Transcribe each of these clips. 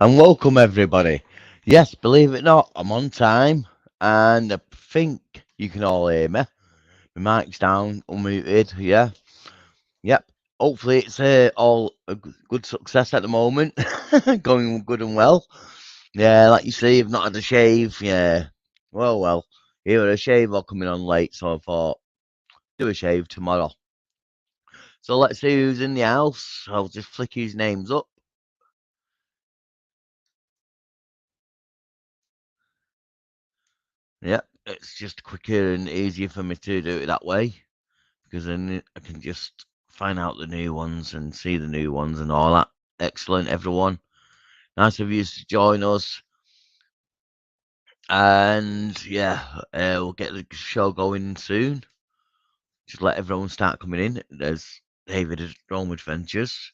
and welcome everybody. Yes, believe it or not, I'm on time, and I think you can all hear me. My mic's down, unmuted. Yeah, yep. Hopefully, it's all a good success at the moment, going good and well. Yeah, like you see, I've not had a shave. Yeah, well, either a shave or coming on late, so I thought do a shave tomorrow. So let's see who's in the house. I'll just flick his names up. Yep, it's just quicker and easier for me to do it that way because then I can just find out the new ones and see the new ones and all that. Excellent, everyone. Nice of you to join us. And yeah, we'll get the show going soon. Just let everyone start coming in. There's David at Rome Adventures.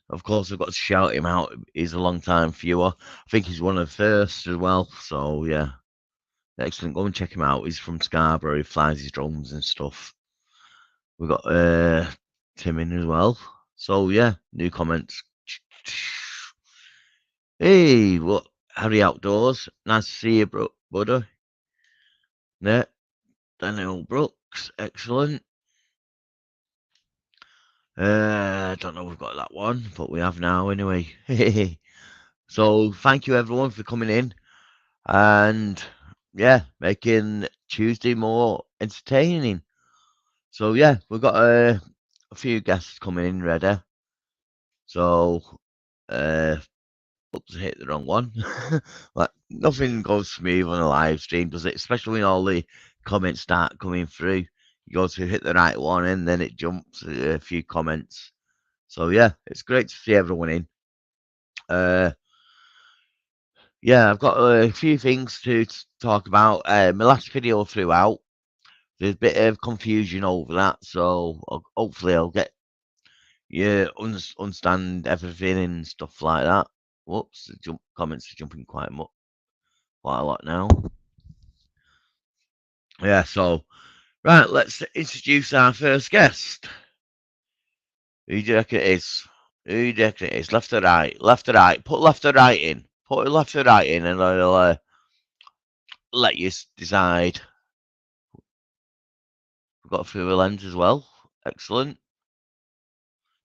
Of course, I've got to shout him out. He's a long time viewer. I think he's one of the first as well. So yeah, excellent. Go and check him out. He's from Scarborough. He flies his drones and stuff. We've got Tim in as well. So yeah, new comments. Hey, what? Harry Outdoors. Nice to see you, buddy. Yeah, Daniel Brooks. Excellent. I don't know if we've got that one, but we have now anyway. So thank you everyone for coming in and yeah, making Tuesday more entertaining. So yeah, we've got a few guests coming in ready. So oops, I hit the wrong one. Like nothing goes smooth on a live stream, does it? Especially when all the comments start coming through. You go to hit the right one and then it jumps a few comments. So yeah, it's great to see everyone in. Yeah, I've got a few things to talk about. My last video threw out. There's a bit of confusion over that, so hopefully I'll get you understand everything and stuff like that. Whoops, the comments are jumping quite a lot now. Yeah, so right, let's introduce our first guest. Who do you reckon it is? Who do you reckon it is? Left or right? Left or right? Put left or right in. Put left or right in, and I'll let you decide. We've got through a lens as well. Excellent.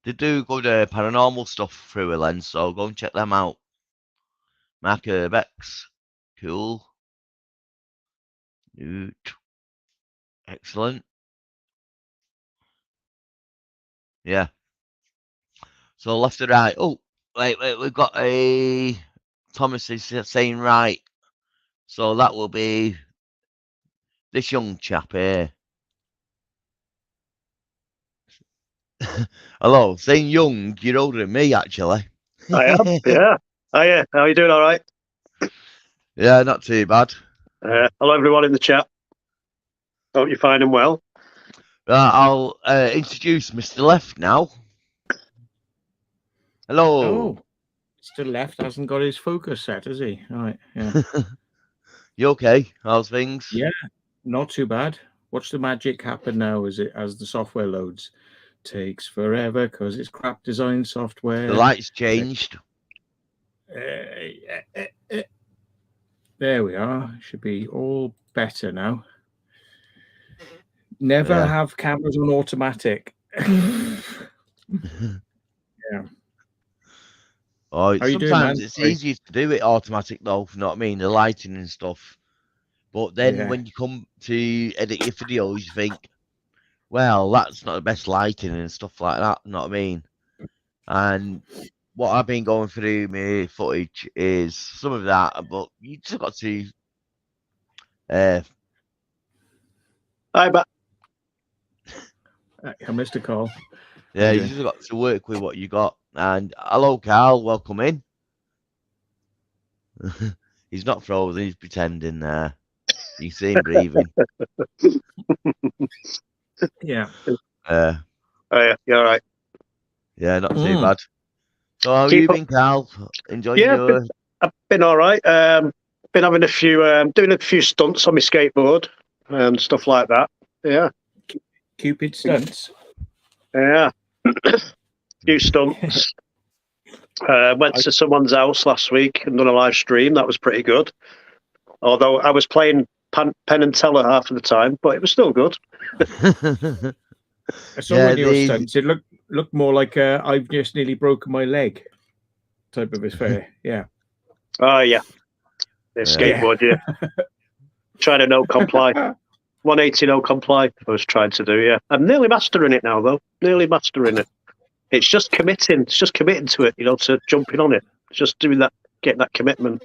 They do good paranormal stuff through a lens, so go and check them out. Mark Urbex. Cool. Newt. Excellent. Yeah. So left or right. Oh, wait, we've got a Thomas is saying right. So that will be this young chap here. Hello, saying young, you're older than me actually. I am, yeah. Oh, yeah. How are you doing? All right. Yeah, not too bad. Hello, everyone in the chat. Hope you're fine and well. I'll introduce Mr. Left now. Hello. Oh, Mr. Left hasn't got his focus set, has he? All right, yeah. You okay? How's things? Yeah, not too bad. Watch the magic happen now as the software loads. Takes forever because it's crap design software. The lights changed. There we are. Should be all better now. Never have cameras on automatic. Yeah. Oh, sometimes it's easier to do it automatic though, you know what I mean? The lighting and stuff. But then when you come to edit your videos, you think, well, that's not the best lighting and stuff like that, you know what I mean? And what I've been going through my footage is some of that, but you just got to Hi, but I missed a call. Yeah, you just got to work with what you got. And hello, Carl, welcome in. He's not frozen, he's pretending there. You see him breathing. Yeah. Oh, yeah, you're all right. Yeah, not too bad. So how have you been, Carl? Enjoying your... I've been all right. Been having a few, doing a few stunts on my skateboard and stuff like that. Yeah. Cupid stunts. Yeah. A few stunts. Went to someone's house last week and done a live stream. That was pretty good. Although I was playing Penn and Teller half of the time, but it was still good. I saw one of your stunts. It looked more like I've just nearly broken my leg type of affair. Yeah. Oh, yeah. The skateboard, yeah. Trying to no comply. 180 no comply, I was trying to do, yeah. I'm nearly mastering it now, though. Nearly mastering it. It's just committing. It's just committing to it, to jumping on it. It's just doing that, getting that commitment.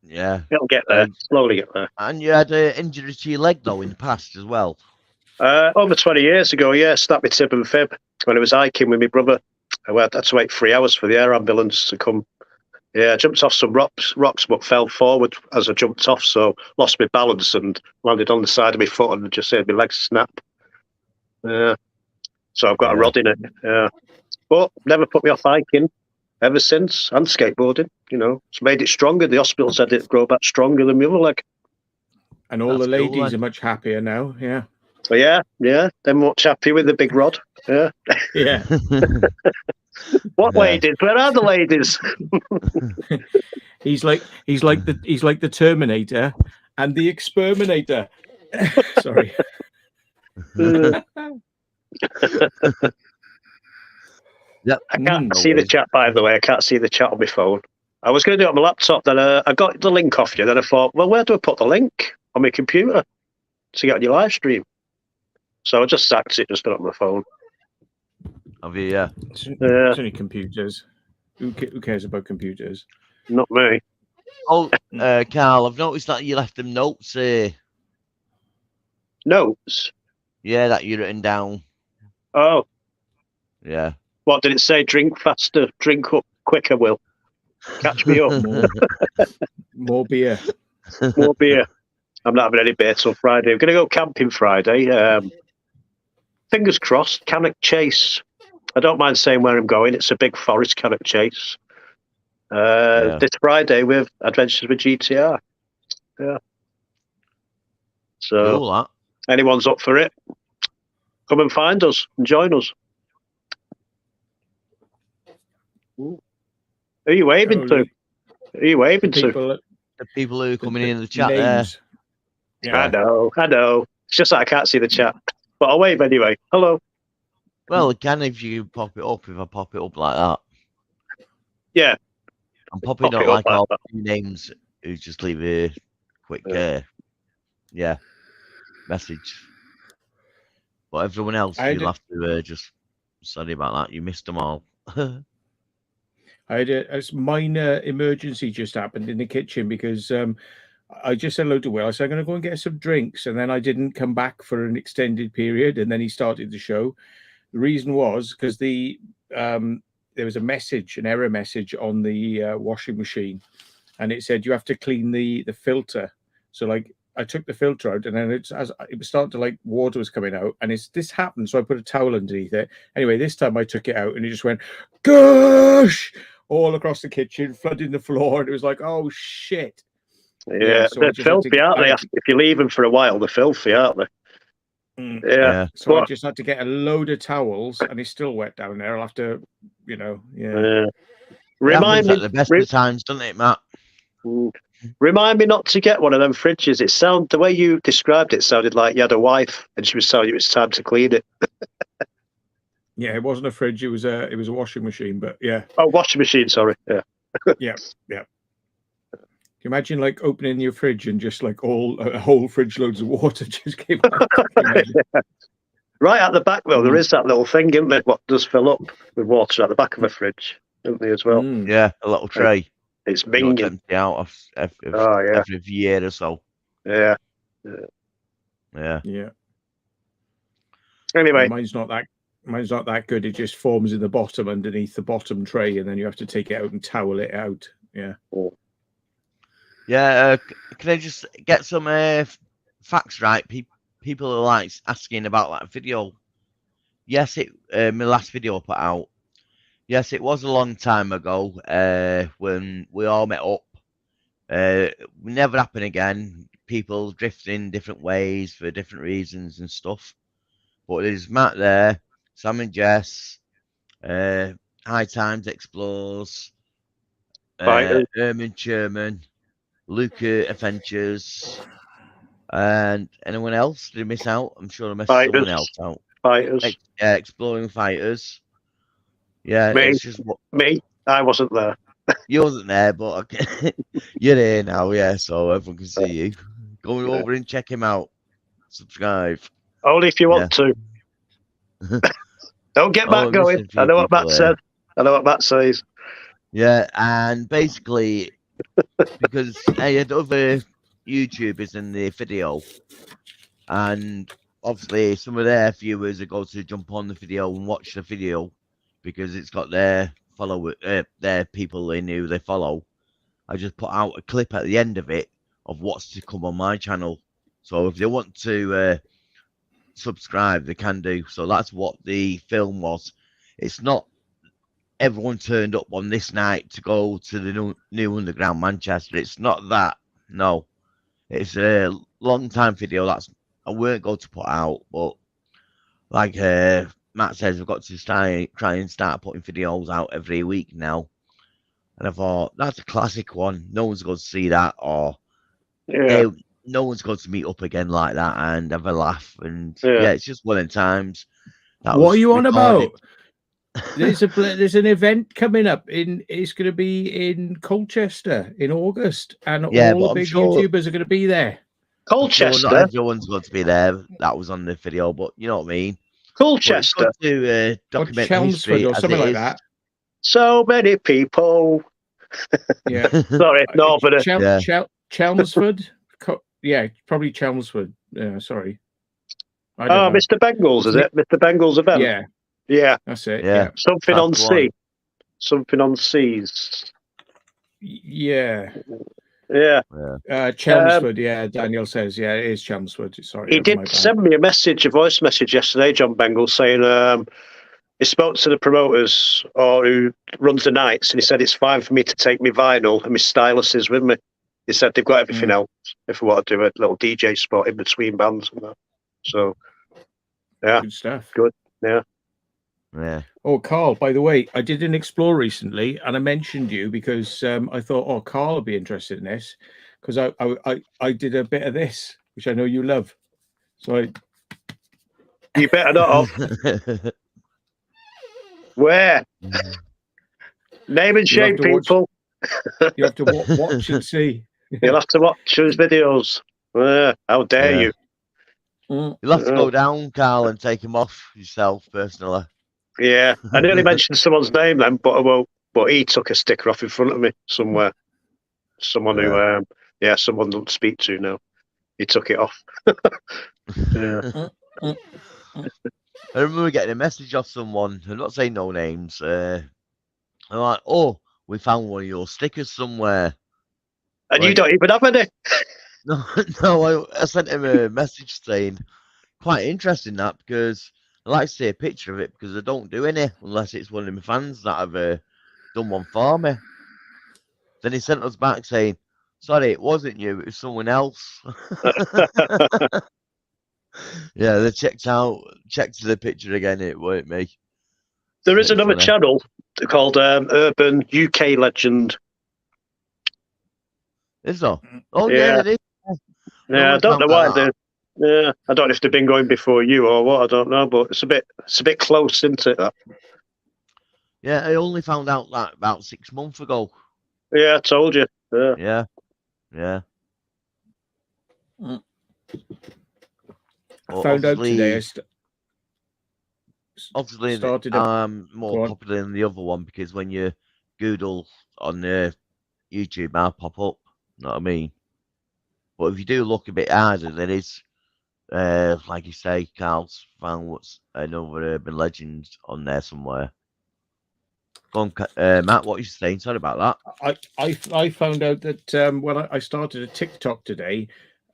Yeah. It'll get there. Slowly get there. And you had an injury to your leg, though, in the past as well? Over 20 years ago, yeah. Snapped my tib and fib when I was hiking with my brother. I had to wait 3 hours for the air ambulance to come. Yeah, I jumped off some rocks, but fell forward as I jumped off, so lost my balance and landed on the side of my foot and just had my legs snap. Yeah. So I've got a rod in it. Yeah. But never put me off hiking ever since, and skateboarding. It's made it stronger. The hospital said it'd grow back stronger than my other leg. And all the ladies are much happier now. Yeah. So yeah. They're much happier with the big rod. Yeah. Yeah. What ladies? Where are the ladies? he's like the Terminator and the Exterminator. Sorry. Yep. I can't see the chat, by the way. I can't see the chat on my phone. I was going to do it on my laptop, then I got the link off you. Then I thought, well, where do I put the link? On my computer to get on your live stream. So I just sacked it, just put it on my phone. Have you? Yeah. It's only computers. Who cares about computers? Not me. Oh, Carl, I've noticed that you left them notes here. Notes? Yeah, that you written down. Oh. Yeah. What did it say? Drink faster, drink up quicker, Will. Catch me up. More beer. More beer. I'm not having any beer till Friday. I'm going to go camping Friday. Fingers crossed, Cannock Chase. I don't mind saying where I'm going. It's a big forest, Cannock Chase. This Friday with Adventures with GTR. Yeah. So, cool, that. Anyone's up for it, come and find us and join us. Who are you waving to? Who are you waving to? The people who are coming in the chat names. There. Yeah. I know. It's just that I can't see the chat. But I'll wave anyway. Hello. Well, again, if you pop it up, if I pop it up like that. Yeah. I'm popping up like all names who just leave a quick message. But everyone else, you'll have to just sorry about that. You missed them all. I had a minor emergency just happened in the kitchen because I just said hello to Will. I said, I'm going to go and get some drinks. And then I didn't come back for an extended period. And then he started the show. The reason was because there was an error message on the washing machine. And it said you have to clean the filter. So like I took the filter out and then it was starting to like water was coming out. And this happened. So I put a towel underneath it. Anyway, this time I took it out and it just went, gosh, all across the kitchen, flooding the floor. And it was like, oh, shit. Yeah, so they're filthy, aren't they? If you leave them for a while, they're filthy, aren't they? Yeah. So I just had to get a load of towels, and it's still wet down there. I'll have to, Remind me at the best of times, doesn't it, Matt? Remind me not to get one of them fridges. The way you described it sounded like you had a wife, and she was telling you it's time to clean it. Yeah, it wasn't a fridge. It was a washing machine. But yeah. Oh, washing machine. Sorry. Yeah. Yeah. Can you imagine like opening your fridge and just like a whole fridge loads of water just came out? Right at the back though, there is that little thing, isn't there? What does fill up with water at the back of a fridge, isn't there as well? Yeah, a little tray. It's minging out every year or so. Yeah. Anyway, mine's not that good. It just forms in the bottom underneath the bottom tray, and then you have to take it out and towel it out. Yeah. Yeah, can I just get some facts right? People are like asking about that video. Yes, my last video I put out. Yes, it was a long time ago when we all met up. It never happened again. People drifting different ways for different reasons and stuff. But there's Matt there, Sam and Jess, High Times Explores, Fighters. Herman Sherman, Luca Adventures, and anyone else? Did I miss out? I'm sure I missed someone Fighters. else out. Fighters. Exploring Fighters. Yeah, Me. it's just what Me. I wasn't there. you wasn't there, but you're here now. Yeah, so everyone can see you. Go Yeah. over and check him out. Subscribe. Only if you want to. Don't get Matt I'm going. missing a I few know what people Matt there. said. I know what Matt says. Yeah, and basically, because I had other YouTubers in the video, and obviously some of their viewers are going to jump on the video and watch the video because it's got their their people they knew they follow. I just put out a clip at the end of it of what's to come on my channel. So if they want to subscribe, they can do. So that's what the film was. It's not everyone turned up on this night to go to the new Underground Manchester. It's not that. No, it's a long time video. That's I weren't going to put out, but like Matt says, we've got to try and start putting videos out every week now. And I thought that's a classic one. No one's going to see that, or Yeah. no one's going to meet up again like that and have a laugh. And Yeah. yeah, it's just one of the times. What are you on recorded. about? There's an event coming up it's going to be in Colchester in August, and Yeah, all but the I'm big sure- YouTubers are going to be there. So Colchester. not everyone's going to be there. That was on the video, but you know what I mean. But it's Colchester. good to Or document Chelmsford history or as something it like is. that. So many people. Yeah. Sorry, Northerner. Chelmsford. Yeah, probably Chelmsford. Sorry. I don't Oh, know. Mr. Bengals, is it? Mr. Bengals event? Yeah, Yeah. that's it. Yeah. Yeah. Something That's on the one. sea. Something on seas. Yeah. Yeah. Chelmsford. Yeah, Daniel says. Yeah, it is Chelmsford. Sorry. He my did bad. send me a voice message yesterday, John Bengals, saying he spoke to the promoters or who runs the nights, and he said it's fine for me to take my vinyl and my stylus is with me. He said they've got everything else if we want to do a little DJ spot in between bands and that. So, yeah, Good stuff. good. Yeah. Yeah. Oh, Carl, by the way, I did an Explore recently, and I mentioned you because I thought, oh, Carl would be interested in this because I did a bit of this, which I know you love. So You better not have. Where? Name and You'll have shape, to watch- people. you have to watch and see. You'll have to watch his videos. How dare Yeah. you? You'll have to go down, Carl, and take him off yourself personally. Yeah, I nearly mentioned someone's name then, but I won't. But he took a sticker off in front of me somewhere. Someone who, someone don't speak to now. He took it off. Yeah. I remember getting a message off someone. I'm not saying no names. I'm like, oh, we found one of your stickers somewhere. And you don't even have any. No, I sent him a message saying, quite interesting that because I like to see a picture of it because I don't do any unless it's one of my fans that have done one for me. Then he sent us back saying, sorry, it wasn't you, it was someone else. Yeah, they checked the picture again, it weren't me. There is It's another funny. channel called Urban UK Legend. Is there? Oh, Yeah. yeah, it is. Yeah, I don't know why they. Yeah, I don't know if they've been going before you or what. I don't know, but it's a bit close, isn't it? That? Yeah, I only found out that about 6 months ago. Yeah, I told you. Yeah. Yeah. I Well, found out today. Obviously, started I'm Go more on. popular than the other one because when you Google on YouTube, I'll pop up. Know what I mean? But if you do look a bit harder, there is, like you say, Carl's found what's another urban legend on there somewhere. Go on, Matt, what are you saying? Sorry about that. I found out that when I started a TikTok today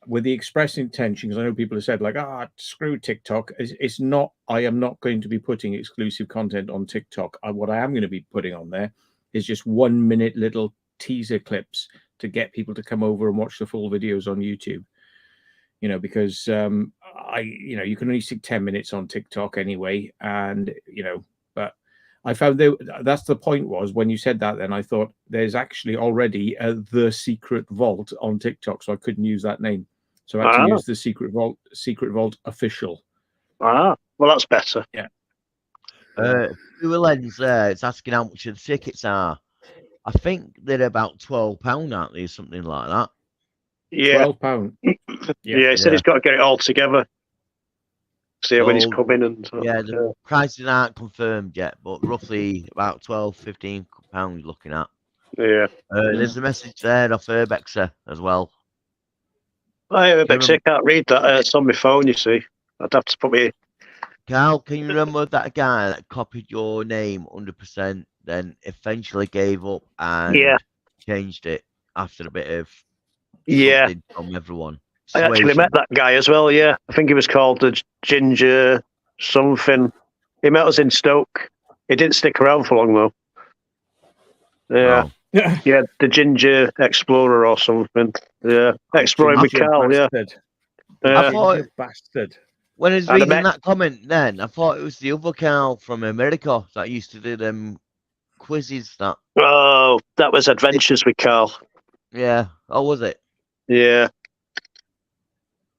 with the express intention, because I know people have said like, screw TikTok. It's not. I am not going to be putting exclusive content on TikTok. What I am going to be putting on there is just 1 minute little teaser clips to get people to come over and watch the full videos on YouTube. You know, because you can only stick 10 minutes on TikTok anyway, and but I found that's the point was when you said that, then I thought there's actually already The Secret Vault on TikTok, so I couldn't use that name. So I had to use The Secret Vault Official. Well, that's better. Yeah. Lens there, it's asking how much the tickets are. I think they're about £12, aren't they? Something like that. Yeah. £12. Yeah, he said he's got to get it all together. See when he's coming and the prices aren't confirmed yet, but roughly about £12-15 looking at. Yeah. There's a message there off Urbexer as well. Urbexer, I can't read that. It's on my phone, you see. I'd have to put me. Carl, can you remember that guy that copied your name 100%, then eventually gave up and changed it after a bit of something from everyone? I actually met that guy as well, yeah. I think he was called the Ginger something. He met us in Stoke. He didn't stick around for long, though. Yeah. Oh. Yeah, the Ginger Explorer or something. Yeah. Exploring with Carl, yeah. I thought, bastard. When I was reading that comment then, I thought it was the other Carl from America that used to do them quizzes. Oh, that was Adventures with Carl. Yeah. Oh, was it? Yeah.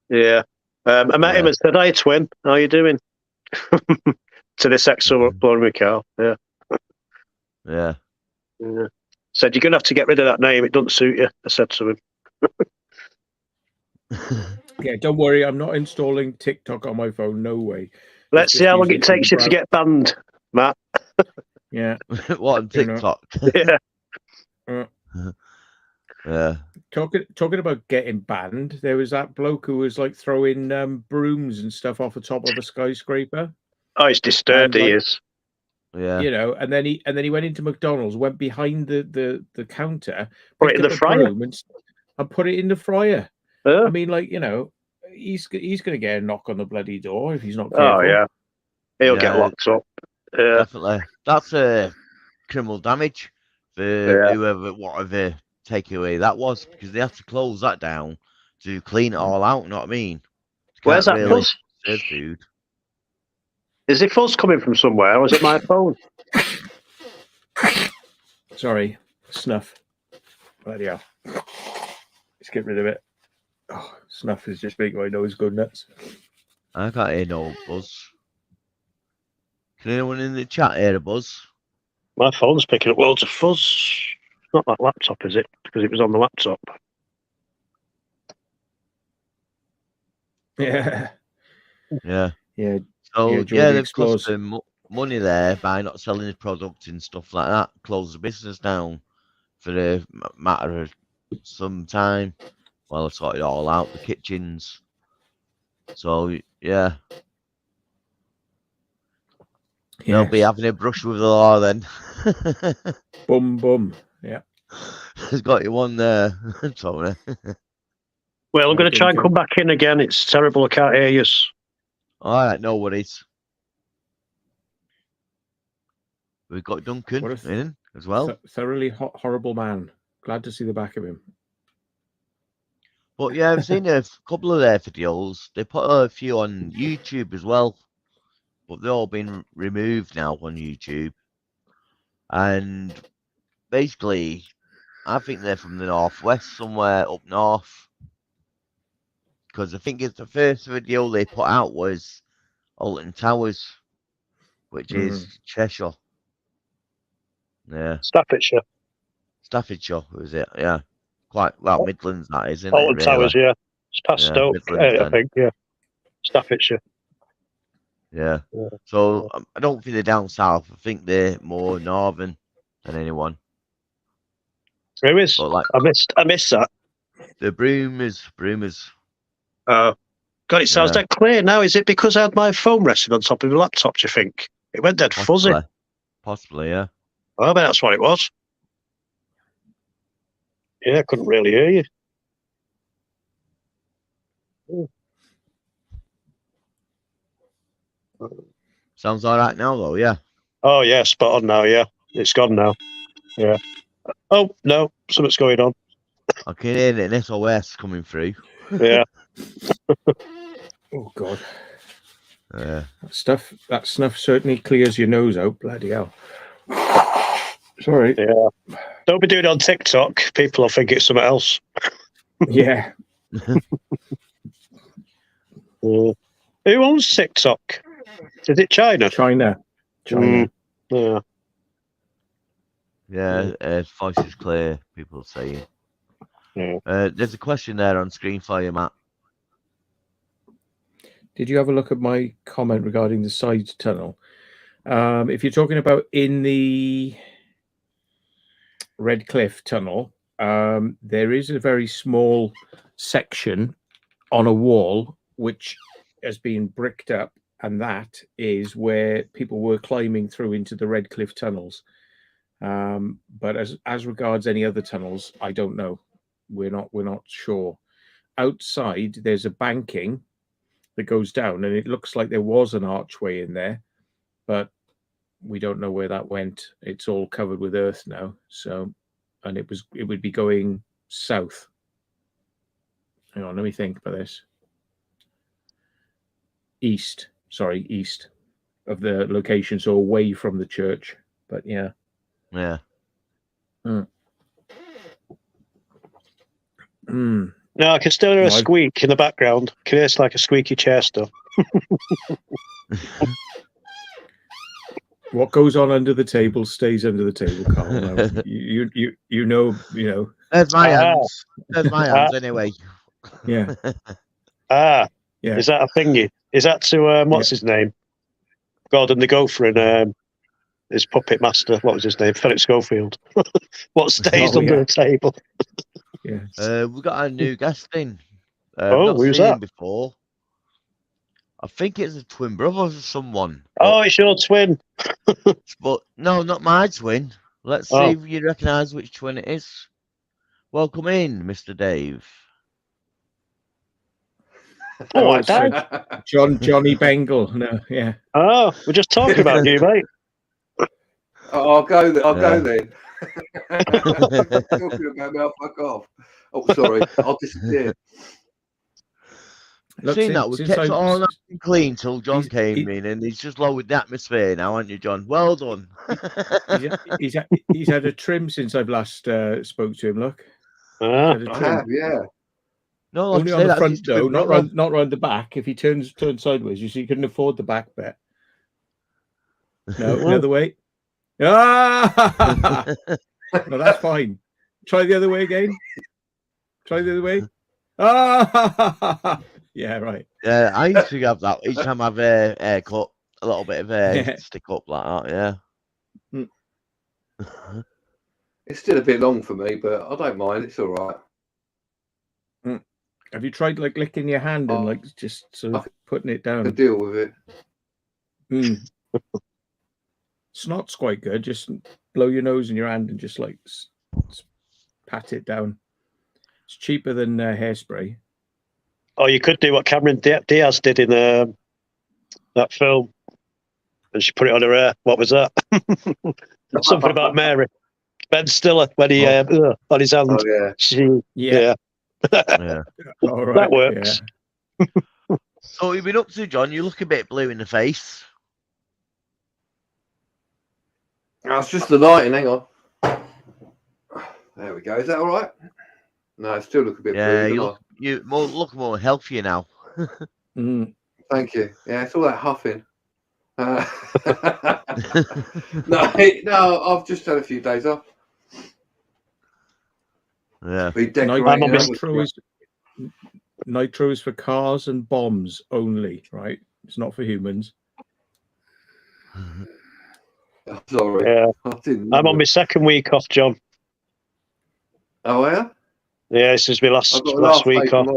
Yeah. I met him and said, "Hi, twin. How are you doing?" To this Exploring with Carl. Yeah. Yeah. Yeah. Said, "You're going to have to get rid of that name. It doesn't suit you," I said to him. Yeah, don't worry. I'm not installing TikTok on my phone. No way. Let's see how long it takes you to get banned, Matt. Yeah. What, on TikTok? Yeah. Yeah. Talking about getting banned, there was that bloke who was like throwing brooms and stuff off the top of a skyscraper. Oh, he's disturbed. He is. Yeah. You know, and then he went into McDonald's, went behind the counter, put it in the fryer, and put it in the fryer. Yeah. I mean, like, you know, he's going to get a knock on the bloody door if he's not careful. Oh yeah, he'll get locked up. Yeah, definitely. That's criminal damage for whoever, whatever takeaway that was, because they had to close that down to clean it all out. You know what I mean? Where's that fuzz? Serve food. Is it fuzz coming from somewhere, or is it my phone? Sorry, snuff. Bloody hell. Let's get rid of it. Oh, snuff is just making my nose go nuts. I can't hear no buzz. Can anyone in the chat hear a buzz? My phone's picking up loads of fuzz. It's not that laptop, is it? Because it was on the laptop. Yeah. Yeah. Yeah. So, they've cost them money there by not selling the product and stuff like that. Close the business down for a matter of some time while I sort it all out, the kitchens. So, yeah. They'll be having a brush with the law then. Boom. Yeah. There's got you one there, Tony. Well, I'm going to try and come back in again. It's terrible. I can't hear you. All right, no worries. We've got Duncan in as well. Thoroughly horrible man. Glad to see the back of him. But yeah, I've seen a couple of their videos. They put a few on YouTube as well, but they've all been removed now on YouTube. And basically, I think they're from the northwest, somewhere up north. Because I think it's the first video they put out was Alton Towers, which is Cheshire. Yeah. Staffordshire, was it? Yeah. Quite, well, Midlands, that is, isn't it? Alton Towers, yeah. It's past Stoke, I think, yeah. Staffordshire. Yeah. So I don't think they're down south. I think they're more northern than anyone. Who is? Like, I missed that. The Broomers. God, it sounds dead clear now. Is it because I had my phone resting on top of my laptop, do you think? It went dead fuzzy. Possibly, yeah. I bet that's what it was. Yeah, I couldn't really hear you. Sounds all right now, though, yeah. Oh, yeah, spot on now, yeah. It's gone now. Yeah. Oh, no, something's going on. I can hear an SOS coming through. Yeah. Oh, God. That snuff certainly clears your nose out. Bloody hell. Sorry. Yeah. Don't be doing it on TikTok. People will think it's something else. Yeah. Who owns TikTok? Is it China? China. Yeah. Yeah, voice is clear, people saying. Yeah. There's a question there on screen for you, Matt. Did you have a look at my comment regarding the side tunnel? If you're talking about in the Red Cliff tunnel, there is a very small section on a wall which has been bricked up, and that is where people were climbing through into the Red Cliff tunnels. But as regards any other tunnels, I don't know. We're not sure. Outside, there's a banking that goes down, and it looks like there was an archway in there, but we don't know where that went. It's all covered with earth now. So, and it would be going south. Hang on, let me think about this. East of the location, so away from the church. But yeah. Yeah. No, I can still hear a squeak in the background. It's like a squeaky chair still. What goes on under the table stays under the table, Carl. No, you know. There's my hands. There's my hands anyway. Yeah. Yeah. Is that a thingy? Is that to what's his name? Gordon the Gopher and his puppet master. What was his name? Felix Schofield. What stays under the table? Yeah. We got a new guest in. Who's that? Before. I think it's a twin brother of someone. Oh, it's your twin. But no, not my twin. Let's see if you recognise which twin it is. Welcome in, Mr. Dave. Oh, Johnny Bengal. No, yeah. Oh, we're just talking about you, mate. I'll go then. Go then. Talking about me, I'll fuck off. Oh, sorry. I'll disappear. Seen that? We kept it all nice and clean till John came in, and he's just lowered the atmosphere now, haven't you, John? Well done. he's had a trim since I've last spoke to him. Look, I have, yeah. No, only on the front though, not round the back. If he turns sideways, you see, he couldn't afford the back bit. No, another way. Ah, no, that's fine. Try the other way again. Try the other way. Ah, yeah, right. Yeah, I used to have that each time I have a haircut, a little bit of hair stick up like that. Yeah. It's still a bit long for me, but I don't mind. It's all right. Have you tried like licking your hand and like just sort of putting it down? To deal with it. Snot's quite good. Just blow your nose in your hand and just like pat it down. It's cheaper than hairspray. Oh, you could do what Cameron Diaz did in that film, and she put it on her hair. What was that? Something about Mary. Ben Stiller when he on his hand. Oh, yeah. Yeah. All right, that works. Yeah. So what have you been up to, John? You look a bit blue in the face. That's just the lighting. Hang on. There we go. Is that all right? No, I still look a bit blue. You look more healthier now. Thank you. Yeah, it's all that huffing. No, I've just had a few days off. Yeah. Nitro is for cars and bombs only, right? It's not for humans. I'm sorry. Yeah. I'm on my second week off, John. Oh, yeah? Yeah, this is my last week off.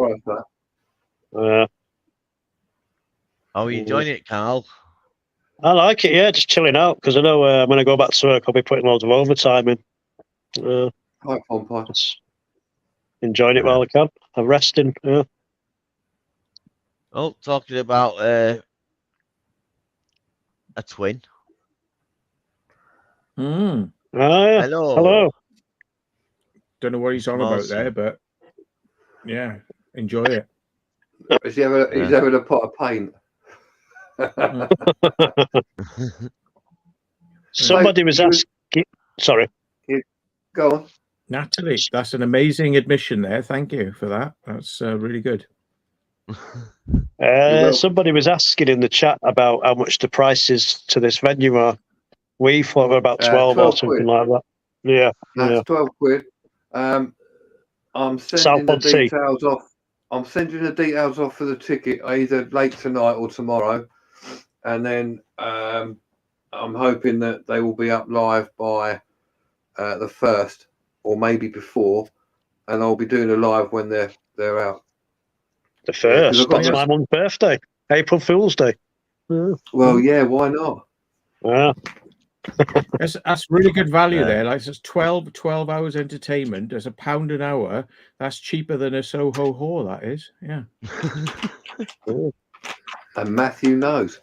How are you enjoying it, Carl? I like it, yeah, just chilling out, because I know when I go back to work, I'll be putting loads of overtime in. Hi, Pompey. Enjoying it while I can. I'm resting. Yeah. Oh, talking about a twin. Oh, yeah. Hello. Don't know what he's on about there, but yeah, enjoy it. He's having a pot of paint. Somebody was asking. Sorry. Go on. Natalie, that's an amazing admission there. Thank you for that. That's really good. Somebody was asking in the chat about how much the prices to this venue are. We thought about 12 or something quid. like that. Yeah. That's 12 quid. I'm sending the details off. I'm sending the details off for the ticket either late tonight or tomorrow, and then I'm hoping that they will be up live by the 1st or maybe before, and I'll be doing a live when they're out. The 1st. That's my mum's birthday, April Fool's Day. Yeah. Well, yeah, why not? Yeah. That's really good value there. Like it's 12 hours entertainment. There's £1 an hour. That's cheaper than a Soho hall. That is, yeah. And Matthew knows.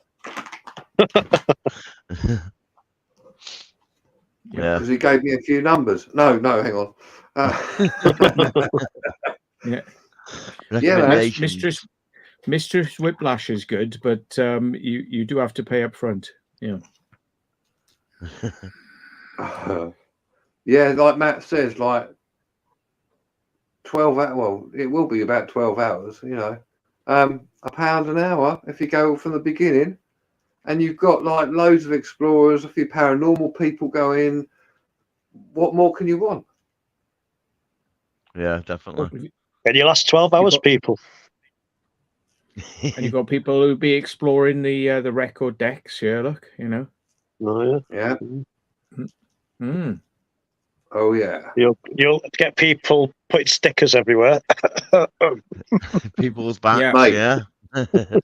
Yeah, because he gave me a few numbers. No, hang on. Yeah, recommendations. Mistress Whiplash is good, but you do have to pay up front. Yeah. Yeah, like Matt says, like 12 hours. Well, it will be about 12 hours. You know, £1 an hour if you go from the beginning, and you've got like loads of explorers, a few paranormal people go in. What more can you want? Yeah, definitely. And you last 12 hours, people. And you've got people who'll be exploring the record decks. Yeah, look, you know. Oh yeah. Mm. Oh yeah. You'll get people putting stickers everywhere. People's backs. Yeah. Mate. Yeah.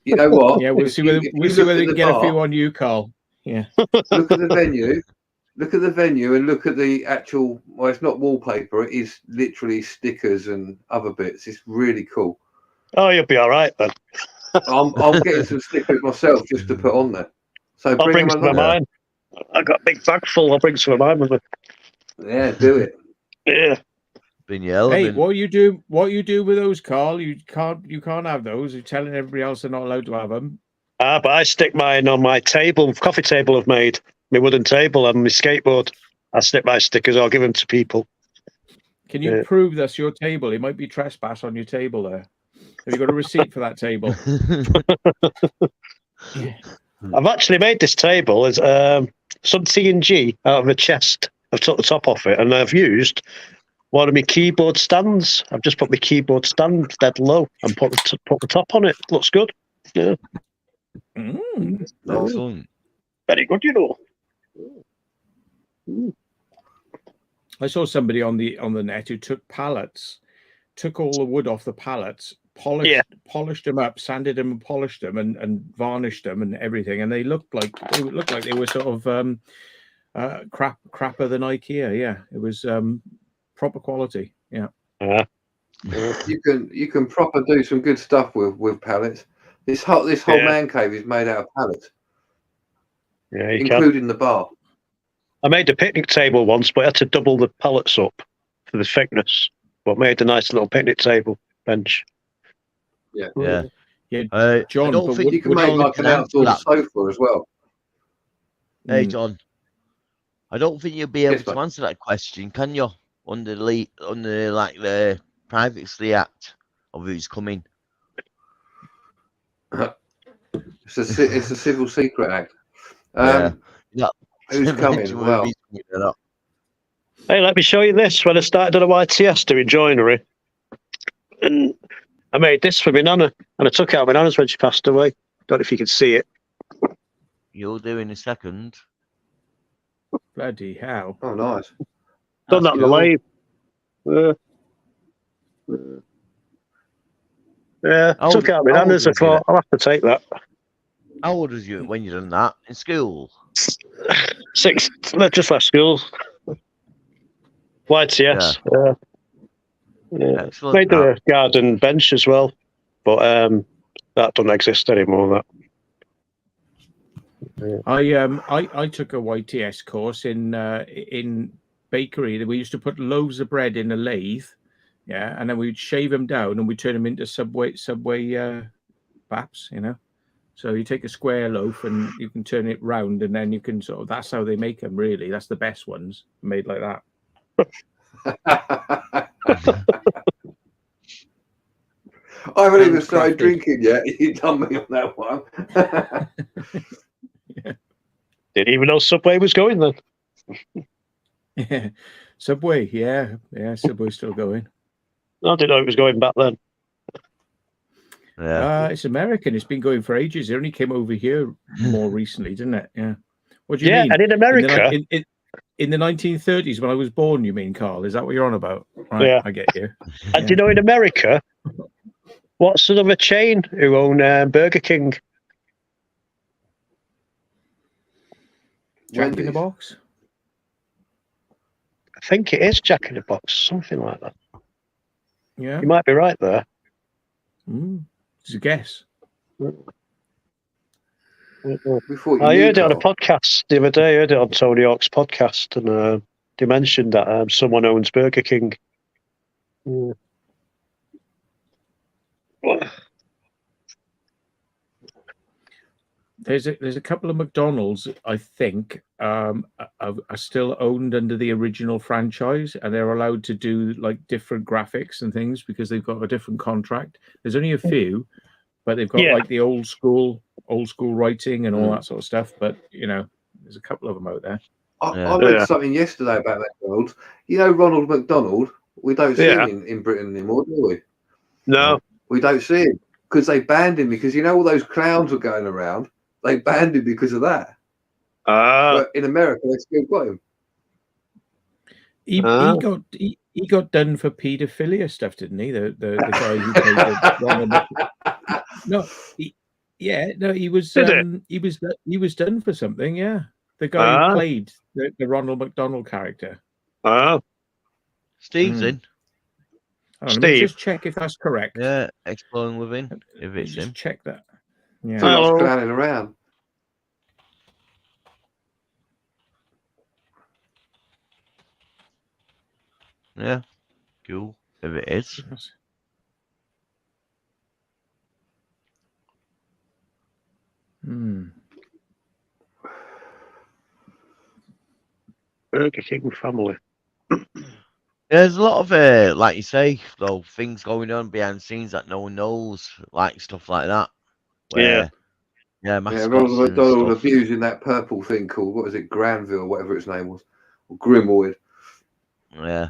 You know what? Yeah, we'll see whether we can get a few on you, Carl. Yeah. Look at the venue. Look at the venue and look at the actual. Well, it's not wallpaper. It is literally stickers and other bits. It's really cool. Oh, you'll be all right then. I'm getting some stickers myself just to put on there. So I'll bring some of mine. I've got a big bag full. I'll bring some of mine with me. Yeah, do it. Yeah. Been your element. Hey, what you do with those, Carl? You can't have those. You're telling everybody else they're not allowed to have them. But I stick mine on my table, coffee table I've made, my wooden table and my skateboard. I stick my stickers, I'll give them to people. Can you prove that's your table? It might be trespass on your table there. Have you got a receipt for that table? Yeah. I've actually made this table as some TNG out of a chest. I've took the top off it and I've used one of my keyboard stands. I've just put my keyboard stand dead low and put the top on it. Looks good. Yeah. Excellent. Very good, you know. I saw somebody on the net who took all the wood off the pallets, polished them up, sanded them and polished them and varnished them and everything, and they looked like they were sort of crapper than IKEA. Yeah, it was proper quality. Yeah. You can proper do some good stuff with pallets. This whole man cave is made out of pallets. Yeah, including the bar. I made a picnic table once, but I had to double the pallets up for the thickness. But made a nice little picnic table bench. Yeah. John, I don't think you can make like an outdoor sofa as well. Hey, John. I don't think you'll be able to answer that question, can you? Under the Privacy Act of who's coming. It's a Civil Secret Act. Who's coming? Well, hey, let me show you this. When I started at a YTS doing joinery, and I made this for my nana, and I took it out of my nana's when she passed away. Don't know if you can see it. You'll do in a second. Bloody hell! Oh, nice. Done that on the lathe. Yeah, took it out of my nana's. I thought I'll have to take that. How old was you when you done that in school? 6. Just left school. YTS. Yeah. Excellent. Made the garden bench as well, but that doesn't exist anymore. That. I took a YTS course in bakery. We used to put loaves of bread in a lathe, and then we'd shave them down and we'd turn them into subway baps, you know. So you take a square loaf and you can turn it round, and then you can sort of. That's how they make them. Really, that's the best ones made like that. I haven't even started Handcrafted. drinking yet. You done me on that one. Didn't even know Subway was going then. Yeah. Subway, yeah, Subway's still going. I didn't know it was going back then. Yeah. It's American. It's been going for ages. It only came over here more recently, didn't it? Yeah. What do you mean? And in America, In the 1930s, when I was born, you mean, Carl? Is that what you're on about? Right, Yeah. I get you. and do you know in America, what's another chain who own Burger King? Jack in the Wendy's. Box? I think it is Jack in the Box, something like that. Yeah. You might be right there. It's a guess. We thought you I knew, heard it on a Carl. podcast the other day. I heard it on Tony Hawk's podcast, and they mentioned that someone owns Burger King. There's a couple of McDonald's, I think, are still owned under the original franchise, and they're allowed to do like different graphics and things because they've got a different contract. There's only a few, but they've got like the old school writing and all that sort of stuff. But there's a couple of them out there. I read something yesterday about McDonald's. You know Ronald McDonald? We don't see him in Britain anymore, do we? No. We don't see him because they banned him because all those clowns were going around. They banned him because of that. But in America, they still got him. He got done for paedophilia stuff, didn't he? The guy who played the he was done for something. Yeah, the guy who played the Ronald McDonald character. Steve's in. Let me just check if that's correct. Yeah, Exploring Living. If it's just him. check that. Yeah. Hello. Clowning around. Yeah, cool. If it is. Burger King family. There's a lot of like you say, though, things going on behind the scenes that no one knows, like stuff like that. Where, mascots Ronald and McDonald stuff. abusing that purple thing called, what was it, Granville, whatever its name was, or Grimoire. Yeah.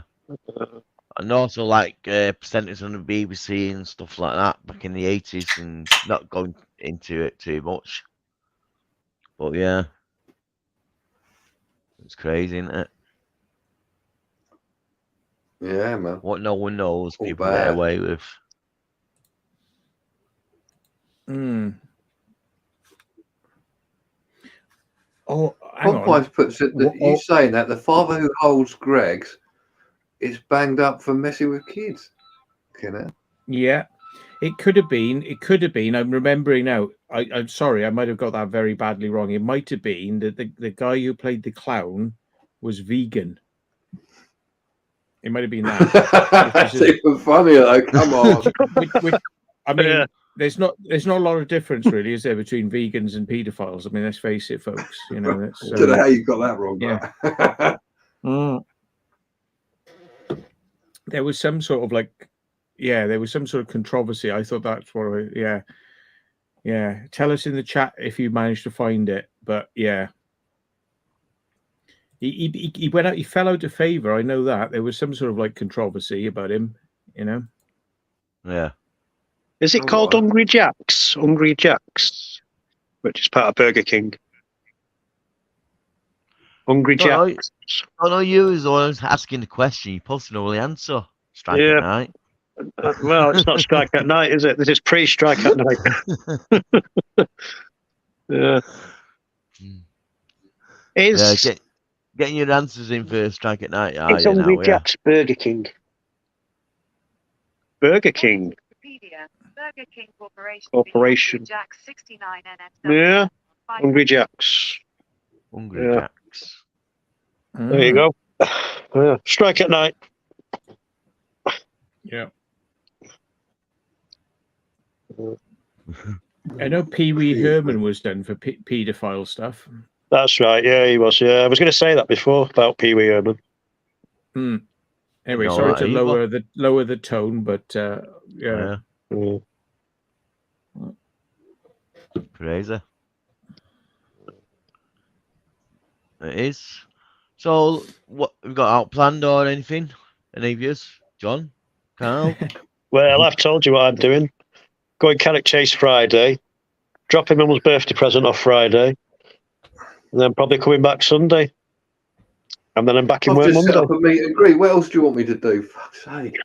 And also like presenters on the BBC and stuff like that back in the 80s, and not going into it too much. But yeah. It's crazy, isn't it? Yeah, man. What no one knows, All people bad. get away with. Oh, hang on. Popeyes puts it that you saying that the father who holds Greg's is banged up for messing with kids. Yeah, it could have been. I'm remembering now. I'm sorry, I might have got that very badly wrong. It might have been that the guy who played the clown was vegan. It might have been that. That's even funnier though. Come on. I mean, there's not a lot of difference really, is there, between vegans and paedophiles? I mean, let's face it, folks. That's, I don't know how you got that wrong. Yeah. There was some sort of there was some sort of controversy. I thought that's what. Yeah. Tell us in the chat if you managed to find it. But yeah. He went out. He fell out of favor. I know that there was some sort of controversy about him. Yeah. Is it called Hungry Jack's? Hungry Jack's, which is part of Burger King. Hungry Jack's. I know you was the one who's asking the question. You're supposed to know the answer. Strike at night. Well, it's not Strike at Night, is it? This is pre-Strike at Night. Yeah. Getting your answers in for Strike at Night. It's Hungry Jack's Burger King. Burger King. Burger King Corporation. Jack's 69 NSW. Yeah. Hungry Jack's. Hungry Jack's. There you go. Yeah. Strike at Night. Yeah. I know Pee Wee Herman was done for paedophile stuff. That's right. Yeah, he was. Yeah, I was going to say that before about Pee Wee Herman. Anyway, know sorry that to either. lower the tone, but yeah. Crazy. It is. So, what we got out planned or anything? Any of yous? John? Carl? Well, I've told you what I'm doing. Going Carrot Chase Friday, dropping Mum's birthday present off Friday, and then probably coming back Sunday. And then I'm back in I've work just set Monday. up a meet and greet. What else do you want me to do? Fuck's sake.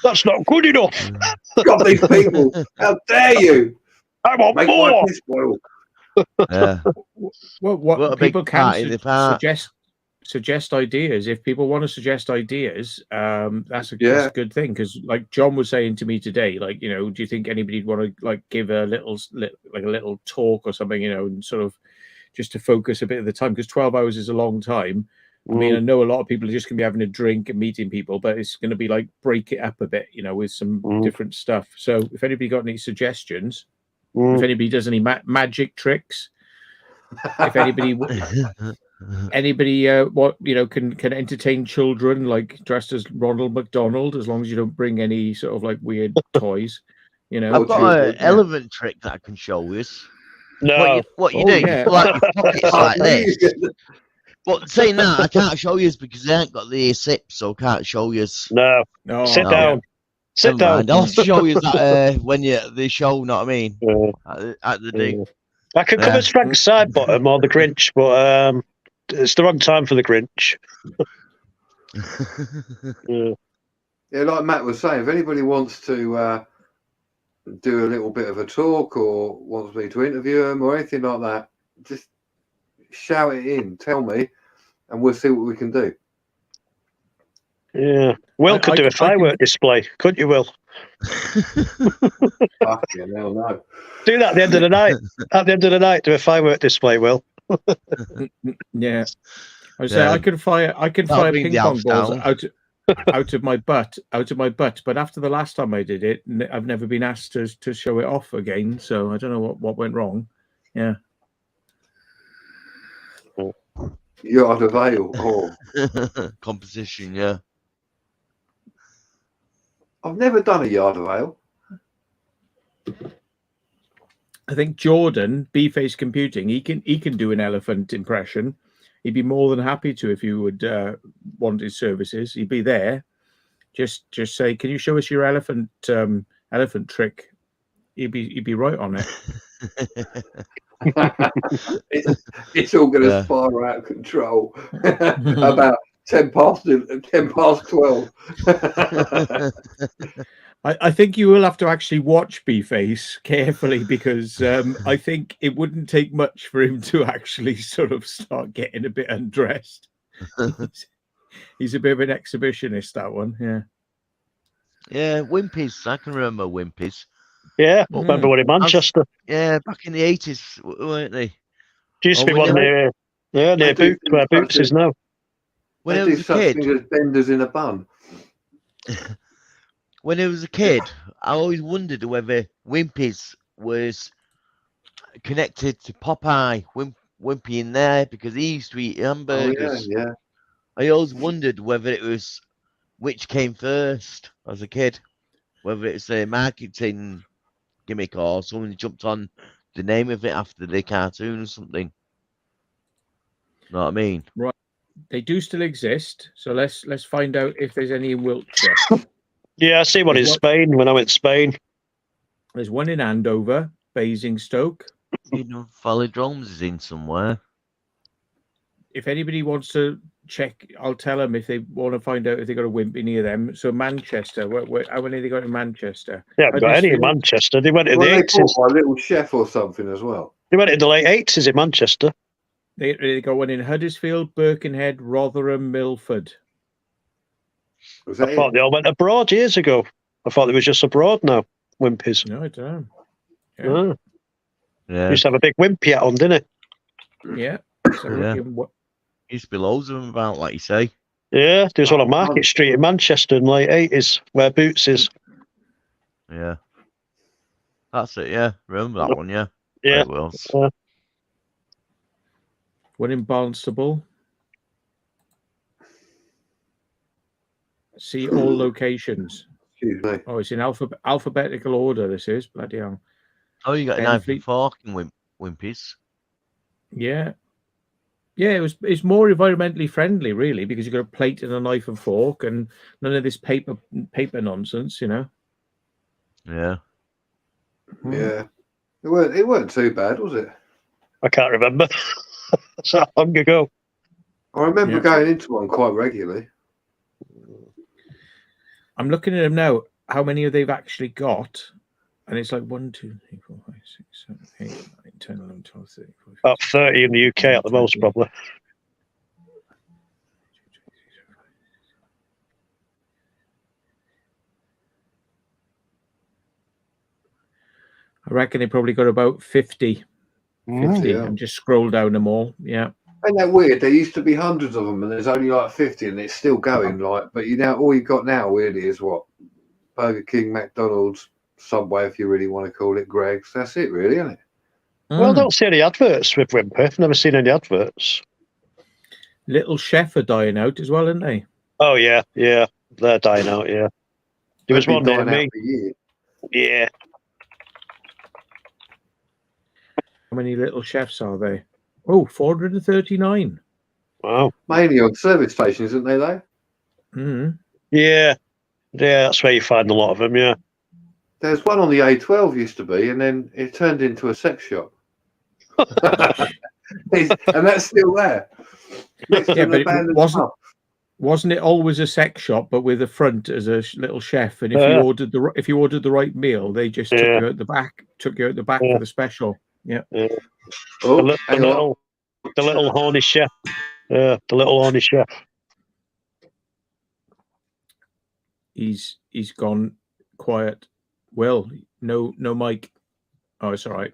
That's not good enough. God, these people. How dare you? I want Make more. my piss boil. Yeah. Well, What a what big people can party they've had. suggest ideas. If people want to suggest ideas, that's a good thing. Because, like John was saying to me today, like, you know, do you think anybody'd want to like give a little talk or something, you know, and sort of just to focus a bit of the time, because 12 hours is a long time. I mean, I know a lot of people are just going to be having a drink and meeting people, but it's going to be like break it up a bit, you know, with some different stuff. So if anybody got any suggestions, if anybody does any magic tricks, if anybody what, you know, can entertain children like dressed as Ronald McDonald, as long as you don't bring any sort of like weird toys, you know. I've got an elephant trick that I can show you. No. What you do? Yeah. You pull out your pockets like this. But saying that, I can't show you because they ain't got the sips, so I can't show you. No. Sit down. Sit down. Mind. I'll show you that when they show, know what I mean? At the day. I could come as Frank Sidebottom or the Grinch, but it's the wrong time for the Grinch. Yeah, like Matt was saying, if anybody wants to do a little bit of a talk or wants me to interview them or anything like that, just shout it in, tell me, and we'll see what we can do. Yeah, Will could do a firework display, couldn't you, Will? Fucking hell, no. Do that at the end of the night. At the end of the night, do a firework display, Will. Yeah, I was saying I can fire ping pong balls out of my butt. But after the last time I did it, I've never been asked to show it off again. So I don't know what went wrong. Yeah. Yard of ale. Composition, yeah. I've never done a yard of ale. I think Jordan, B-Face Computing, he can do an elephant impression. He'd be more than happy to if you would want his services. He'd be there. Just say, can you show us your elephant trick? He'd be right on it. It's all going to spiral out of control. About 10 past 12. I think you will have to actually watch B-Face carefully because I think it wouldn't take much for him to actually sort of start getting a bit undressed. He's a bit of an exhibitionist, that one. Yeah. Yeah, Wimpy's. I can remember Wimpy's. Yeah, remember one in Manchester. Back in the 80s, weren't they? There used to be one near Boots, where Boots is now. When I was a kid, benders in a bun. When I was a kid, I always wondered whether Wimpy's was connected to Popeye, Wimpy in there, because he used to eat hamburgers. Oh, yeah. I always wondered whether it was which came first as a kid, whether it's a marketing gimmick or someone jumped on the name of it after the cartoon or something. Know what I mean? Right. They do still exist, so let's find out if there's any in Wiltshire. Yeah, I see one in Spain when I went to Spain. There's one in Andover, Basingstoke. Velodromes is in somewhere. If anybody wants to check, I'll tell them if they want to find out if they got a Wimpy near them. So Manchester, how many they got in Manchester? They haven't got any in Manchester. They went in the 80s. A little chef or something as well. They went in the late 80s in Manchester. They got one in Huddersfield, Birkenhead, Rotherham, Milford. I thought they all went abroad years ago. I thought they was just abroad now, Wimpy's. No, I don't know. Yeah. Used to have a big Wimpy hat on, didn't it? Yeah. Used to be loads of them about, like you say. Yeah, there's one on Market Street in Manchester in the late 80s where Boots is. Yeah. That's it, yeah. Remember that one, yeah. Yeah. It was. One in Barnstable. See all locations. Excuse me. Oh, it's in alphabetical order, this is. Bloody hell. Oh, you got a knife and fork and Wimpy's. Yeah. Yeah, it's more environmentally friendly, really, because you've got a plate and a knife and fork and none of this paper nonsense, you know. Yeah. Yeah. It weren't too bad, was it? I can't remember. That's that long ago. I remember going into one quite regularly. I'm looking at them now, how many they've actually got. And it's like 1, 2, 3, 4, 5, 6, 7, 8, 9, 10, 11, 12, 13, 14, About 30 in the UK at the most, probably. I reckon they probably got about 50. 50. Yeah. And just scroll down them all. Yeah. Ain't that weird? There used to be hundreds of them, and there's only like 50, and it's still going. But all you've got now really is what? Burger King, McDonald's, Subway, if you really want to call it, Greg's. That's it, really, isn't it? Well, I don't see any adverts with Wimpy. I've never seen any adverts. Little Chef are dying out as well, aren't they? Oh yeah, they're dying out. Yeah, there was one near me. Yeah. How many Little Chefs are they? Oh, 439. Wow. Mainly on service stations, isn't they, though? Mm-hmm. Yeah, that's where you find a lot of them. Yeah. There's one on the A12 used to be, and then it turned into a sex shop. And that's still there. Yeah, but it wasn't it always a sex shop, but with a front as a little chef? And if you ordered the right meal, they just took you out the back for the special. Yeah. Oh, the little horny chef. Yeah, the little horny chef. He's gone quiet. Well, no mic. Oh, it's all right.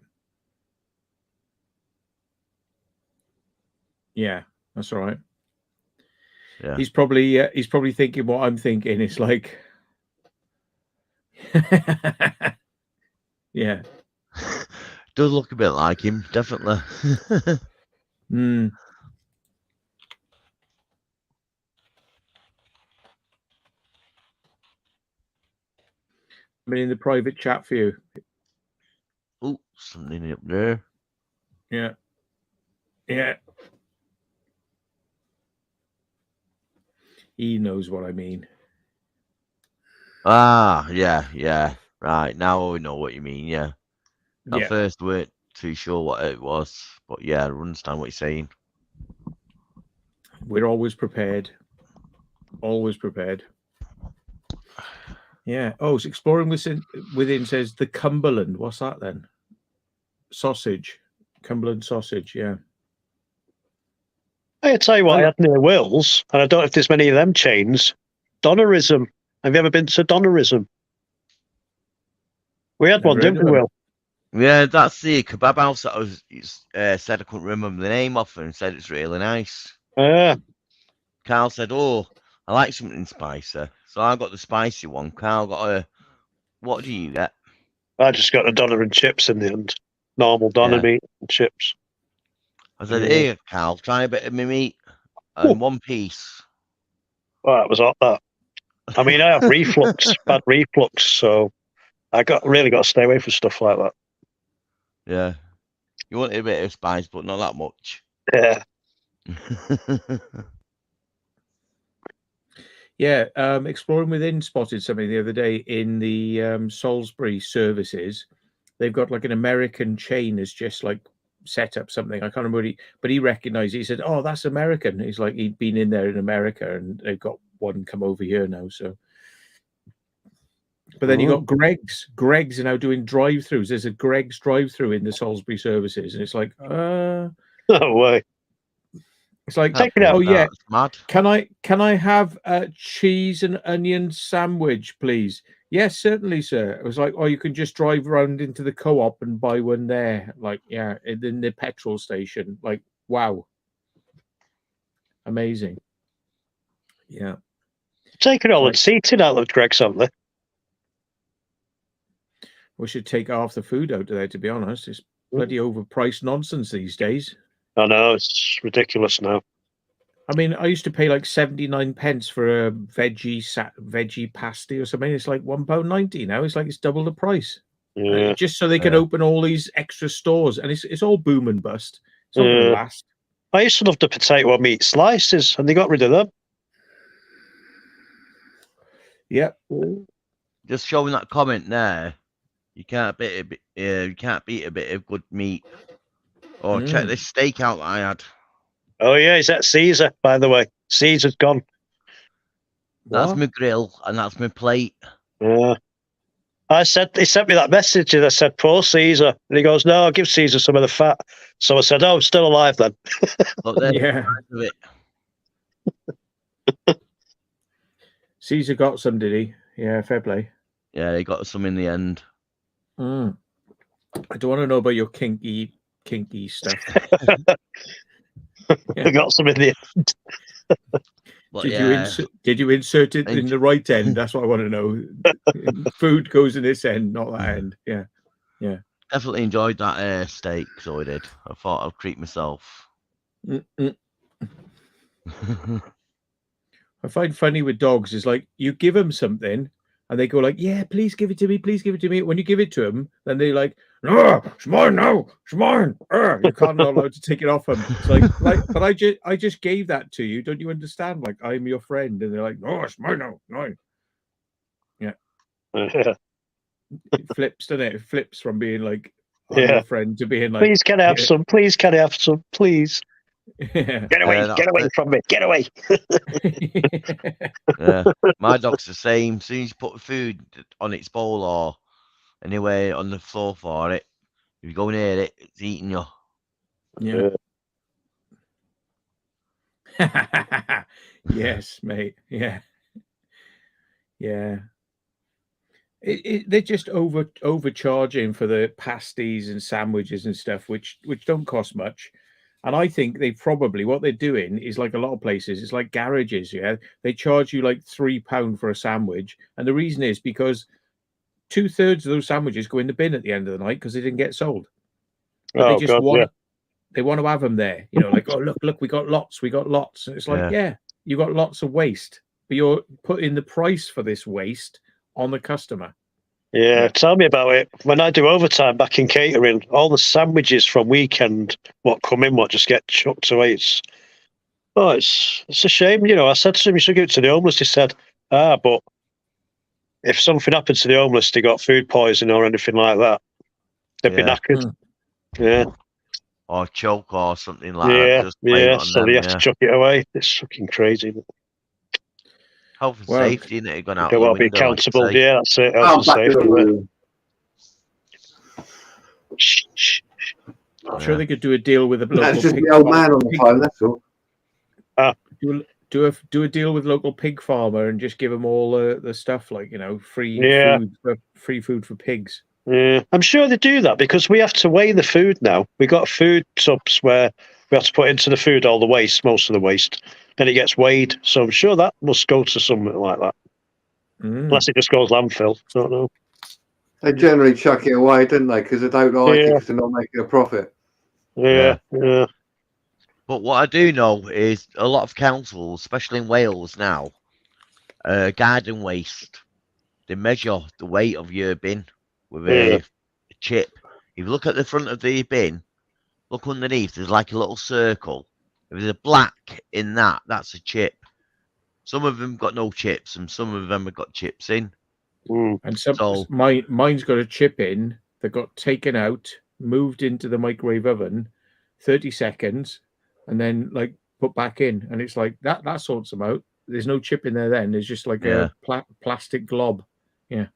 Yeah, that's all right. Yeah. He's probably thinking what I'm thinking. It's like, yeah. Does look a bit like him, definitely. Mm. I'm in the private chat for you. Oh, something up there. Yeah. Yeah. He knows what I mean. Ah, yeah. Right, now we know what you mean, yeah. At first, we weren't too sure what it was, but yeah, I understand what you're saying. We're always prepared. Always prepared. Yeah. Oh, it's Exploring Within says the Cumberland. What's that then? Sausage. Cumberland sausage, yeah. I'll tell you what, I had near Wills, and I don't know if there's many of them chains. Donnerism. Have you ever been to Donnerism? We had one, didn't we, Will? Yeah, that's the kebab house that I was said I couldn't remember the name of and said it's really nice. Carl said, "Oh, I like something spicy." So I got the spicy one. Carl got what do you get? I just got a doner and chips in the end. Normal doner meat and chips. I said, "Here, Carl, try a bit of my meat and one piece." Well, that was hot, that. I mean, I have bad reflux, so I really got to stay away from stuff like that. Yeah. You want a bit of spice, but not that much. Yeah. Yeah, Exploring Within spotted something the other day in the Salisbury services. They've got like an American chain has just like set up something. I can't remember, but he recognized it. He said, "Oh, that's American." He's like, he'd been in there in America and they've got one come over here now. So, but then you got Greg's. Greg's are now doing drive-throughs. There's a Greg's drive-through in the Salisbury services, and it's like, no way. It's like, oh yeah, mad. Can I have a cheese and onion sandwich, please? Yes, certainly, sir. It was like, oh, you can just drive around into the co-op and buy one there. Like, yeah, in the petrol station. Like, wow, amazing. Yeah. Taking all Right. the seating out of Greg's, haven't they? We should take half the food out of there, to be honest. It's bloody overpriced nonsense these days. I know, it's ridiculous now. I mean, I used to pay like 79 pence for a veggie pasty or something. It's like £1.90 now. It's like it's double the price. Yeah. Just so they can open all these extra stores. And it's all boom and bust. It's not going to last. I used to love the potato meat slices, and they got rid of them. Yep. Just showing that comment there. You can't beat a bit of good meat. Oh, check this steak out that I had. Oh yeah, is that Caesar? By the way, Caesar's gone. That's What? my grill and that's my plate. Yeah. He sent me that message and I said, poor Caesar. And he goes, no, I'll give Caesar some of the fat. So I said, oh, I'm still alive then. Look there. Yeah. The size of it. Caesar got some, did he? Yeah, fair play. Yeah, he got some in the end. I don't want to know about your kinky stuff. I got some in the end. But Did you insert it in the right end? That's what I want to know. Food goes in this end, not that end. Yeah. Definitely enjoyed that steak, so I did. I thought I'd treat myself. I find funny with dogs is like you give them something and they go like, yeah, please give it to me. Please give it to me. When you give it to them, then they're like, no, it's mine now. It's mine. You can't not allowed to take it off them. It's like, but I just gave that to you. Don't you understand? Like, I'm your friend. And they're like, no, it's mine now. Mine. Yeah. It flips, doesn't it? It flips from being like, I'm your friend to being like, please can I have some? Please can I have some? Please. Yeah. Get away from me. Get away. Yeah. My dog's the same. As soon as you put food on its bowl or anywhere on the floor for it, if you go near it, it's eating you. Yeah. Yes, mate. Yeah. They're just overcharging for the pasties and sandwiches and stuff, which don't cost much. And I think what they're doing is like a lot of places, it's like garages. Yeah, they charge you like £3 for a sandwich, and the reason is because 2/3 of those sandwiches go in the bin at the end of the night because they didn't get sold. But they want to have them there. You know, like, oh look, we got lots. And it's like, yeah, you got lots of waste, but you're putting the price for this waste on the customer. Yeah, tell me about it. When I do overtime back in catering, all the sandwiches from weekend, what just get chucked away. It's a shame. You know, I said to him, you should give it to the homeless. He said, but if something happened to the homeless, they got food poisoning or anything like that, they'd be knackered. Yeah. Or choke or something like that. So they have to chuck it away. It's fucking crazy. Health and safety, isn't it? Gone out they won't be accountable. Yeah, that's it. Health and safety. I'm sure they could do a deal with a local That's just the old man on the phone, that's all. Do a deal with local pig farmer and just give them all the stuff, like, you know, free food for pigs. Yeah, I'm sure they do that because we have to weigh the food now. We got food tubs where we have to put into the food all the waste, most of the waste, and it gets weighed. So I'm sure that must go to something like that. Unless it just goes landfill. I don't know. They generally chuck it away, don't they? Because they don't like it because they're not making a profit. Yeah. But what I do know is a lot of councils, especially in Wales now, garden waste, they measure the weight of your bin with a chip. If you look at the front of the bin, look underneath, there's like a little circle. If there's a black in that, that's a chip. Some of them got no chips, and some of them have got chips in. And mine's got a chip in that got taken out, moved into the microwave oven, 30 seconds, and then like put back in. And it's like that sorts them out. There's no chip in there then. There's just like a plastic glob. Yeah.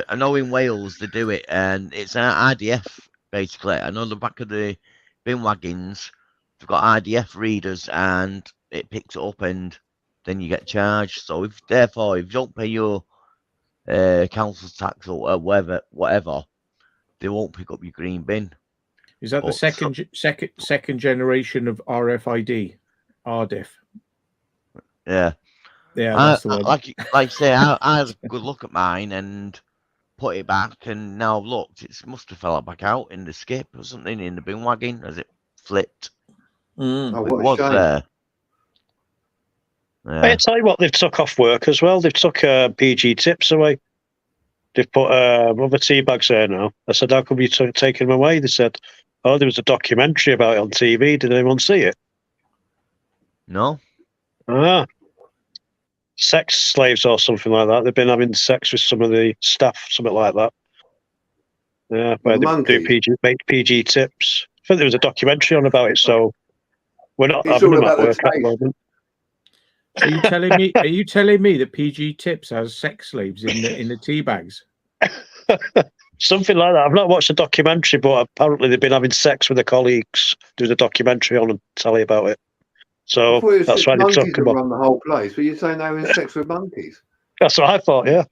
I know in Wales they do it, and it's an IDF basically. I know the back of the bin wagons, they've got IDF readers, and it picks it up, and then you get charged. So if you don't pay your council tax or whatever, they won't pick up your green bin. Is that the second generation of RFID, RDIF? Yeah, Yeah, that's the one. Like I say, I had a good look at mine and put it back, and now I've looked, it must have fell back out in the skip or something in the bin wagon as it flipped. Mm. Oh, But it what a was shame. there. I tell you what, they've took off work as well. They've took PG tips away. They've put other tea bags there now. I said, how come you taking them away? They said, oh, there was a documentary about it on TV. Did anyone see it? No. Ah. Sex slaves or something like that. They've been having sex with some of the staff, something like that. Yeah, where they do PG tips. I think there was a documentary on about it, so we're not It's having all them at about the work at the taste. moment. Are you telling me? Are you telling me that PG Tips has sex slaves in the tea bags? Something like that. I've not watched the documentary, but apparently they've been having sex with their colleagues. There's a documentary on and tell you about it. So that's why they took monkeys them that off. run the whole place. But you're saying they were in sex with monkeys? That's what I thought. Yeah.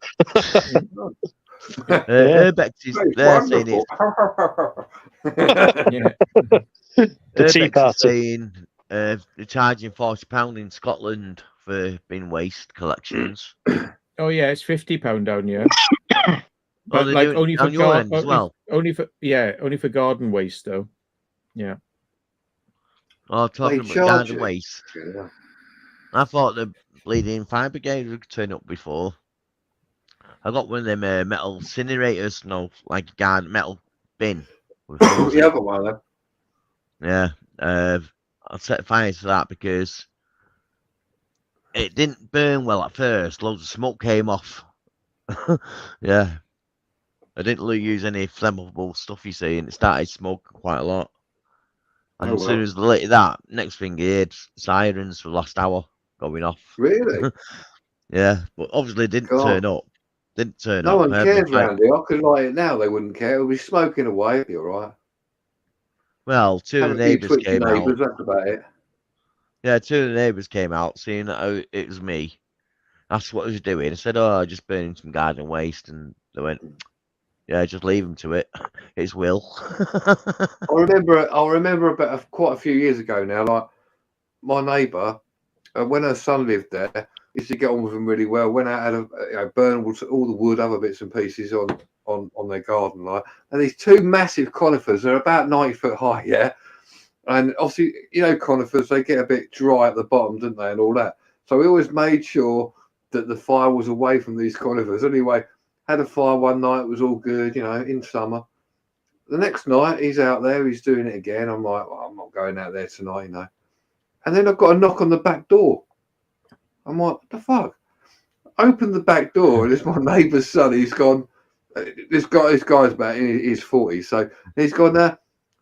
Urbex is there saying The tea Urbex party. is saying they're charging £40 in Scotland for bin waste collections. Oh yeah, it's £50 down here. Oh, But they're like doing only it for on your end as well. only for garden waste though. Yeah. Oh, talking They about charge garden you. waste. Yeah. I thought the bleeding fire brigade would turn up before. I got one of them metal incinerators, like a garden metal bin. With holes in The it. other one, then. Yeah, I'll set fire to that because it didn't burn well at first. Loads of smoke came off. Yeah, I didn't use any flammable stuff, you see, and it started smoking quite a lot. And as soon as they lit that, next thing you heard sirens for the last hour going off. Really? Yeah, but obviously it didn't turn up. Didn't turn No up. one cares around here. I could light it now. They wouldn't care. It would be smoking away. You're right. Well, two of the neighbours came out. That's about it. Yeah, two of the neighbours came out, seeing that it was me. That's what I was doing. I said, "Oh, just burning some garden waste," and they went, "Yeah, just leave them to it. It's Will." I remember about quite a few years ago now. Like my neighbour, when her son lived there, used to get on with him really well. Went out and burned all the wood, other bits and pieces on their garden, like. And these two massive conifers, they're about 90 foot high, yeah. And obviously, conifers, they get a bit dry at the bottom, don't they, and all that. So we always made sure that the fire was away from these conifers. Anyway, had a fire one night, it was all good, in summer. The next night, he's out there, he's doing it again. I'm like, well, I'm not going out there tonight, And then I've got a knock on the back door. I'm like, what the fuck? Open the back door, and it's my neighbour's son. He's gone. This guy's about in his 40s, so he's gone.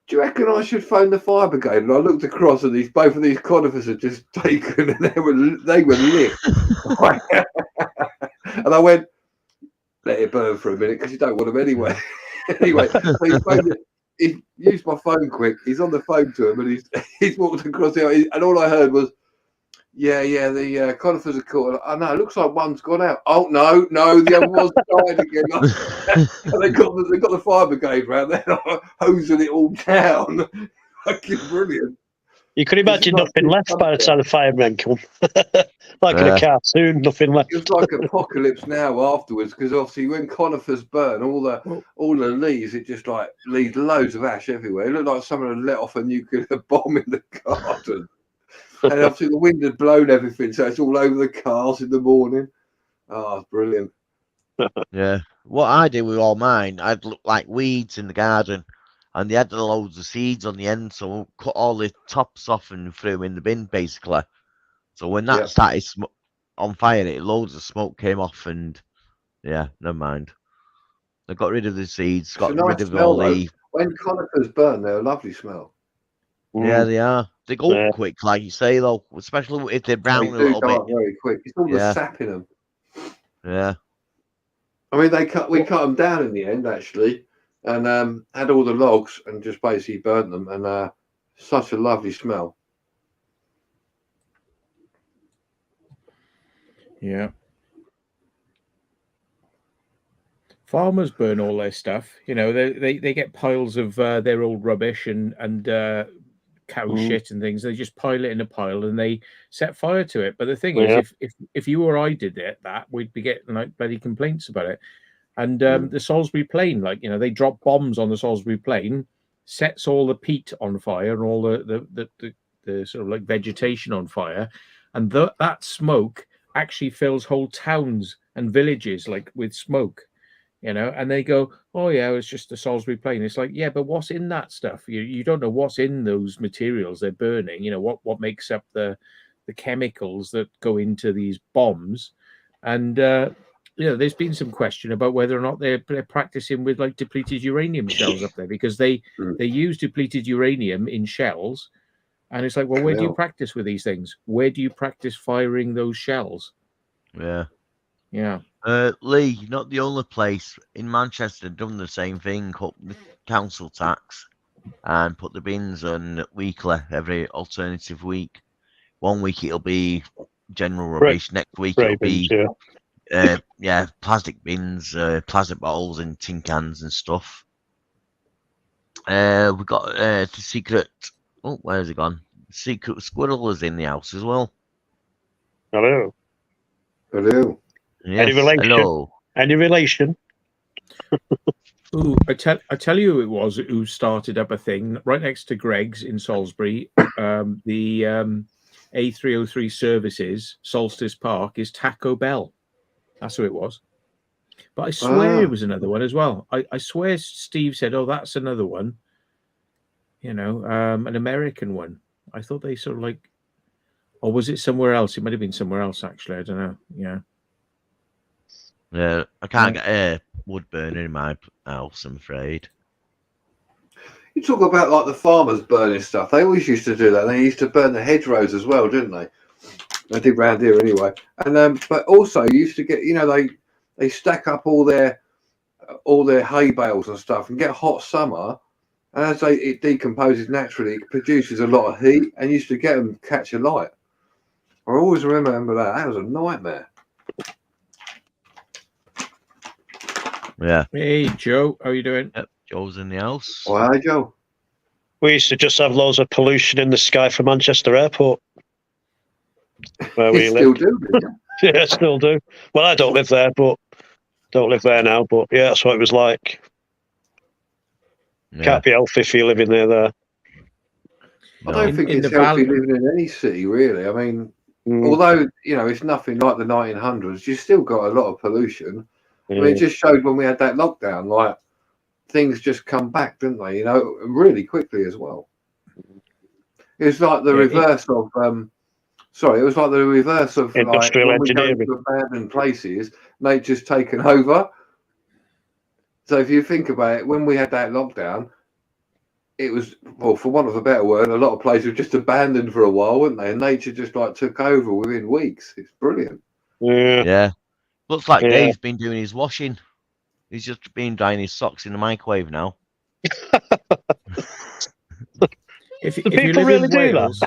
Do you reckon I should phone the fire brigade? And I looked across, and both of these conifers had just taken, and they were lit. And I went, let it burn for a minute because you don't want them anyway. Anyway, so he used my phone quick. He's on the phone to him, and he's walked across the, and all I heard was, yeah, the conifers are caught. I know, it looks like one's gone out. Oh no, the other one's died again. And they got the fire brigade round there, hosing it all down. Fucking brilliant. You could imagine nothing left by the time the firemen come. Like in a cartoon, nothing left. It was like apocalypse now afterwards, because obviously when conifers burn, all the leaves, it just like leaves loads of ash everywhere. It looked like someone had let off a nuclear bomb in the garden. And obviously the wind had blown everything, so it's all over the cars in the morning. Oh, it's brilliant. Yeah. What I did with all mine, I'd look like weeds in the garden, and they had loads of seeds on the end, so I cut all the tops off and threw them in the bin, basically. So when that started on fire, loads of smoke came off, and yeah, never mind. I got rid of the seeds, got rid of all the... When conifers burn, they're a lovely smell. Yeah, they are. They go quick, like you say, though, especially if they're brown a little bit. Very quick. It's all the sap in them. Yeah. I mean, we cut them down in the end, actually, and had all the logs and just basically burnt them, and such a lovely smell. Yeah. Farmers burn all their stuff. They get piles of their old rubbish and cow shit and things. They just pile it in a pile and they set fire to it. But the thing is, if you or I did that, we'd be getting like bloody complaints about it. And the Salisbury Plain, like, you know, they drop bombs on the Salisbury Plain, sets all the peat on fire and all the sort of like vegetation on fire, and that smoke actually fills whole towns and villages like with smoke, you know. And they go, oh yeah, it's just the Salisbury Plain. It's like, yeah, but what's in that stuff? You don't know what's in those materials they're burning. You know what makes up the chemicals that go into these bombs. And you know, there's been some question about whether or not they're practicing with like depleted uranium shells up there, because they use depleted uranium in shells. And it's like, well, where do you practice with these things? Where do you practice firing those shells? Yeah. Yeah. Lee, not the only place in Manchester done the same thing, cut the council tax and put the bins on weekly, every alternative week. 1 week it'll be general rubbish, next week it'll be plastic bins, plastic bottles and tin cans and stuff. We've got the secret. Oh, where's it gone? Secret squirrel is in the house as well. Hello. Hello. Yes, Any relation? hello. Any relation? Ooh, I tell you who it was who started up a thing right next to Greg's in Salisbury. The A303 services, Solstice Park, is Taco Bell. That's who it was. But I swear it was another one as well. I swear Steve said, oh, that's another one. You know, an American one. I thought they sort of like, or was it somewhere else? It might have been somewhere else, actually. I don't know. Yeah. Yeah, I can't get wood burning in my house, I'm afraid. You talk about like the farmers burning stuff. They always used to do that. They used to burn the hedgerows as well, didn't they? They did round here anyway. And but also you used to get, you know, they stack up all their hay bales and stuff and get a hot summer. And as it decomposes naturally, it produces a lot of heat, and used to get them catch a light. I always remember that. That was a nightmare. Yeah. Hey, Joe, how you doing? Yep, Joe's in the house. Oh, hi, Joe. We used to just have loads of pollution in the sky from Manchester Airport, where we still live. do, don't you? Yeah, still do. Well, I don't live there, but don't live there now. But yeah, that's what it was like. Yeah. Can't be healthy if you're living there. No. I don't think it's healthy living in any city, really. I mean, although, you know, it's nothing like the 1900s, you still got a lot of pollution. I mean, it just showed when we had that lockdown, like, things just come back, didn't they? You know, really quickly as well. It was like the reverse of, it was like the reverse of industrial engineering. We go to abandoned places, nature's taken over. So if you think about it, when we had that lockdown, it was, well, for want of a better word, a lot of places were just abandoned for a while, weren't they? And nature just like took over within weeks. It's brilliant. Yeah. Looks like Dave's been doing his washing. He's just been drying his socks in the microwave now. If you live in Wales,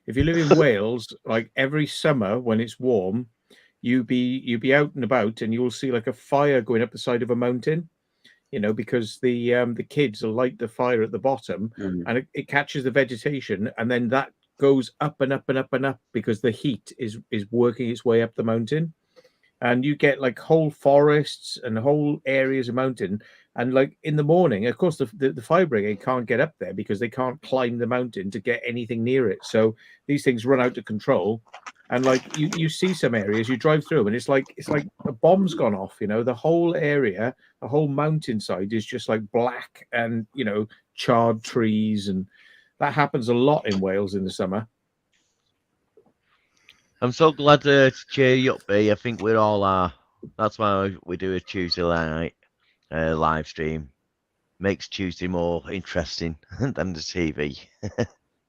if you live in Wales, like every summer when it's warm, you be out and about, and you'll see like a fire going up the side of a mountain. You know, because the kids will light the fire at the bottom, and it catches the vegetation, and then that goes up and up and up and up because the heat is working its way up the mountain, and you get like whole forests and whole areas of mountain. And like in the morning, of course, the fire brigade can't get up there because they can't climb the mountain to get anything near it. So these things run out of control. And like you see some areas, you drive through, and it's like a bomb's gone off. You know, the whole area, the whole mountainside is just like black and, you know, charred trees, and that happens a lot in Wales in the summer. I'm so glad to cheer you up, B. I think we're all are. That's why we do a Tuesday night live stream. Makes Tuesday more interesting than the TV.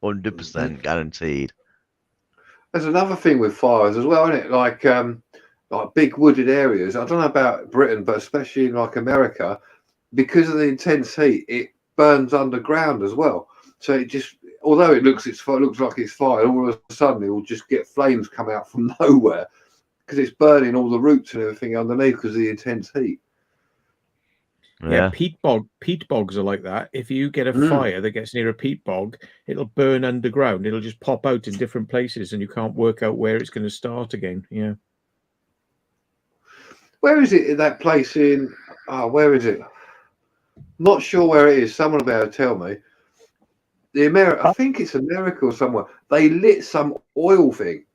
100% guaranteed. There's another thing with fires as well, isn't it? Like big wooded areas. I don't know about Britain, but especially in like America, because of the intense heat, it burns underground as well. So it just, although it looks like it's fire, all of a sudden it will just get flames come out from nowhere because it's burning all the roots and everything underneath because of the intense heat. Yeah, peat bogs are like that. If you get a fire that gets near a peat bog, it'll burn underground. It'll just pop out in different places, and you can't work out where it's going to start again. Yeah. Where is it? That place in? Where is it? Not sure where it is. Someone will be able to tell me. I think it's America or somewhere. They lit some oil thing,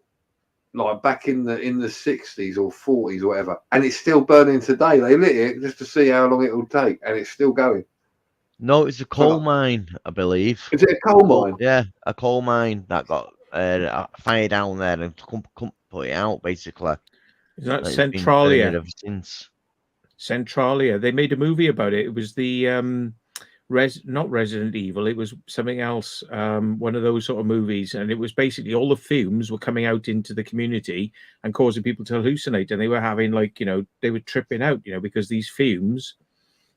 like back in the 60s or 40s or whatever, and it's still burning today. They lit it just to see how long it will take, and it's still going. No, it's a coal mine, I believe. Is it a coal mine? Yeah, a coal mine that got a fire down there and couldn't put it out, basically. Is that Centralia? Ever since. Centralia. They made a movie about it. It was the not Resident Evil. It was something else. One of those sort of movies, and it was basically all the fumes were coming out into the community and causing people to hallucinate, and they were having they were tripping out, because these fumes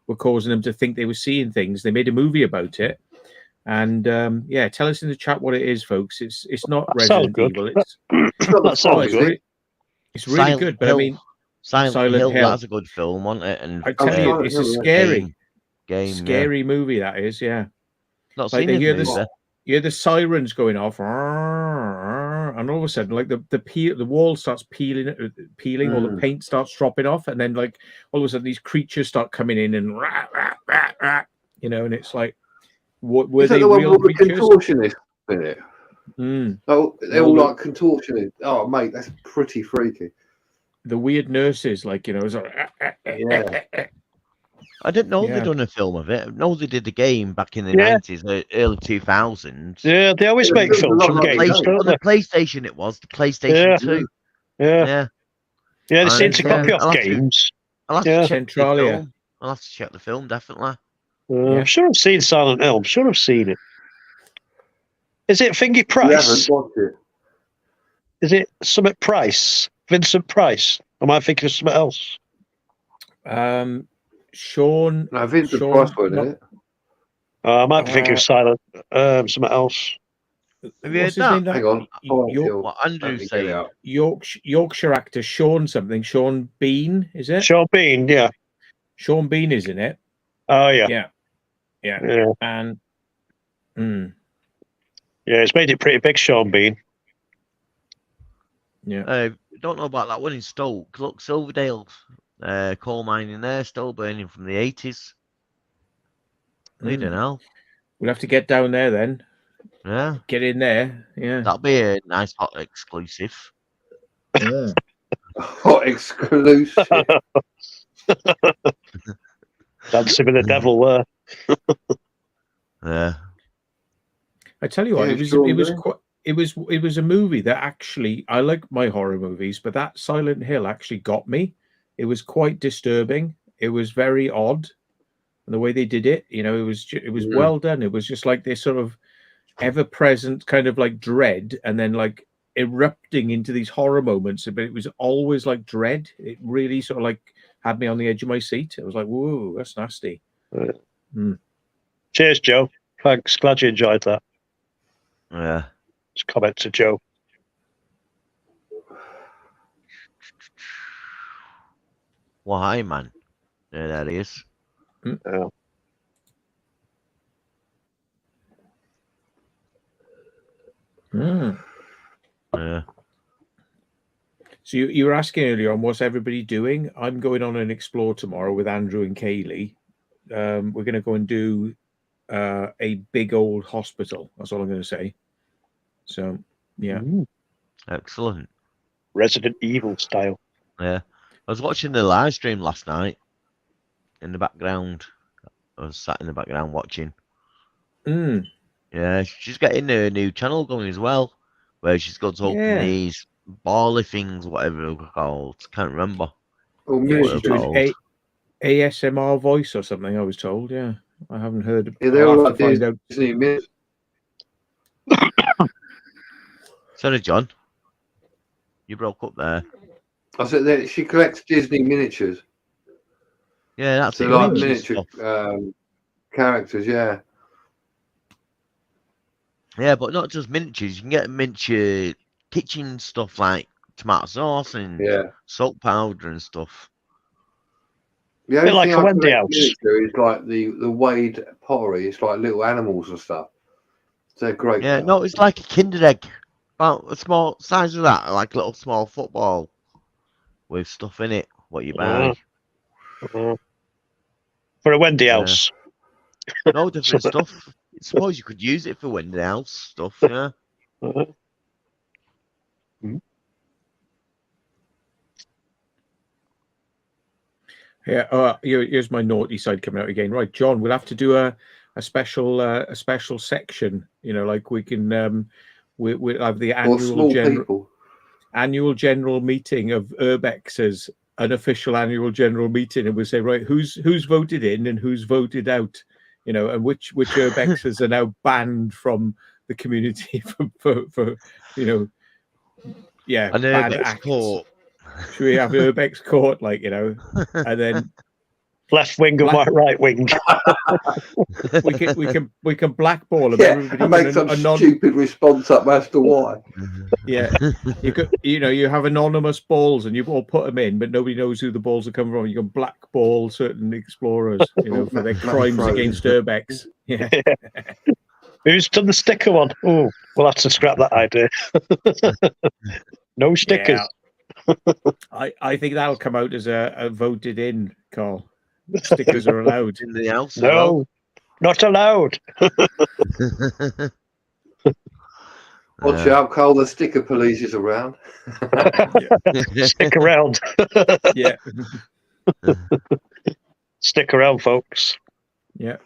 were causing them to think they were seeing things. They made a movie about it, and tell us in the chat what it is, folks. It's not Resident Evil. That sounds good. It's really Silent good, but Hill. I mean, Silent Hill. That's a good film, wasn't it? And I tell you, it's a scary game, movie. That is, yeah. Not seen it. You hear the sirens going off, and all of a sudden, the wall starts peeling, all the paint starts dropping off, and then all of a sudden these creatures start coming in and and it's like, what were they real creatures? Contortionists in it. Oh, they're all like contortionists. Oh, mate, that's pretty freaky. The weird nurses, it's yeah. I didn't know they'd done a film of it. I know they did the game back in the 90s, early 2000s. Yeah, they always make films from games. On the PlayStation, it was the PlayStation 2. Yeah. They seem to copy off games. I'll have to check Centralia. I'll have to check the film, definitely. I'm sure I've seen Silent Hill. I'm sure I've seen it. Is it Thingy Price? Is it Summit Price? Vincent Price? Am I thinking of something else? Sean. No, Vincent Price, wasn't it? I might be thinking of Silent. Something else. Have you heard that? Hang on. What Andrew's saying. Yorkshire actor Sean something. Sean Bean, is it? Sean Bean, yeah. Sean Bean is in it. Oh yeah. Yeah. And. Yeah, it's made it pretty big, Sean Bean. Yeah. Don't know about that one in Stoke. Look, Silverdale coal mine in there, still burning from the 80s. I don't know. We'll have to get down there then. Yeah. Get in there. Yeah. That'll be a nice hot exclusive. Yeah. Hot exclusive. Dancing with the devil there. Yeah. I tell you what, it was a movie that actually, I like my horror movies, but that Silent Hill actually got me. It was quite disturbing. It was very odd, and the way they did it, it was well done. It was just like this sort of ever-present kind of like dread, and then erupting into these horror moments. But it was always like dread. It really sort of had me on the edge of my seat. It was like, whoa, that's nasty. Cheers, Joe. Thanks. Glad you enjoyed that. Yeah. Just comment to Joe. Well, hi, man. There that is. Yeah. Yeah. So you were asking earlier on what's everybody doing? I'm going on an explore tomorrow with Andrew and Kaylee. We're going to go and do a big old hospital. That's all I'm going to say. So, yeah. Excellent. Resident Evil style. Yeah. I was watching the live stream last night in the background. I was sat in the background watching. Yeah, she's getting a new channel going as well, where she's got to open these bally things, whatever they're called. Can't remember. She's doing ASMR voice or something, I was told. Yeah. I haven't heard. Yeah, they're all like Disney minutes. Sorry, John. You broke up there. I said that she collects Disney miniatures. Yeah, that's it. Like miniature characters, yeah. Yeah, but not just miniatures. You can get miniature kitchen stuff like tomato sauce and soap powder and stuff. The only like thing a I Wendy collect house. miniature is like the Wade pottery. It's like little animals and stuff. They're great. Yeah, they no, are. it's like a Kinder Egg. About a small size of that, like a little small football with stuff in it. What you buy? For a Wendy Yeah. house. No different stuff. I suppose you could use it for Wendy House stuff. Yeah. Yeah. Here's my naughty side coming out again. Right, John, we'll have to do a special section. You know, like we can we'll have the Or small people. annual general meeting of Urbex's unofficial annual general meeting, and we'll say, right, who's voted in and who's voted out, you know, and which Urbexes are now banned from the community for you know, yeah, An bad Urbex acts. court. Should we have Urbex court, like, you know, and then Left wing and right wing. we can blackball them. Yeah, Everybody and make some stupid response up as to why. Yeah, you have anonymous balls and you all put them in, but nobody knows who the balls are coming from. You can blackball certain explorers, you know, for their crimes against Urbex. Yeah. Who's done the sticker one? Oh, we'll have to scrap that idea. No stickers. Yeah. I think that'll come out as a voted in, Carl. Stickers are allowed in the house. No, not allowed. Watch out, Carl. The sticker police is around. Stick around. Yeah. Stick around, folks. Yeah.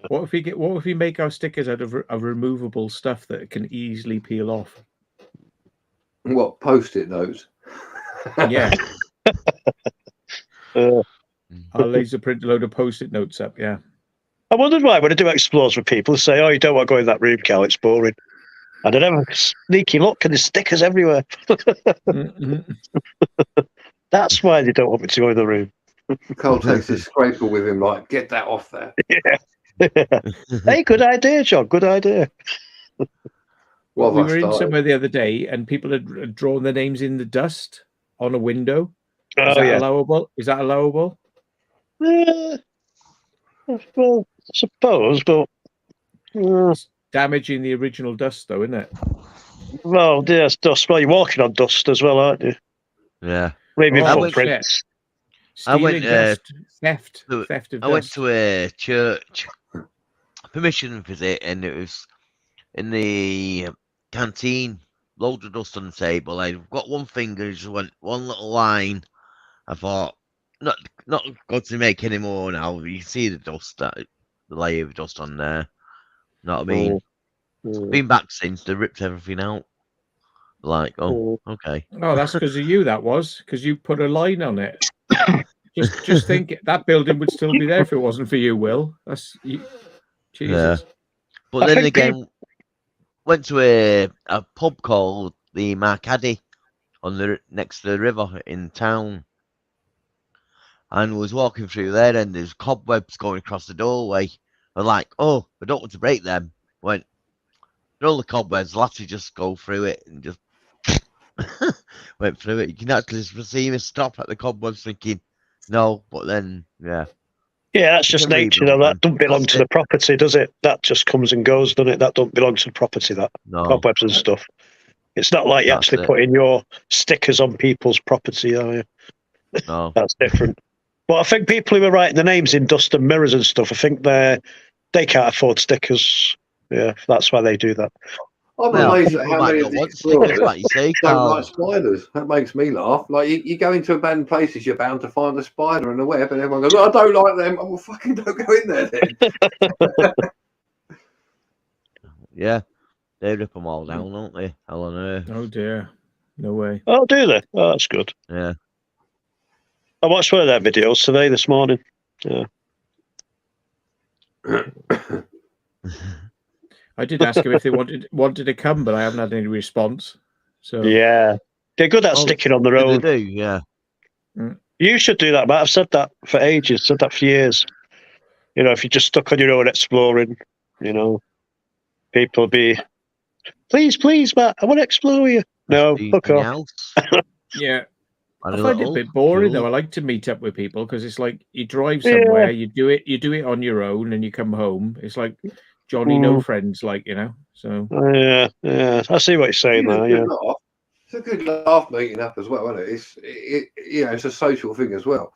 What if we make our stickers out of removable stuff that can easily peel off? What, post-it notes? Yeah. I'll laser print a load of post-it notes up. Yeah. I wondered why when I do explores with people, they say, "Oh, you don't want to go in that room, Cal. It's boring." And I never sneaky look, and there's stickers everywhere. That's why they don't want me to go in the room. Carl takes his scraper with him, like, get that off there. Yeah. Hey, good idea, John. Good idea. Well, we were in somewhere the other day, and people had drawn their names in the dust on a window. Is that allowable? Is that allowable? Well, I suppose, but it's damaging the original dust, though, isn't it? Well, there's dust. Well, you're walking on dust as well, aren't you? Yeah. Maybe footprints. I went theft of dust. I went to a church permission visit, and it was in the canteen. Loads of dust on the table. I've got one finger, just went one little line. I thought, not going to make any more now. You see the dust, the layer of dust on there. Know what I mean? Been back since they ripped everything out. Like, okay. Oh, that's because of you. That was because you put a line on it. just think that building would still be there if it wasn't for you, Will. That's Jesus. Yeah. But then again, went to a pub called the Marcaddy next to the river in town, and was walking through there, and there's cobwebs going across the doorway. I'm like, oh, I don't want to break them. Went, all the cobwebs, the lassie just go through it and just went through it. You can actually see me stop at the cobwebs thinking, no, but then, yeah. Yeah, that's just nature, though. That doesn't belong to the property, does it? That just comes and goes, doesn't it? That don't belong to the property, that. No. Cobwebs and stuff. It's not like you actually putting your stickers on people's property, are you? No. That's different. But I think people who are writing the names in dust and mirrors and stuff, I think they can't afford stickers. Yeah, that's why they do that. I'm amazed at how many of these explorers don't like spiders. That makes me laugh. Like, you go into abandoned places, you're bound to find a spider and a web, and everyone goes, I don't like them. Oh, well, fucking don't go in there then. Yeah, they rip them all down, don't they? Hell on earth. Oh, dear. No way. Oh, do they? Oh, that's good. Yeah. I watched one of their videos today, this morning. Yeah. I did ask him if they wanted to come, but I haven't had any response. So yeah, they're good at sticking on their own. They do, yeah. You should do that, Matt. I've said that for ages. Said that for years. You know, if you're just stuck on your own exploring, you know, people be, please, Matt, I want to explore you. No, fuck off. Yeah. I find it a bit boring though. I like to meet up with people because it's like you drive somewhere, you do it on your own, and you come home. It's like Johnny no friends, like So yeah, I see what you're saying there. Yeah, it's a good laugh meeting up as well, isn't it? It's a social thing as well.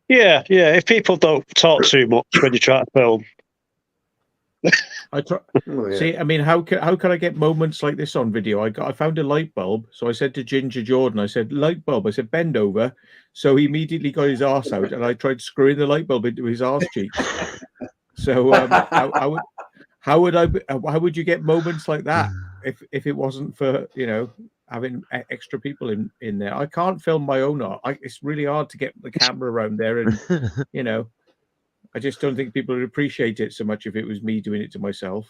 Yeah. If people don't talk too much when you try to film. I try. See, I mean, how can I get moments like this on video? I found a light bulb, so I said to Ginger Jordan, I said, "Light bulb." I said, "Bend over." So he immediately got his arse out, and I tried screwing the light bulb into his arse cheeks. So how would you get moments like that if it wasn't for having extra people in there? I can't film my own art. It's really hard to get the camera around there, and I just don't think people would appreciate it so much if it was me doing it to myself.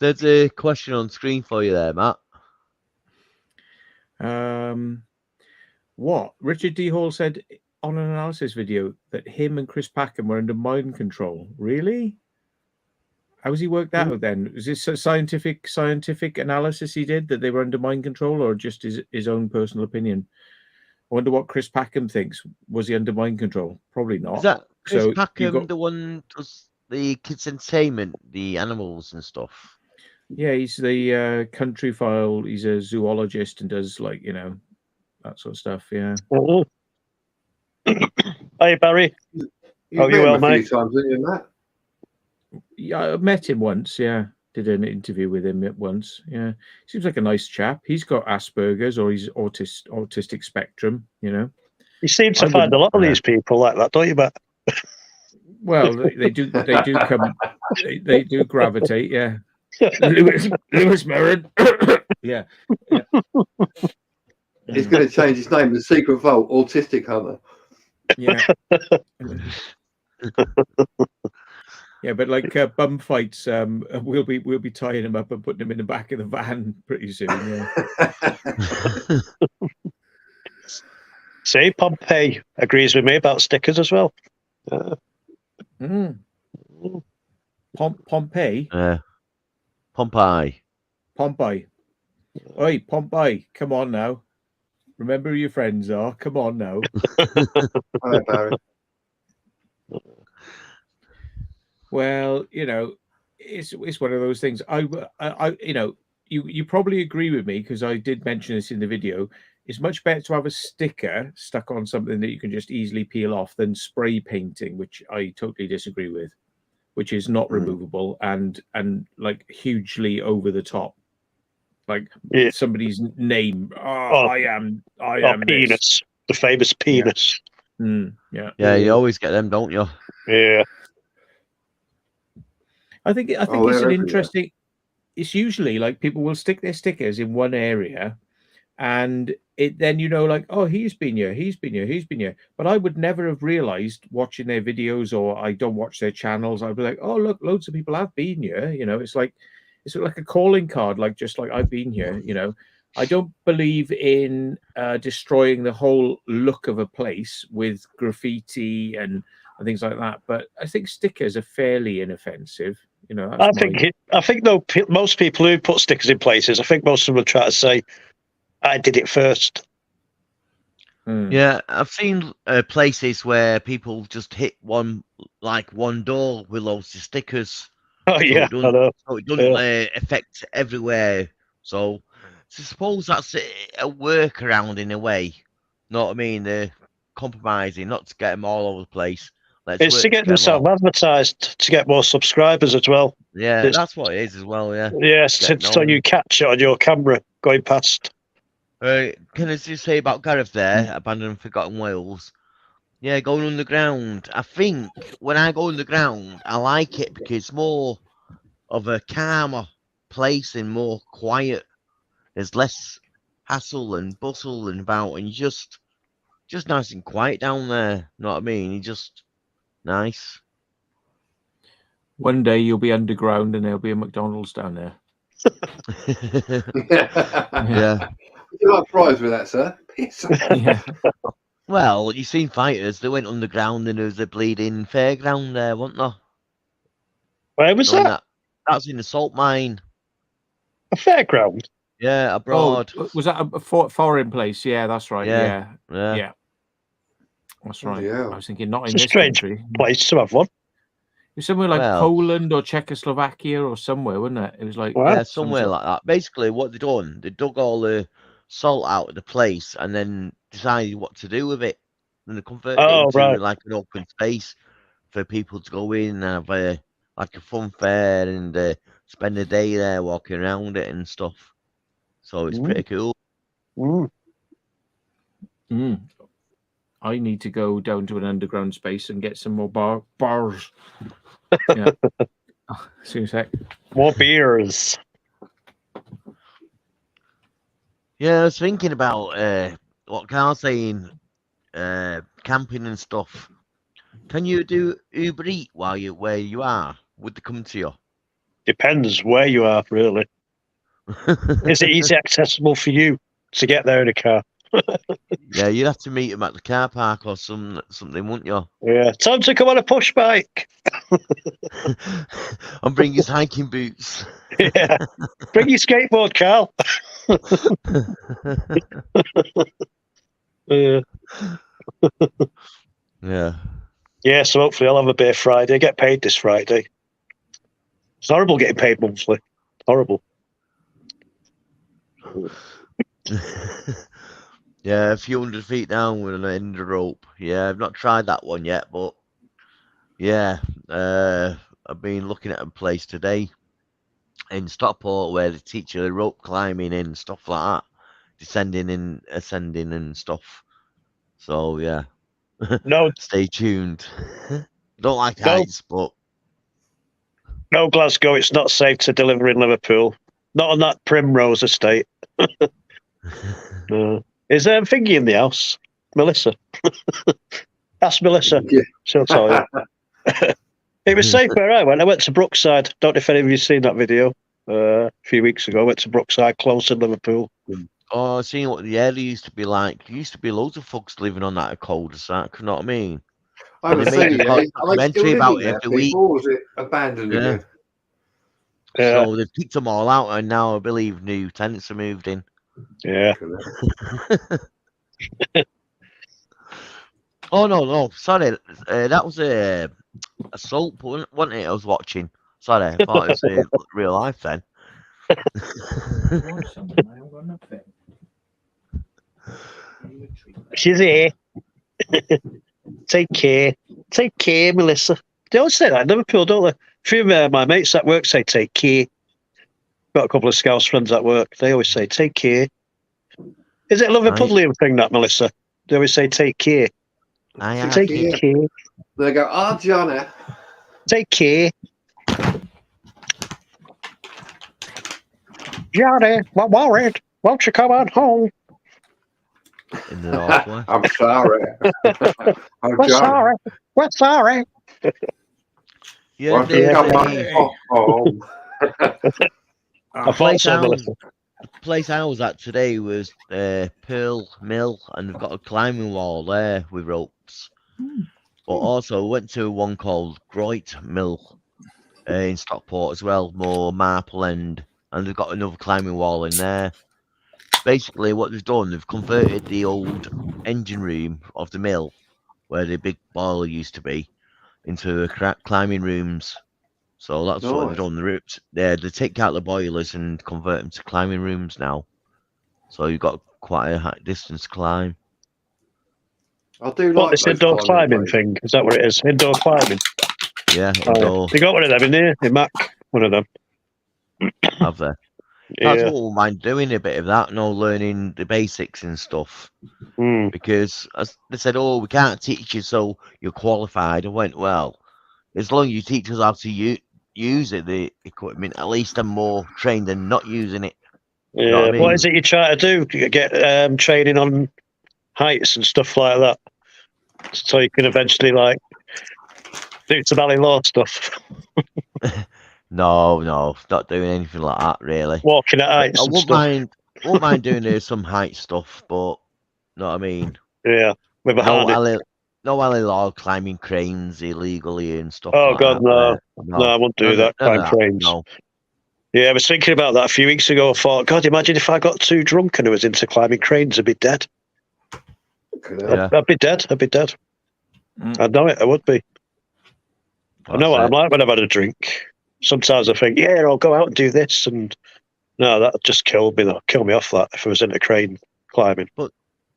There's a question on screen for you there, Matt. What? Richard D. Hall said on an analysis video that him and Chris Packham were under mind control. Really? How has he worked that out then? Is this a scientific analysis he did that they were under mind control, or just his own personal opinion? I wonder what Chris Packham thinks. Was he under mind control? Probably not. Is that Chris Packham the one does the kids' entertainment, the animals and stuff? Yeah, he's the country file. He's a zoologist and does that sort of stuff. Yeah. Hey Barry. You've met him a few times, haven't you, Matt? Yeah, I met him once. Yeah, did an interview with him once. Yeah, seems like a nice chap. He's got Asperger's or he's autistic spectrum. You seem to find a lot of these people like that, don't you, Matt? Well, they do come. They do gravitate. Yeah. Lewis Merrin. Yeah. He's going to change his name to Secret Vault Autistic Hunter. Yeah. Yeah, but like bum fights, we'll be tying him up and putting him in the back of the van pretty soon. Yeah. See, Pompey agrees with me about stickers as well. Pompey. Pompey. Oi, Pompey, come on now. Remember who your friends are. Come on now. Hi, Barry. Well, it's one of those things. You probably agree with me because I did mention this in the video. It's much better to have a sticker stuck on something that you can just easily peel off than spray painting, which I totally disagree with, which is not removable and like hugely over the top. Like somebody's name. I am penis. This. The famous penis. Yeah. Yeah, you always get them, don't you? Yeah. I think it's an interesting. It's usually like people will stick their stickers in one area, and then like, oh, he's been here. But I would never have realized watching their videos, or I don't watch their channels. I'd be like, oh, look, loads of people have been here. It's like a calling card, like just like I've been here. I don't believe in destroying the whole look of a place with graffiti and things like that. But I think stickers are fairly inoffensive. I think though most people who put stickers in places, I think most of them will try to say, "I did it first." Yeah, I've seen places where people just hit one door with loads of stickers. Oh yeah, I know. So it doesn't affect everywhere. So I suppose that's a workaround in a way. Know what I mean? They're compromising, not to get them all over the place. It's to get themselves advertised, to get more subscribers as well. Yeah, that's what it is as well, yeah. Yes, so you catch it on your camera going past. Can I just say about Gareth there, Abandoned and Forgotten Wales? Yeah, going underground. I think when I go underground, I like it because it's more of a calmer place and more quiet. There's less hassle and bustle and about, and just nice and quiet down there. Know what I mean? You just nice. One day you'll be underground and there'll be a McDonald's down there. Yeah. Would you like fries with that, sir? Yeah. Well, you seen fighters, they went underground and there was a bleeding fairground there, wasn't there? Where was that? That's in the salt mine. A fairground? Yeah, abroad. Oh, was that a foreign place? Yeah, that's right. Yeah. Yeah. That's right. Bloody hell. I was thinking not It's in a this strange country. place to have one. It was somewhere like Well- Poland or Czechoslovakia or somewhere, wasn't it? It was like Wow. Yeah, some somewhere sort- like that. Basically, what they done, they dug all the salt out of the place and then decided what to do with it. And they converted it Oh, into right. like an open space for people to go in and have like a fun fair and spend a day there walking around it and stuff. So it's pretty cool. Mm. Mm. I need to go down to an underground space and get some more bars. Yeah. See you in a sec. More beers. Yeah, I was thinking about what Carl's saying, camping and stuff. Can you do Uber Eat while you where you are? Would they come to you? Depends where you are, really. Is it easy accessible for you to get there in a car? Yeah, you'd have to meet them at the car park or something, wouldn't you? Yeah. Time to come on a push bike. And bring his hiking boots. Yeah. Bring your skateboard, Carl. Yeah. Yeah, so hopefully I'll have a beer Friday. I get paid this Friday. It's horrible getting paid monthly. Horrible. Yeah, a few 100 feet down with an end of rope. Yeah, I've not tried that one yet, but yeah, I've been looking at a place today in Stockport where they teach you rope climbing and stuff like that, descending and ascending and stuff. So yeah, No, stay tuned. Don't like No. heights, but no, Glasgow. It's not safe to deliver in Liverpool. Not on that Primrose estate. Is there a thingy in the house, Melissa? Ask Melissa. Yeah. She'll tell you. It was safe where I went. I went to Brookside. Don't know if any of you seen that video. A few weeks ago, I went to Brookside, close to Liverpool. oh, seeing what the area used to be like. There used to be loads of folks living on that cul-de-sac. You know what I mean? I haven't They make seen a it. Are they documentary still living about it there, every week. people, or is it abandoned Yeah. again? Yeah, So they've kicked them all out, and now I believe new tenants are moved in. yeah. Oh no, sorry, that was a soap, wasn't it? I was watching. Sorry, I thought it was real life then. She's here. Take care. Take care, Melissa. They always say that in Liverpool, don't they? A few of my mates at work say take care. Got a couple of Scouse friends at work. They always say take care. Is it a Liverpudlian thing, that, Melissa? They always say take care. I Take care. care. They go, ah, Johnny. Take care. Johnny, I'm worried. Won't you come on home? in the northwest. I'm sorry. I'm We're Johnny. sorry. We're sorry. Yeah, Won't you there's come a- on home? I thought place so, I was- Melissa. the place I was at today was Pearl Mill, and they've got a climbing wall there with ropes. But also went to one called Groit Mill in Stockport as well, more Marple End, and they've got another climbing wall in there. Basically, what they've done, they've converted the old engine room of the mill, where the big boiler used to be, into climbing rooms. So that's what they've Nice. done. The rooms, they take out the boilers and convert them to climbing rooms now. So you've got quite a high distance to climb. I do What, like this those indoor climbing places. thing? Is that what it is? Indoor climbing? Yeah, Oh, indoor, they got one of them in here, in Mac. One of them. have they? That's Yeah. what we mind doing, a bit of that, learning the basics and stuff. Mm. Because as they said, oh, we can't teach you so you're qualified. I went, well, as long as you teach us how to use it, the equipment, at least I'm more trained than not using it. Yeah. know what I mean? What is it you try to do? You get training on heights and stuff like that, so you can eventually like do some Valley Law stuff, No, not doing anything like that, really. walking at heights I and wouldn't stuff. mind doing some height stuff, but know what I mean? Yeah, with a harness. No alley law climbing cranes illegally and stuff Oh, like God, that. no. No, No, I won't do that. none of Climb cranes. No. Yeah, I was thinking about that a few weeks ago. I thought, God, imagine if I got too drunk and I was into climbing cranes, I'd be dead. Yeah. I'd be dead. I'd be dead. I'd know it. I would be. I know what I'm like when I've had a drink. Sometimes I think, yeah, I'll go out and do this, and no, that just killed me. That'd kill me off that if I was into crane climbing. But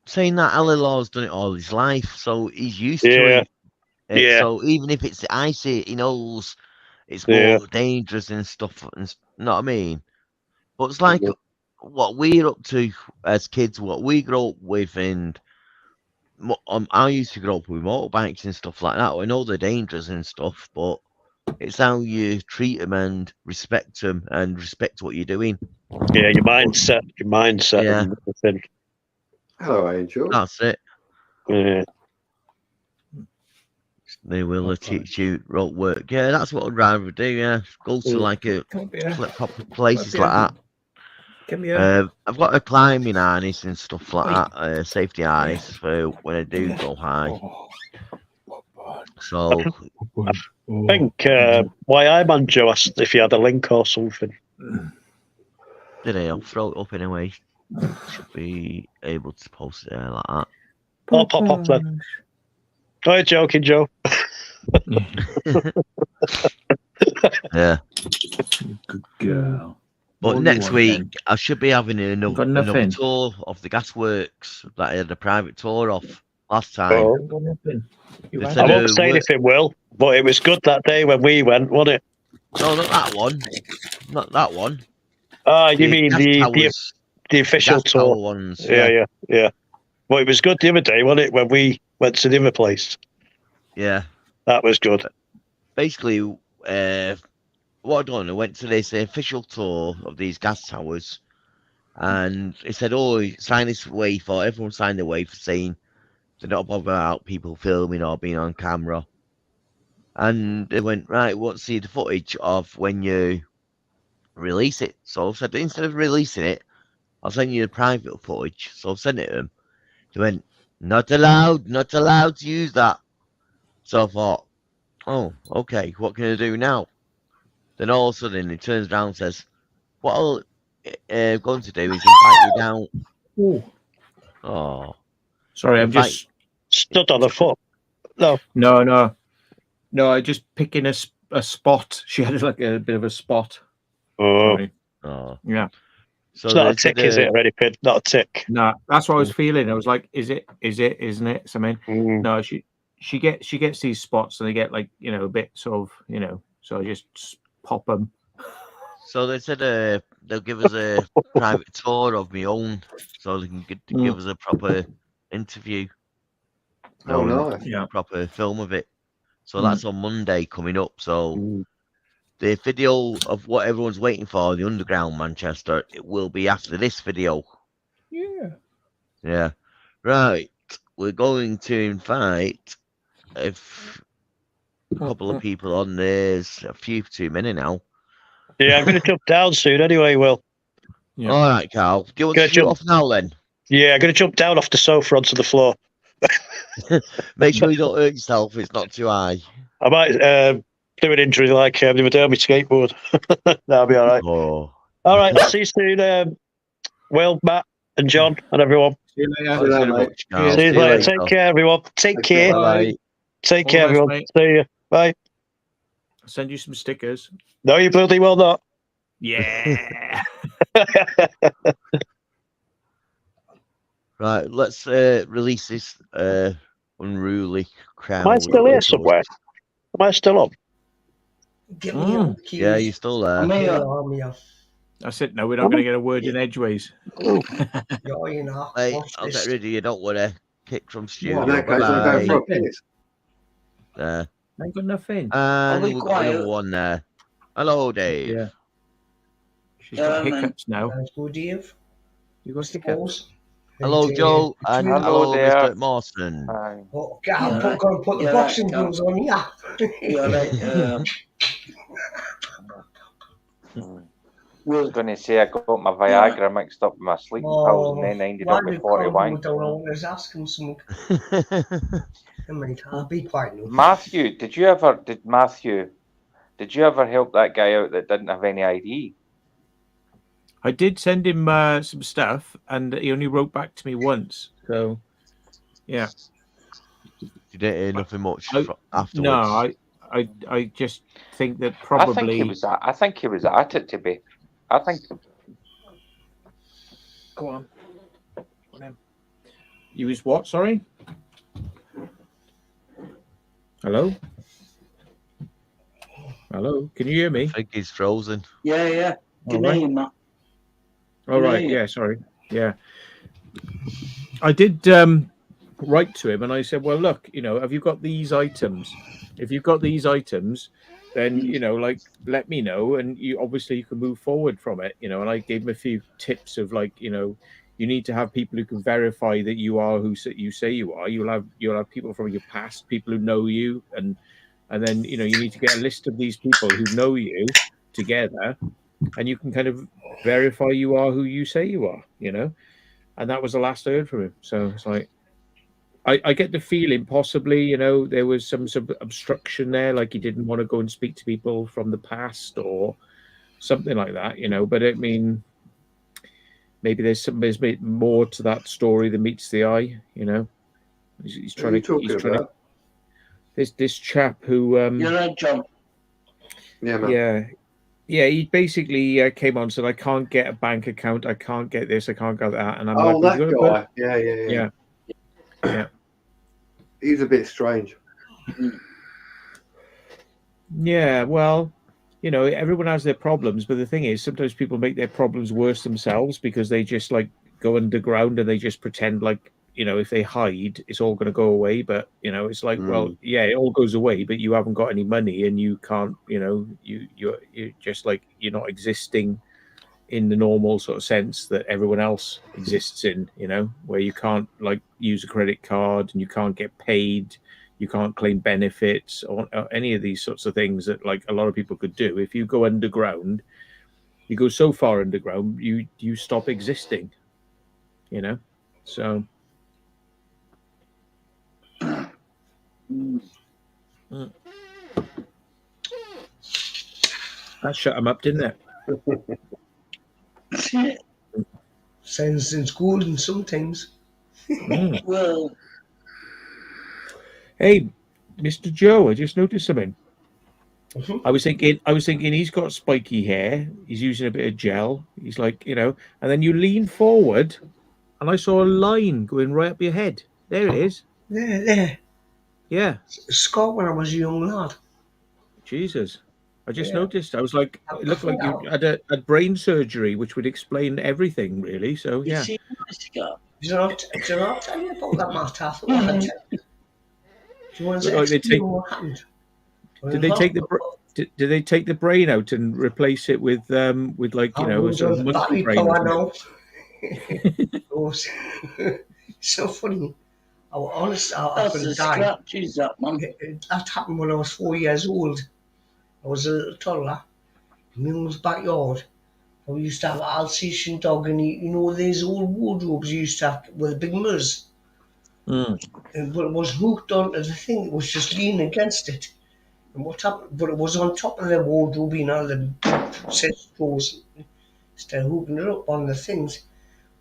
saying that, Ali Law's done it all his life, so he's used to Yeah, it. yeah. So even if it's icy, he knows it's more dangerous and stuff. And know what I mean? But it's like what we're up to as kids, what we grew up with, and I used to grow up with motorbikes and stuff like that. I know they're dangerous and stuff, but it's how you treat them and respect them and respect what you're doing. Yeah, your mindset. Yeah. And everything. Hello, Angel. That's it. Yeah. They will teach you rope work. Yeah, that's what I'd rather do. Yeah, go to like a proper places like that. Come here. I've got a climbing harness and stuff like that, safety harness for when I do go high. So I think why I'm on Joe asked if you had a link or something. did I'll throw it up anyway. Should be able to post it there like that. Pop then. Oh, you're joking, Joe. Yeah. Good girl. But What next do you want, week, I should be having another tour of the gasworks that I had a private tour of last time. Oh. You They had said, I won't say anything, Will, but it was good that day when we went, wasn't it? No, not that one. Not that one. Ah, you mean gas the towers, official gas tower tour? ones. Yeah. Well, it was good the other day, wasn't it, when we went to the other place? Yeah. That was good. Basically, what I done, I went to this official tour of these gas towers, and it said, "Oh, sign this away for everyone. Signed away for saying they're not bothered about people filming or being on camera." And they went, "Right, we want to see the footage of when you release it." So I said, instead of releasing it, I'll send you the private footage. So I sent it to them. They went, not allowed to use that. So I thought, oh, okay, what can I do now? Then all of a sudden he turns around and says, what I'm going to do is invite you down. Ooh. Oh. Sorry, I'm just... Stood on the foot. No. No, I just picking a spot. She had like a bit of a spot. Oh. Sorry. Oh. Yeah. So it's not a tick, is it, already, Pid? Not a tick. No, that's what I was feeling. I was like, is it, isn't it? So, I mean, no, she gets these spots and they get like, a bit sort of, so I just pop them. So they said they'll give us a private tour of my own so they can give us a proper interview. Oh, nice. Yeah. Proper film of it. So that's on Monday coming up. So the video of what everyone's waiting for, the Underground Manchester, it will be after this video. Yeah. Right. We're going to invite a couple of people on. There's a few too many now. Yeah, I'm going to jump down soon anyway, Will. Yeah. All right, Carl. Do you want to jump off now then? Yeah, I'm going to jump down off the sofa onto the floor. Make sure you don't hurt yourself. It's not too high. I might do an injury like the other day on my skateboard. That'll be all right. Oh. All right, see you soon, Will, Matt, and John, and everyone. See you later. Thanks very much, Carl. See you later. Take care, everyone. Take care. Bye. Take All care, the best, everyone. mate. See you. Bye. I'll send you some stickers. No, you bloody well not. Yeah. Right, let's release this unruly crowd. Am I still here somewhere? Am I still on? Get me on, Keys. Yeah, you're still there. I'm here. That's it. No, we're not going to get a word in edgeways. You're not. Hey, Watch I'll this. get rid of you. Don't worry. Kick from Well, studio. in that case, I'll go for a piss. There. Ain't got nothing. And be we've got quiet. another one there. Hello, Dave. Yeah. She's got hiccups now. That's good, Dave. You got hiccups? Suppose. Hello, And, Joe. And hello, there. Mr. Mawson. Oh, I'm going to put the boxing gloves on here. I was going to say I got my Viagra mixed up with my sleeping pills and then I ended up with 40 wank. I was asking something. I'll be quiet now. Matthew, did you ever help that guy out that didn't have any ID? I did send him some stuff, and he only wrote back to me once. So, yeah. You didn't hear nothing much afterwards. No, I just think that probably. I think he was at it to be. I think. Go on. You was what? Sorry. Hello. Hello. Can you hear me? I think he's frozen. Yeah. Can hear you, Matt. All right. Yeah. Sorry. Yeah. I did write to him, and I said, "Well, look, have you got these items? If you've got these items, then let me know, and you can move forward from it, And I gave him a few tips of you need to have people who can verify that you are who you say you are. You'll have people from your past, people who know you, and then you need to get a list of these people who know you together, and you can kind of verify you are who you say you are, And that was the last I heard from him. So it's like I get the feeling possibly, there was some sort of obstruction there, like he didn't want to go and speak to people from the past or something like that, But I mean, maybe there's more to that story than meets the eye, He's trying to. This chap who. You're right, John. Yeah, man. Yeah. He basically came on and said, "I can't get a bank account. I can't get this. I can't get that." And I'm like, that guy. Yeah. He's a bit strange. Yeah. Well, everyone has their problems, but the thing is, sometimes people make their problems worse themselves because they just go underground and they just pretend if they hide, it's all going to go away. But it's like, well, yeah, it all goes away, but you haven't got any money and you can't, you're just you're not existing in the normal sort of sense that everyone else exists in, where you can't use a credit card and you can't get paid. You can't claim benefits or any of these sorts of things that a lot of people could do. If you go underground, you go so far underground, you stop existing, so. That shut him up, didn't it? Sounds in school and sometimes. Well. Hey, Mr. Joe, I just noticed something. I was thinking he's got spiky hair. He's using a bit of gel. He's and then you lean forward and I saw a line going right up your head. There it is. There. Yeah. Scott when I was a young lad. Jesus. I just noticed. I was like, it looked like you had a brain surgery, which would explain everything, really. So, yeah. Did I tell you about that, Matt? I thought I had to. Do you want to explain what happened? Did they take the brain out and replace it with a sort of monkey brain? So funny. Honestly, I could have died. That happened when I was 4 years old. I was a little toddler in my mum's backyard. We used to have an Alsatian dog, and these old wardrobes you used to have with big mirrors. But it was hooked onto the thing. It was just leaning against it. And what happened? But it was on top of the wardrobe, the set drawers. Instead of hooking it up on the things.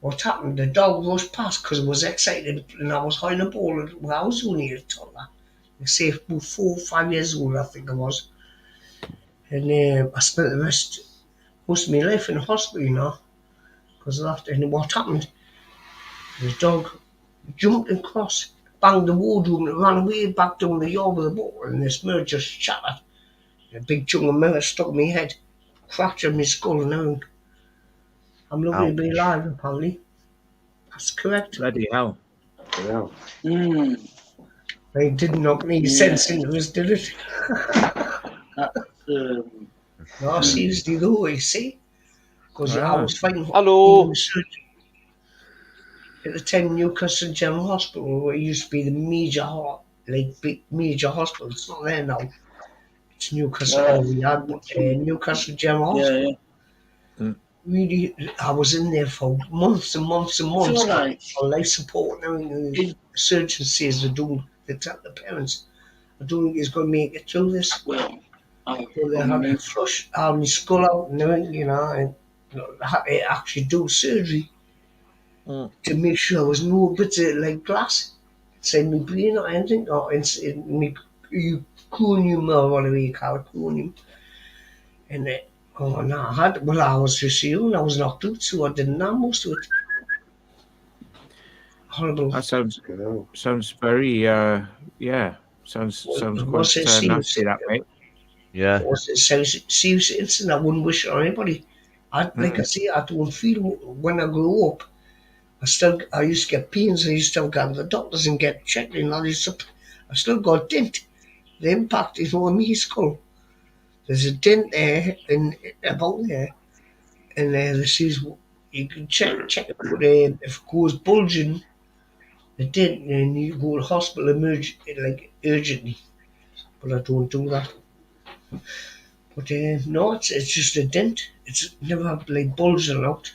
What happened? The dog rushed past because it was excited, and I was hiding a ball. I was only a toddler. Say about 4 or 5 years old, I think I was. And I spent the rest most of my life in the hospital, because of that. And what happened? The dog jumped across, banged the wardrobe, and ran away back down the yard with the bottle, and this mirror just shattered. A big chunk of mirror stuck in my head, fractured my skull and everything. I'm lucky to be alive, apparently. That's correct. Bloody hell. Yeah. It didn't knock any sense into us, did it? No, seriously though, you see? Because I was fighting at the time Newcastle General Hospital, where it used to be the major hospital. It's not there now. It's Newcastle. We had Newcastle General Hospital. Really, I was in there for months and months and months for life support and everything. The surgeon says they tell the parents, I don't think he's going to make it through this. Well, they had to flush my skull out and everything, and I had to actually do surgery Mm. to make sure there was no bits of like glass inside my brain or anything, or in my cranium or whatever you call it, cranium. And oh no, I was just young, I was knocked out, so I didn't know most of it. Horrible. That sounds very yeah. Sounds It quite was a nasty, that, mate. Yeah. It was a serious incident. I wouldn't wish it on anybody. Like I say, I don't feel when I grow up. I used to get pains. I used to go to the doctors and get checked and all this stuff. I still got a dent. The impact is on my skull. There's a dent there and about there, and this is you can check it. But if it goes bulging, the dent, then you go to hospital urgently. But I don't do that. But no, it's just a dent. It's never like bulging out.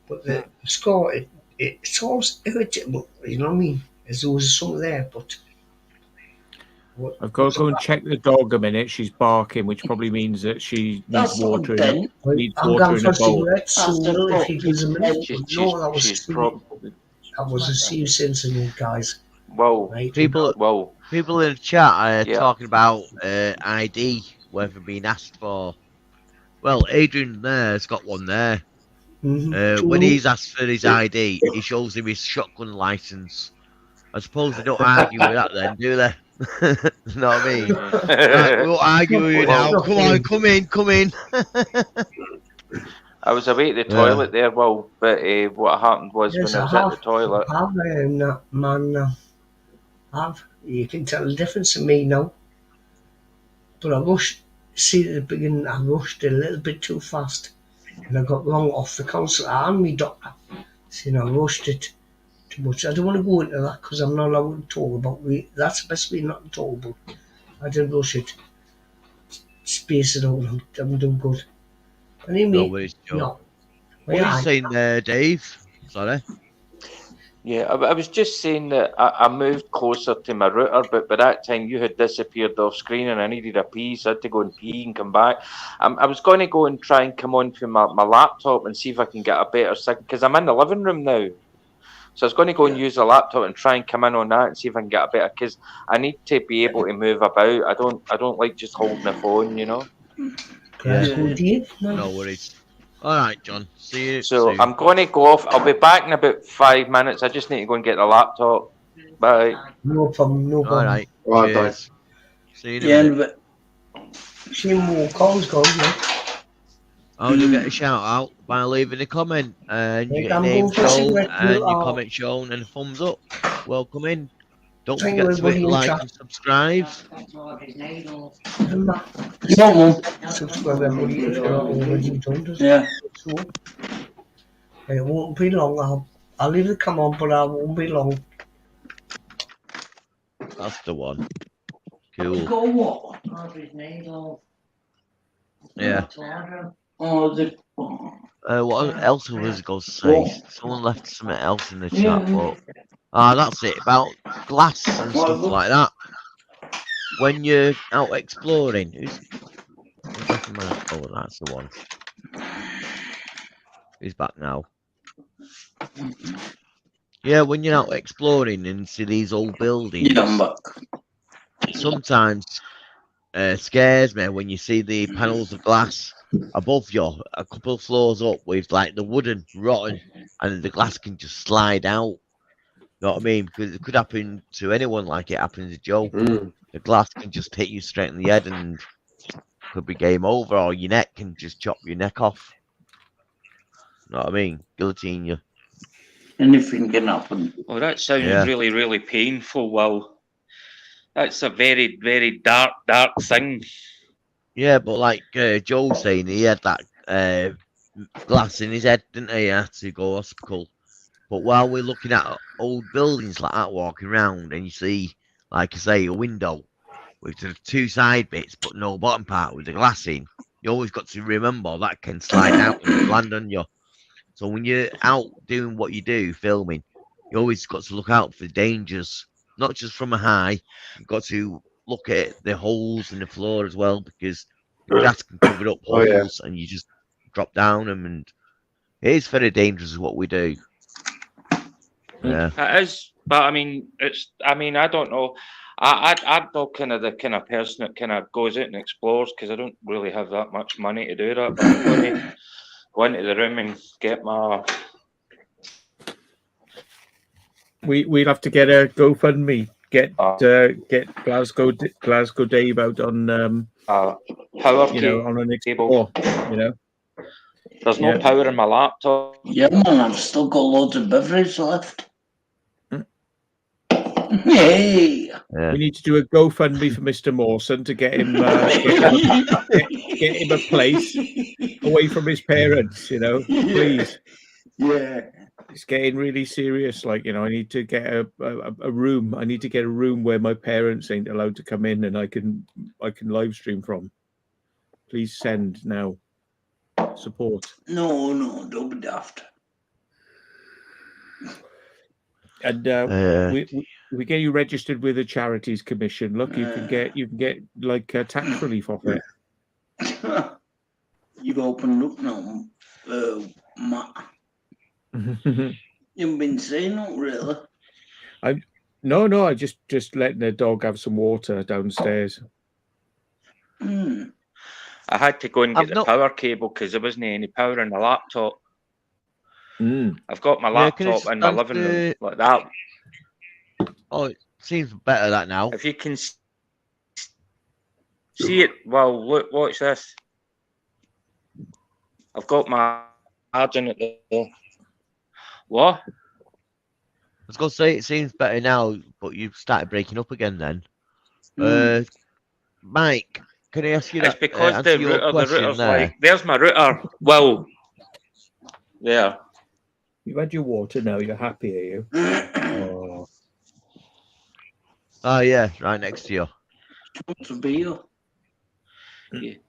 But the scar, it's always irritable. You know what I mean? There's always something there, but. I've got to go and check the dog a minute. She's barking, which probably means that she needs water. Needs water in a bowl. If he gives a minute, that was a serious incident, guys. Well, right? People in the chat are talking about ID, whether being asked for. Well, Adrian there's got one there. When he's asked for his ID, he shows him his shotgun license. I suppose they don't argue with that then, do they? You know what I mean? Right, we won't argue with you now. Come on, come in. I was away at the toilet there, but what happened was when I was at the toilet. You can tell the difference in me now. But I rushed, see at the beginning, I rushed a little bit too fast. And I got wrong off the council and me doctor. See, I rushed it too much. I don't want to go into that because I'm not allowed to talk about it. That's the best way not to talk about. I didn't rush it. Space it out. I'm doing good. Anyway, no. What are you saying there, Dave? Sorry. Yeah, I was just saying that I moved closer to my router, but by that time you had disappeared off screen and I needed a pee, so I had to go and pee and come back. I was going to go and try and come on to my laptop and see if I can get a better signal, because I'm in the living room now. So I was going to go and use the laptop and try and come in on that and see if I can get a better, because I need to be able to move about. I don't like just holding the phone, you know. Yeah. No worries. All right, John. See you soon. I'm going to go off. I'll be back in about 5 minutes. I just need to go and get the laptop. Bye. No problem. All right. Bye. See you in a minute. See more calls going. I'll do get a shout out by leaving a comment, and you get your name shown and your comment shown and a thumbs up. Welcome in. Don't forget to hit like and subscribe. Subscribe everybody if you're not already done. Yeah. It won't be long. I'll leave the come on, but I won't be long. That's the one. Cool. Go what? Yeah. Oh, What else was I going to say? Someone left something else in the chat, but that's it about glass and stuff like that. When you're out exploring, oh, that's the one. He's back now. Yeah, when you're out exploring and see these old buildings, yeah, I'm back. Sometimes scares me when you see the panels of glass above you, a couple of floors up, with like the wooden rotten, and the glass can just slide out. You know what I mean? Because it could happen to anyone, like it happened to Joe. The glass can just hit you straight in the head and could be game over, or your neck can just chop your neck off. You know what I mean? Guillotine you. Anything can happen. Oh, that sounds really, really painful. Well, that's a very, very dark thing. Yeah, but like Joe's saying, he had that glass in his head, didn't he? He had to go hospital. But while we're looking at old buildings like that, walking around, and you see, like I say, a window with the two side bits but no bottom part with the glass in, you always got to remember that can slide out and land on you. So when you're out doing what you do, filming, you always got to look out for dangers, not just from a high. You've got to look at the holes in the floor as well, because the glass can cover up holes and you just drop down them and It is very dangerous what we do. Yeah. It is, but I mean, I don't know. I'm not kind of the kind of person that kind of goes out and explores because I don't really have that much money to do that. But I'm going to go into the room and get my. We'd have to get a GoFundMe. Get Glasgow Dave out on power on an explore. There's no power in my laptop. Yeah, man, I've still got loads of beverage left. Hey! We need to do a GoFundMe for Mr. Mawson to get him get him a place away from his parents. Please. Yeah. It's getting really serious. I need to get a room. I need to get a room where my parents ain't allowed to come in, and I can live stream from. Please send now. Support. No, don't be daft. And we get you registered with a charities commission. Look, you can get like tax relief off it. You've opened up now, Matt. You've been saying not really. No. I just letting the dog have some water downstairs. I had to go and get the power cable because there wasn't any power in the laptop. I've got my laptop in my living room like that. Oh, it seems better that now. If you can see it, well, look, watch this. I've got my margin at the. What? I was going to say it seems better now, but you've started breaking up again then. Mike, can I ask you that? It's because the router's there? like, there's my router. Well, there. You've had your water now. You're happy, are you? Oh yeah, right next to you.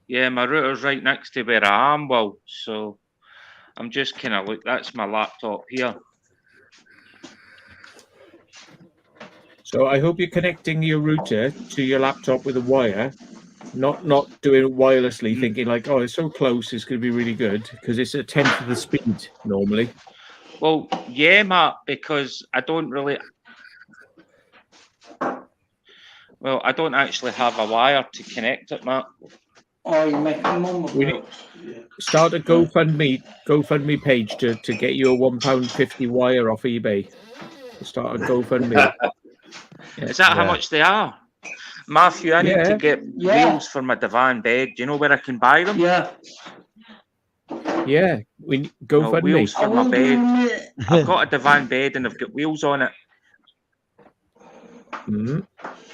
Yeah, my router's right next to where I am. Well, so I'm just kind of like, that's my laptop here. So I hope you're connecting your router to your laptop with a wire, not doing it wirelessly, thinking like, oh, it's so close, it's going to be really good, because it's a tenth of the speed normally. Well, yeah, Matt, because I don't actually have a wire to connect it, Matt. Oh, you're making mum. Start a GoFundMe page to get you a £1.50 wire off eBay. Start a GoFundMe. Is that how much they are? Matthew, I need to get wheels for my divan bed. Do you know where I can buy them? Yeah, we GoFundMe. Wheels for my bed. I've got a divan bed and I've got wheels on it.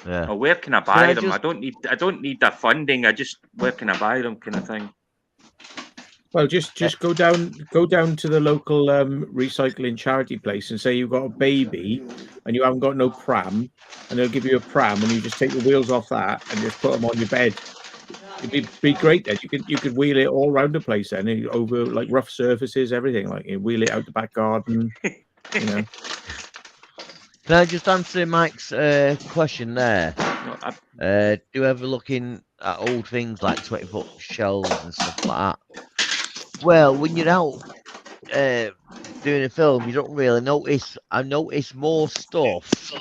Yeah. Well, where can I buy them? I don't need the funding. Where can I buy them, kind of thing. Well, just go down to the local recycling charity place and say you've got a baby and you haven't got no pram, and they'll give you a pram and you just take the wheels off that and just put them on your bed. It'd be great then. You could wheel it all around the place then, over like rough surfaces, everything. Like you wheel it out the back garden. Can I just answer Mike's question there? Do you ever look in at old things like 20-foot shelves and stuff like that? Well, when you're out doing a film, you don't really notice. I notice more stuff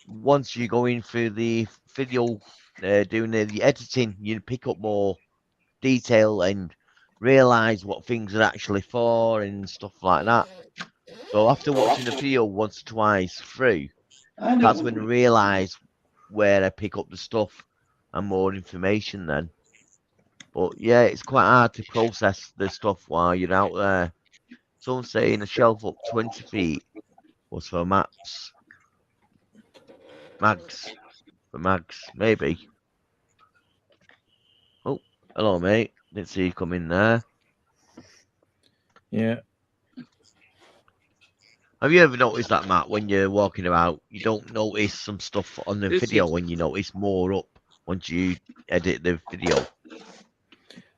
once you're going through the video, doing the editing. You pick up more detail and realise what things are actually for and stuff like that. So after watching the video once or twice through, that's when I realise where I pick up the stuff and more information then. But yeah, it's quite hard to process the stuff while you're out there. Someone saying a shelf up 20 feet was for maps. Mags. For mags, maybe. Oh, hello mate. Didn't see you come in there. Yeah. Have you ever noticed that, Matt, when you're walking about, you don't notice some stuff on the video when you notice more up once you edit the video?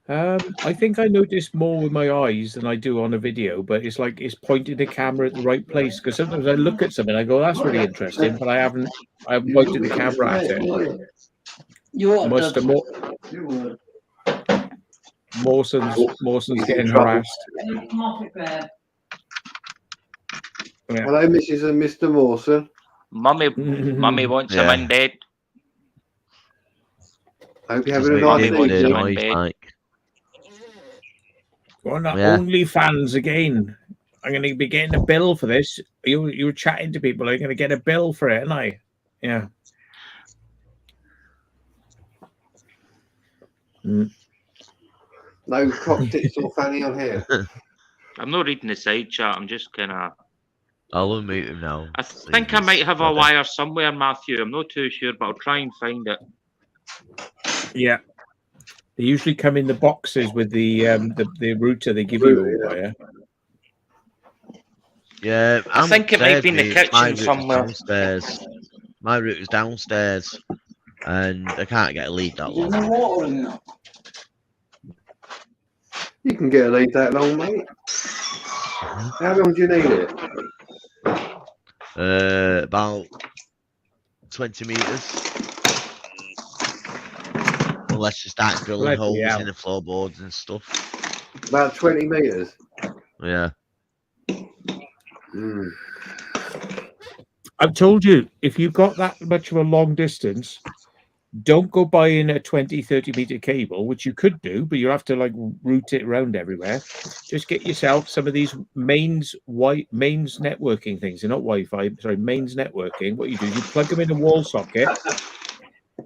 I think I notice more with my eyes than I do on a video, but it's like it's pointing the camera at the right place, because sometimes I look at something and I go, that's really interesting, but I haven't pointed the camera at it. Mawson's getting harassed. Yeah. Hello, Mrs. and Mr. Mawson. Mummy wants him in bed. Hope you're having a nice evening. Going to OnlyFans again. I'm going to be getting a bill for this. You were chatting to people. I'm going to get a bill for it, aren't I? Yeah. No cock tits or fanny on here. I'm not reading the side chat. I'm just kind of. I'll unmute him now. I think I might have a wire somewhere, Matthew. I'm not too sure, but I'll try and find it. Yeah. They usually come in the boxes with the router they give you. Yeah, I think it might be in the kitchen somewhere. Downstairs. My router's downstairs, and I can't get a lead that long. You can get a lead that long, mate. How long do you need it? About 20 meters. Unless you start drilling holes in the floorboards and stuff. About 20 meters. Yeah. I've told you, if you've got that much of a long distance, don't go buying a 20-30 meter cable, which you could do, but you'll have to like route it around everywhere. Just get yourself some of these mains networking things. They're not Wi-Fi, sorry, mains networking. What you do, you plug them in a wall socket,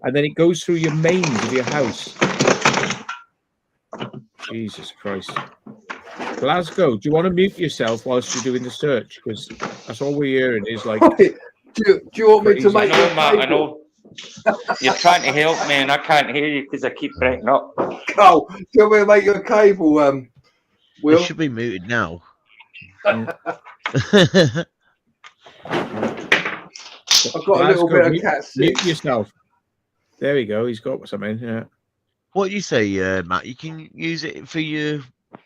and then it goes through your mains of your house. Jesus Christ. Glasgow, do you want to mute yourself whilst you're doing the search? Because that's all we're hearing is like... Do you want me to make it? I know. You're trying to help me and I can't hear you because I keep breaking up. Oh, do you want me to make your cable, Will? It should be muted now. I've got a little bit of cat sick. Mute yourself. There we go. He's got something. Yeah. What you say, Matt? You can use it for your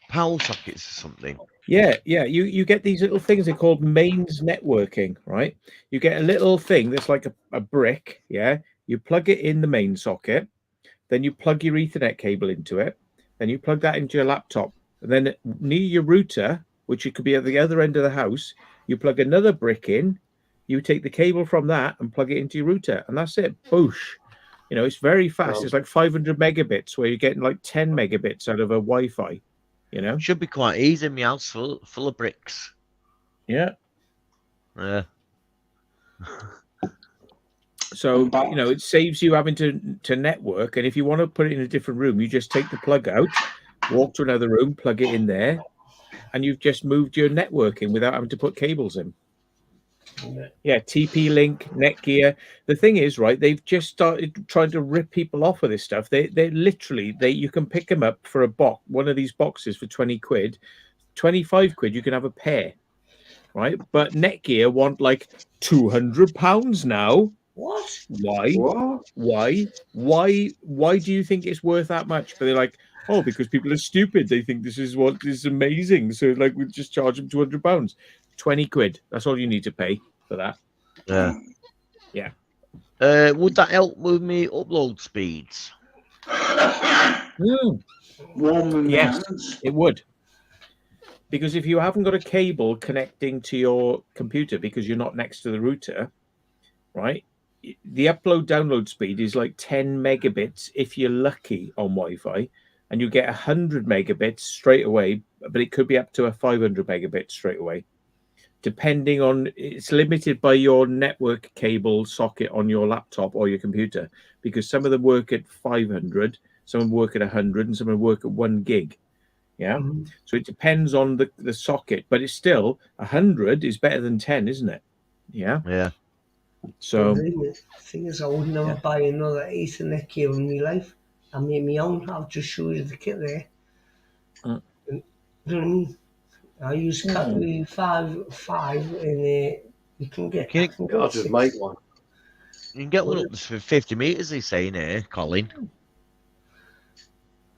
power sockets or something. Yeah. You get these little things. They're called mains networking, right? You get a little thing that's like a brick. Yeah. You plug it in the main socket, then you plug your Ethernet cable into it, then you plug that into your laptop, and then near your router, which it could be at the other end of the house, you plug another brick in. You take the cable from that and plug it into your router, and that's it. Boosh. You know, it's very fast. Oh. It's like 500 megabits, where you're getting like 10 megabits out of a Wi-Fi. You know, should be quite easy. My house full of bricks. Yeah. Yeah. So you know, it saves you having to network. And if you want to put it in a different room, you just take the plug out, walk to another room, plug it in there, and you've just moved your networking without having to put cables in. Yeah, TP-Link, Netgear. The thing is, right, they've just started trying to rip people off of this stuff. They literally, you can pick them up for a box, one of these boxes for 20 quid, 25 quid, you can have a pair, right? But Netgear want like £200 now. What? Why? What? Why do you think it's worth that much? But they're like, oh, because people are stupid. They think this is what is amazing. So like, we just charge them £200. 20 quid. That's all you need to pay for that. Yeah. Yeah. Would that help with me upload speeds? Yes, it would. Because if you haven't got a cable connecting to your computer because you're not next to the router, right? The upload-download speed is like 10 megabits if you're lucky on Wi-Fi, and you get 100 megabits straight away, but it could be up to a 500 megabits straight away. Depending on, it's limited by your network cable socket on your laptop or your computer, because some of them work at 500, some of them work at 100, and some of them work at 1 gig. Yeah. Mm-hmm. So it depends on the socket, but it's still 100 is better than 10, isn't it? Yeah. Yeah. So the thing is, I would never buy another Ethernet cable in my life. I made my own. I'll just show you the kit there. You know what I mean? I use Cat 5, and you can get. I'll just make one. You can get one up for 50 meters. He's saying here, Colin.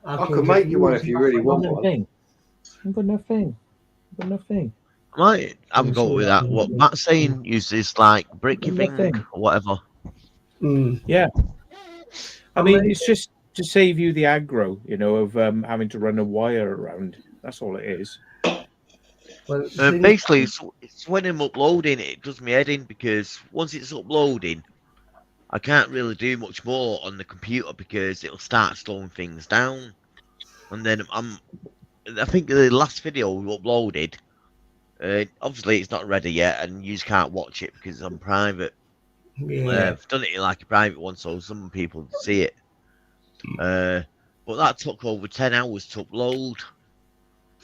I could make you one if you really want one. I've got nothing. Right, I'm going with that. What Matt's saying, use this like bricky thing or whatever. Yeah. I mean, it's just to save you the aggro, you know, of having to run a wire around. That's all it is. Well, Basically, it's when I'm uploading it does me head in, because once it's uploading, I can't really do much more on the computer because it'll start slowing things down. And then I think the last video we uploaded, obviously it's not ready yet, and you just can't watch it because it's on private. Yeah. I've done it in like a private one, so some people can see it. But that took over 10 hours to upload.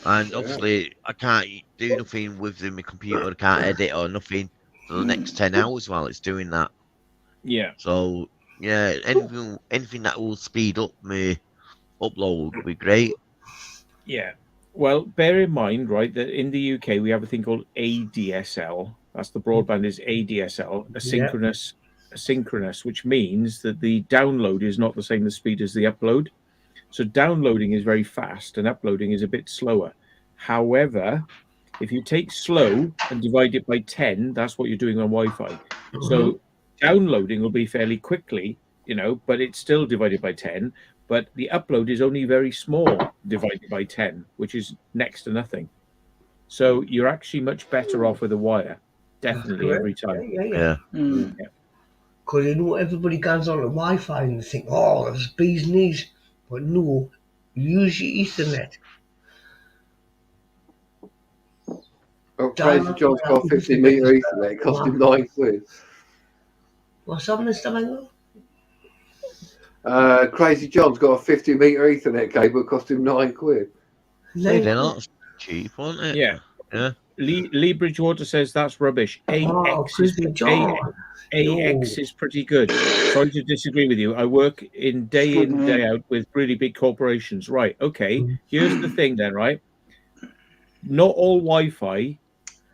And obviously, I can't do nothing with my computer. I can't edit or nothing for the next 10 hours while it's doing that. Yeah. So, yeah, anything that will speed up my upload would be great. Yeah. Well, bear in mind, right, that in the UK we have a thing called ADSL. That's the broadband is ADSL, asynchronous, which means that the download is not the same speed as the upload. So downloading is very fast and uploading is a bit slower. However, if you take slow and divide it by 10, that's what you're doing on Wi-Fi. So downloading will be fairly quickly, you know, but it's still divided by 10. But the upload is only very small divided by 10, which is next to nothing. So you're actually much better off with a wire, definitely every time. Yeah. Because you know everybody goes on the Wi-Fi and they think, oh, there's bees knees. But no, use your Ethernet. Oh, Crazy John's got a 50-metre Ethernet. It cost him £9. What's up, Mr. Mango? Crazy John's got a 50-metre Ethernet cable. It cost him £9. They're not cheap, aren't it? Yeah. Yeah. Lee Bridgewater says that's rubbish. AX is pretty good. Sorry to disagree with you. I work in, day out with really big corporations. Right. Okay. Here's the thing then, right? Not all Wi-Fi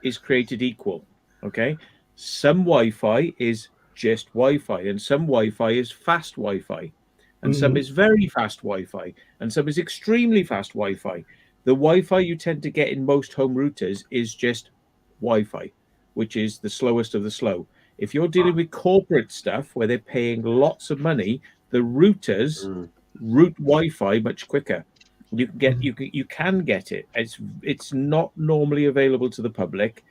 is created equal. Okay. Some Wi-Fi is just Wi-Fi, and some Wi-Fi is fast Wi-Fi, and some is very fast Wi-Fi, and some is extremely fast Wi-Fi. The Wi-Fi you tend to get in most home routers is just Wi-Fi, which is the slowest of the slow. If you're dealing with corporate stuff where they're paying lots of money, the routers route Wi-Fi much quicker. You can get it. It's not normally available to the public,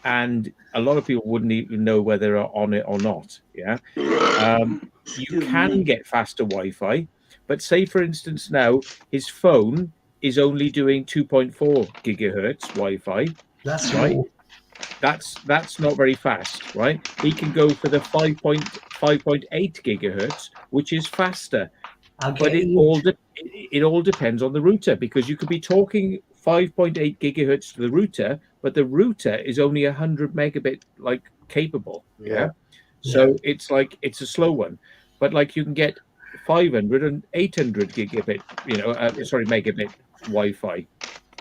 and a lot of people wouldn't even know whether they're on it or not. Yeah, you can get faster Wi-Fi, but say for instance now his phone is only doing 2.4 gigahertz Wi-Fi. That's right. That's not very fast, right? He can go for the 5.8 gigahertz, which is faster. But it all depends on the router, because you could be talking 5.8 gigahertz to the router, but the router is only 100 megabit like capable. Yeah. So it's like it's a slow one, but like you can get 500 and 800 gigabit, megabit Wi-Fi.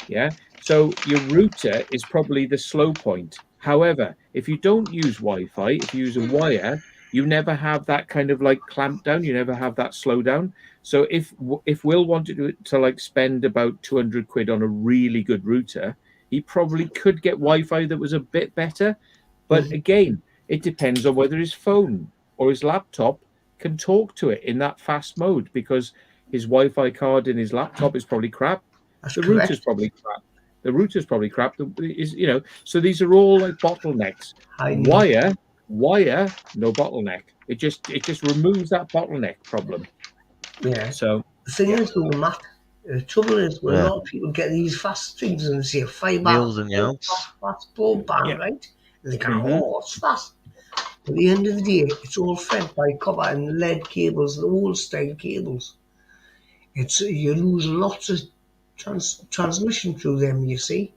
Yeah. So your router is probably the slow point. However, if you don't use Wi-Fi, if you use a wire, you never have that kind of like clamp down. You never have that slowdown. So if Will wanted to like spend about 200 quid on a really good router, he probably could get Wi-Fi that was a bit better. But again, it depends on whether his phone or his laptop can talk to it in that fast mode, because his Wi-Fi card in his laptop is probably crap. That's the router's probably crap. The router's probably crap. So these are all like bottlenecks. Wire, no bottleneck. It just removes that bottleneck problem. Yeah. So the thing is, though, Matt, the trouble is when a lot of people get these fast things and they say fibre, fast broadband, right? And they go, oh, it's fast. But at the end of the day, it's all fed by copper and lead cables, the old style cables. You lose lots of transmission through them, you see.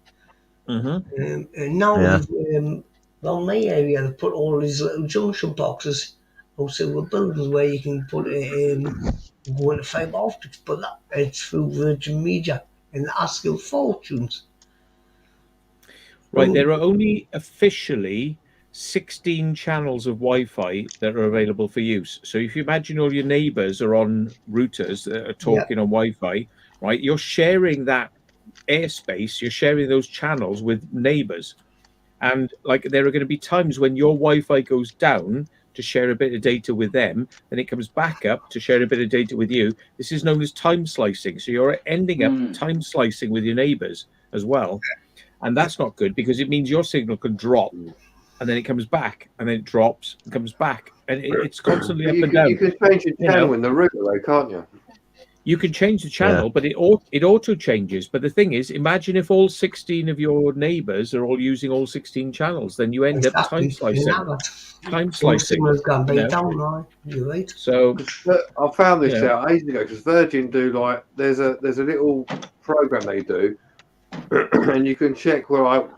And now around my area, they put all these little junction boxes outside with buildings where you can put go into fibre optics, but it's through Virgin Media, and they're asking fortunes. Right, there are only officially 16 channels of Wi-Fi that are available for use. So if you imagine all your neighbours are on routers that are talking on Wi-Fi, right, you're sharing that airspace, you're sharing those channels with neighbours. And like there are going to be times when your Wi-Fi goes down to share a bit of data with them, then it comes back up to share a bit of data with you. This is known as time slicing. So you're ending up time slicing with your neighbors as well. And that's not good because it means your signal can drop and then it comes back and then it drops and comes back. And it's constantly up and down. You can change your channel in the router though, can't you? You can change the channel, but it auto changes. But the thing is, imagine if all 16 of your neighbors are all using all 16 channels, then you end up time slicing. Time slicing. You're right. So I found this out ages ago because Virgin do like there's a little program they do, and you can check where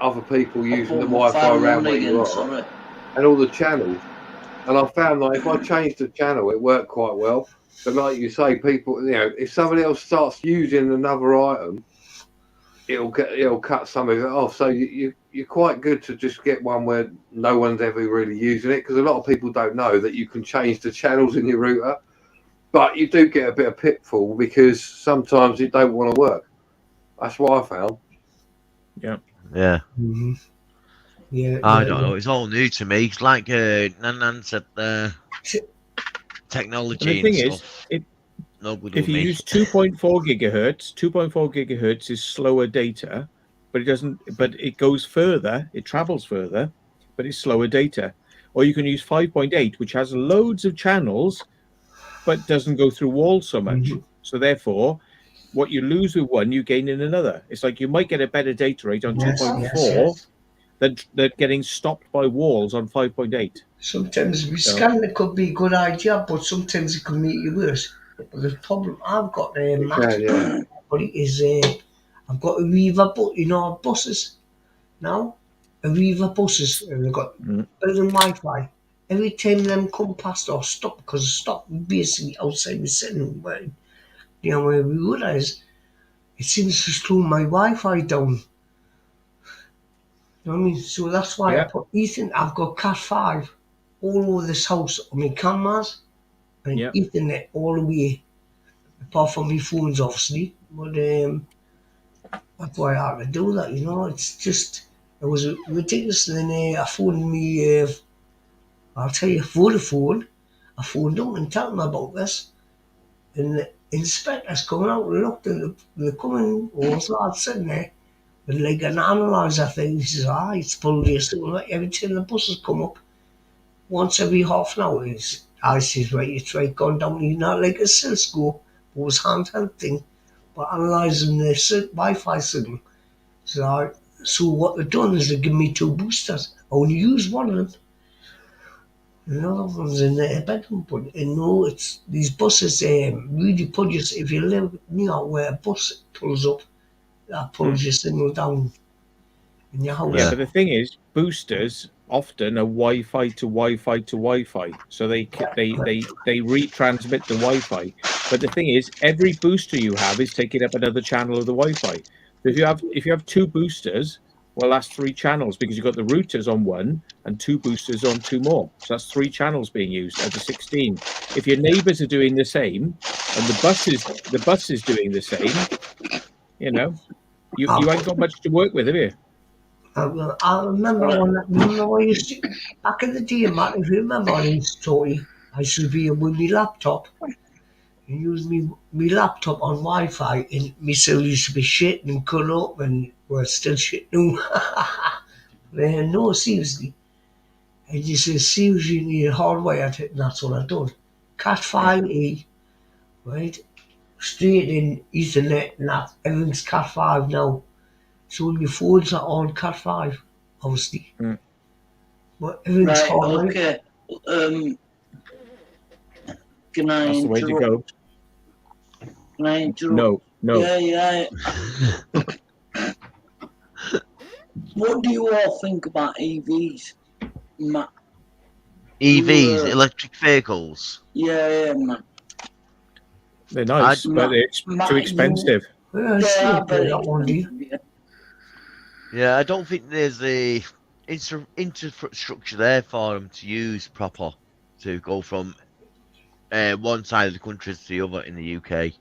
other people using the Wi-Fi around where you are, and all the channels. And I found that if I changed the channel, it worked quite well. But like you say, people, if somebody else starts using another item, it'll cut some of it off. So you're quite good to just get one where no one's ever really using it, because a lot of people don't know that you can change the channels in your router. But you do get a bit of pitfall because sometimes it don't want to work. That's what I found. Yeah. Yeah. Mm-hmm. Yeah. I don't know. It's all new to me. It's like Nan said there. Technology. And the thing and is, stuff. if you use 2.4 gigahertz, 2.4 gigahertz is slower data, but it doesn't. But it goes further. It travels further, but it's slower data. Or you can use 5.8, which has loads of channels, but doesn't go through walls so much. So therefore, what you lose with one, you gain in another. It's like you might get a better data rate on 2.4 than getting stopped by walls on 5.8. Sometimes scanning it could be a good idea, but sometimes it can make you worse. But the problem I've got there, Matt, is I've got Arriva, buses now. Arriva buses, and they've got building Wi-Fi. Every time them come past or stop, because stop basically outside the sitting room where we realize it seems to slow my Wi-Fi down. You know what I mean? So that's why I put Ethernet. I've got Cat5 all over this house on my cameras and Ethernet all the way, apart from my phones, obviously. But that's why I had to do that. It's just it was ridiculous. And then I phoned me. I'll tell you, Vodafone. I phoned them and told them about this, and the inspector's coming out and looked, and they're coming. Also, I'd sitting there. And like an analyzer thing, he says, it's probably a signal. Like every time the buses come up, once every half an hour, I says, right, you try going down, not like a Cisco, it was handheld thing, but analysing the Wi-Fi signal. So what they've done is they've given me 2 boosters. I only use one of them. Another one's in their bedroom, but it's these buses really put you, if you live near where a bus pulls up, that pulls your signal down in your house. Yeah, but the thing is, boosters often are Wi-Fi to Wi-Fi to Wi-Fi, so they retransmit the Wi-Fi. But the thing is, every booster you have is taking up another channel of the Wi-Fi. So if you have 2 boosters, well, that's 3 channels because you've got the routers on one and 2 boosters on 2 more. So that's 3 channels being used out of 16. If your neighbours are doing the same and the bus is doing the same, you ain't got much to work with, have you? I remember I used to, back in the day, Matt, if you remember I used to tell you, I used to be with my laptop and use my laptop on Wi-Fi, and my cell used to be shit and cut up, and we're still shit now. No, seriously. And you say, seriously, you need hardwired it, and that's what I've done. Cat5e, right? Straight in Ethernet, and that everything's Cat5 now. So your phones are on Cat5, obviously. But everything's hardwired. Okay. Can I That's the way to go. Can I interrupt? No. Yeah. What do you all think about EVs, Matt? EVs, electric vehicles. Yeah, man. They're nice, but it's too expensive. Yeah, I don't think there's the infrastructure there for them to use proper to go from one side of the country to the other in the UK.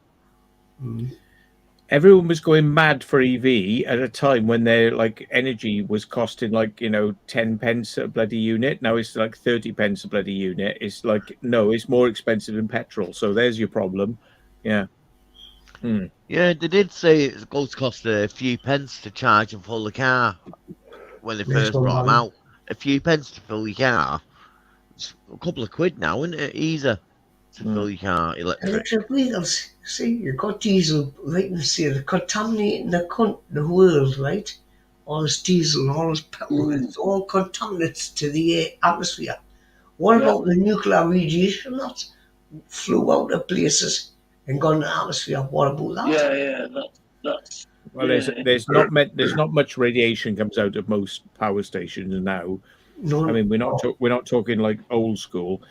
everyone was going mad for EV at a time when their like energy was costing like 10 pence a bloody unit. Now it's like 30 pence a bloody unit. It's like no, it's more expensive than petrol. So there's your problem. Yeah. Yeah, they did say it's going to cost a few pence to charge and fill the car when they first brought them out. A few pence to fill your car. It's a couple of quid now, isn't it? Easier to fill your car electric. Electric vehicles. See, you've got diesel, right? You see, they're contaminating the world, right? All this diesel and all this petrol, it's all contaminants to the atmosphere. What about the nuclear radiation that flew out of places and gone to the atmosphere? What about that? That's Well, there's not much radiation comes out of most power stations now. No, I mean, we're not talking like old school.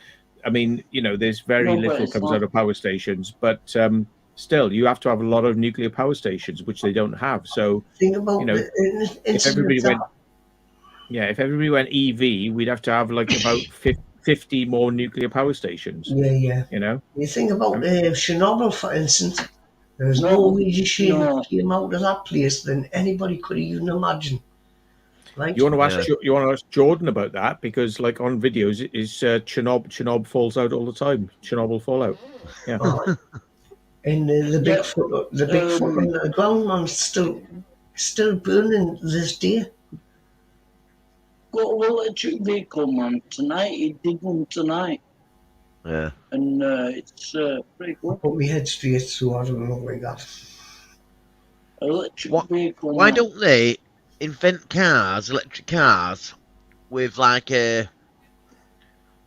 I mean, there's very No, but little it's comes not. out of power stations, but still, you have to have a lot of nuclear power stations, which they don't have. So, think about if everybody went EV, we'd have to have like about 50 more nuclear power stations. Yeah. You think about Chernobyl, for instance. There was no radiation that came out of that place than anybody could even imagine. Right? You want to ask Jordan about that because, like on videos, is Chernobyl falls out all the time. Chernobyl fallout. Yeah. And the big foot on the ground, man, still burning this day. Got an electric vehicle, man. Tonight, he did one tonight. Yeah. And it's pretty good. Put my head straight, so I don't look like that. Electric vehicle. Why man. don't they invent electric cars, with like a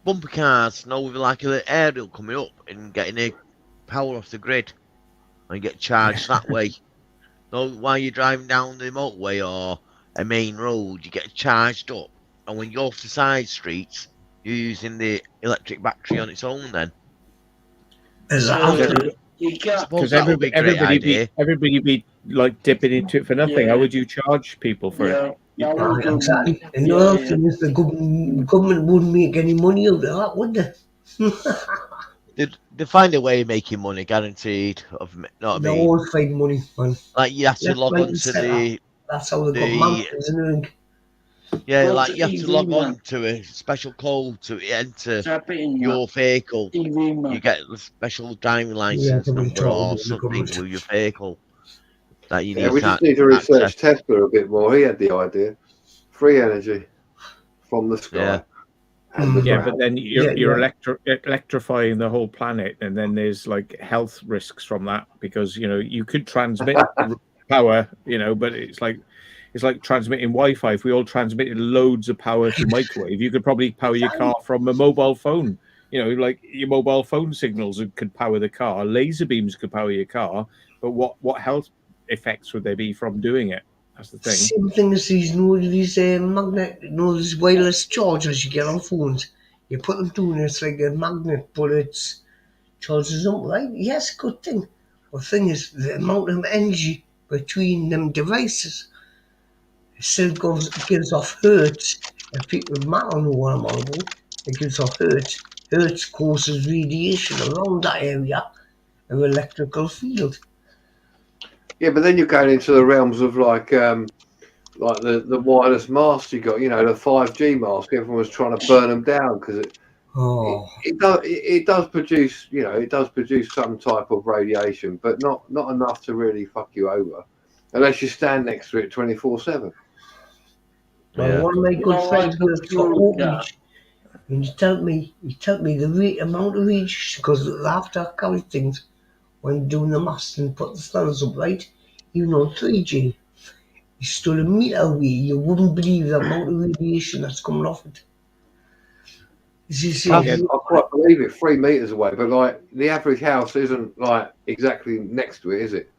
bumper cars, with like an aerial coming up and getting a power off the grid and get charged that way? So while you're driving down the motorway or a main road, you get charged up, and when you're off the side streets, you're using the electric battery on its own then. Because everybody be like dipping into it for nothing. How would you charge people for it? Exactly. And the other thing is the government wouldn't make any money out of that, would they? They find a way of making money, guaranteed. They always find money, man. Like you have to log on to the. That's how they got mountains and everything. Yeah, Well, like it's you have to EV, log man. on to a special code to enter Tap it in, your vehicle. man. You get a special driving Yeah, license to be number told or with the something government. with your vehicle that you need. Yeah, we just need to research Tesla a bit more. He had the idea. Free energy from the sky. And the Yeah, ground. but then you're electrifying the whole planet, and then there's like health risks from that because you could transmit power, but it's like transmitting Wi-Fi. If we all transmitted loads of power to microwave, you could probably power your car from a mobile phone. Like your mobile phone signals could power the car. Laser beams could power your car. But what health effects would there be from doing it? That's the thing. Same thing as these magnet, these wireless chargers you get on phones. You put them down, it's like a magnet, but it's charges them, right? Yes, good thing. But the thing is, the amount of energy between them devices still gives off hertz. And people might not know what I'm on about. It gives off hertz. Hertz causes radiation around that area of electrical field. Yeah, but then you're going into the realms of like the wireless masts you got, the 5G mask. Everyone was trying to burn them down because it does produce, it does produce some type of radiation, but not enough to really fuck you over, unless you stand next to it 24/7. Well, one of my good friends works for Oakridge, and he told me the amount of radiation because after I carried things when doing the masts and put the stars up, right? Even on 3G, he stood a meter away. You wouldn't believe the amount of radiation that's coming off it. I quite believe it, 3 meters away, but like the average house isn't like exactly next to it, is it?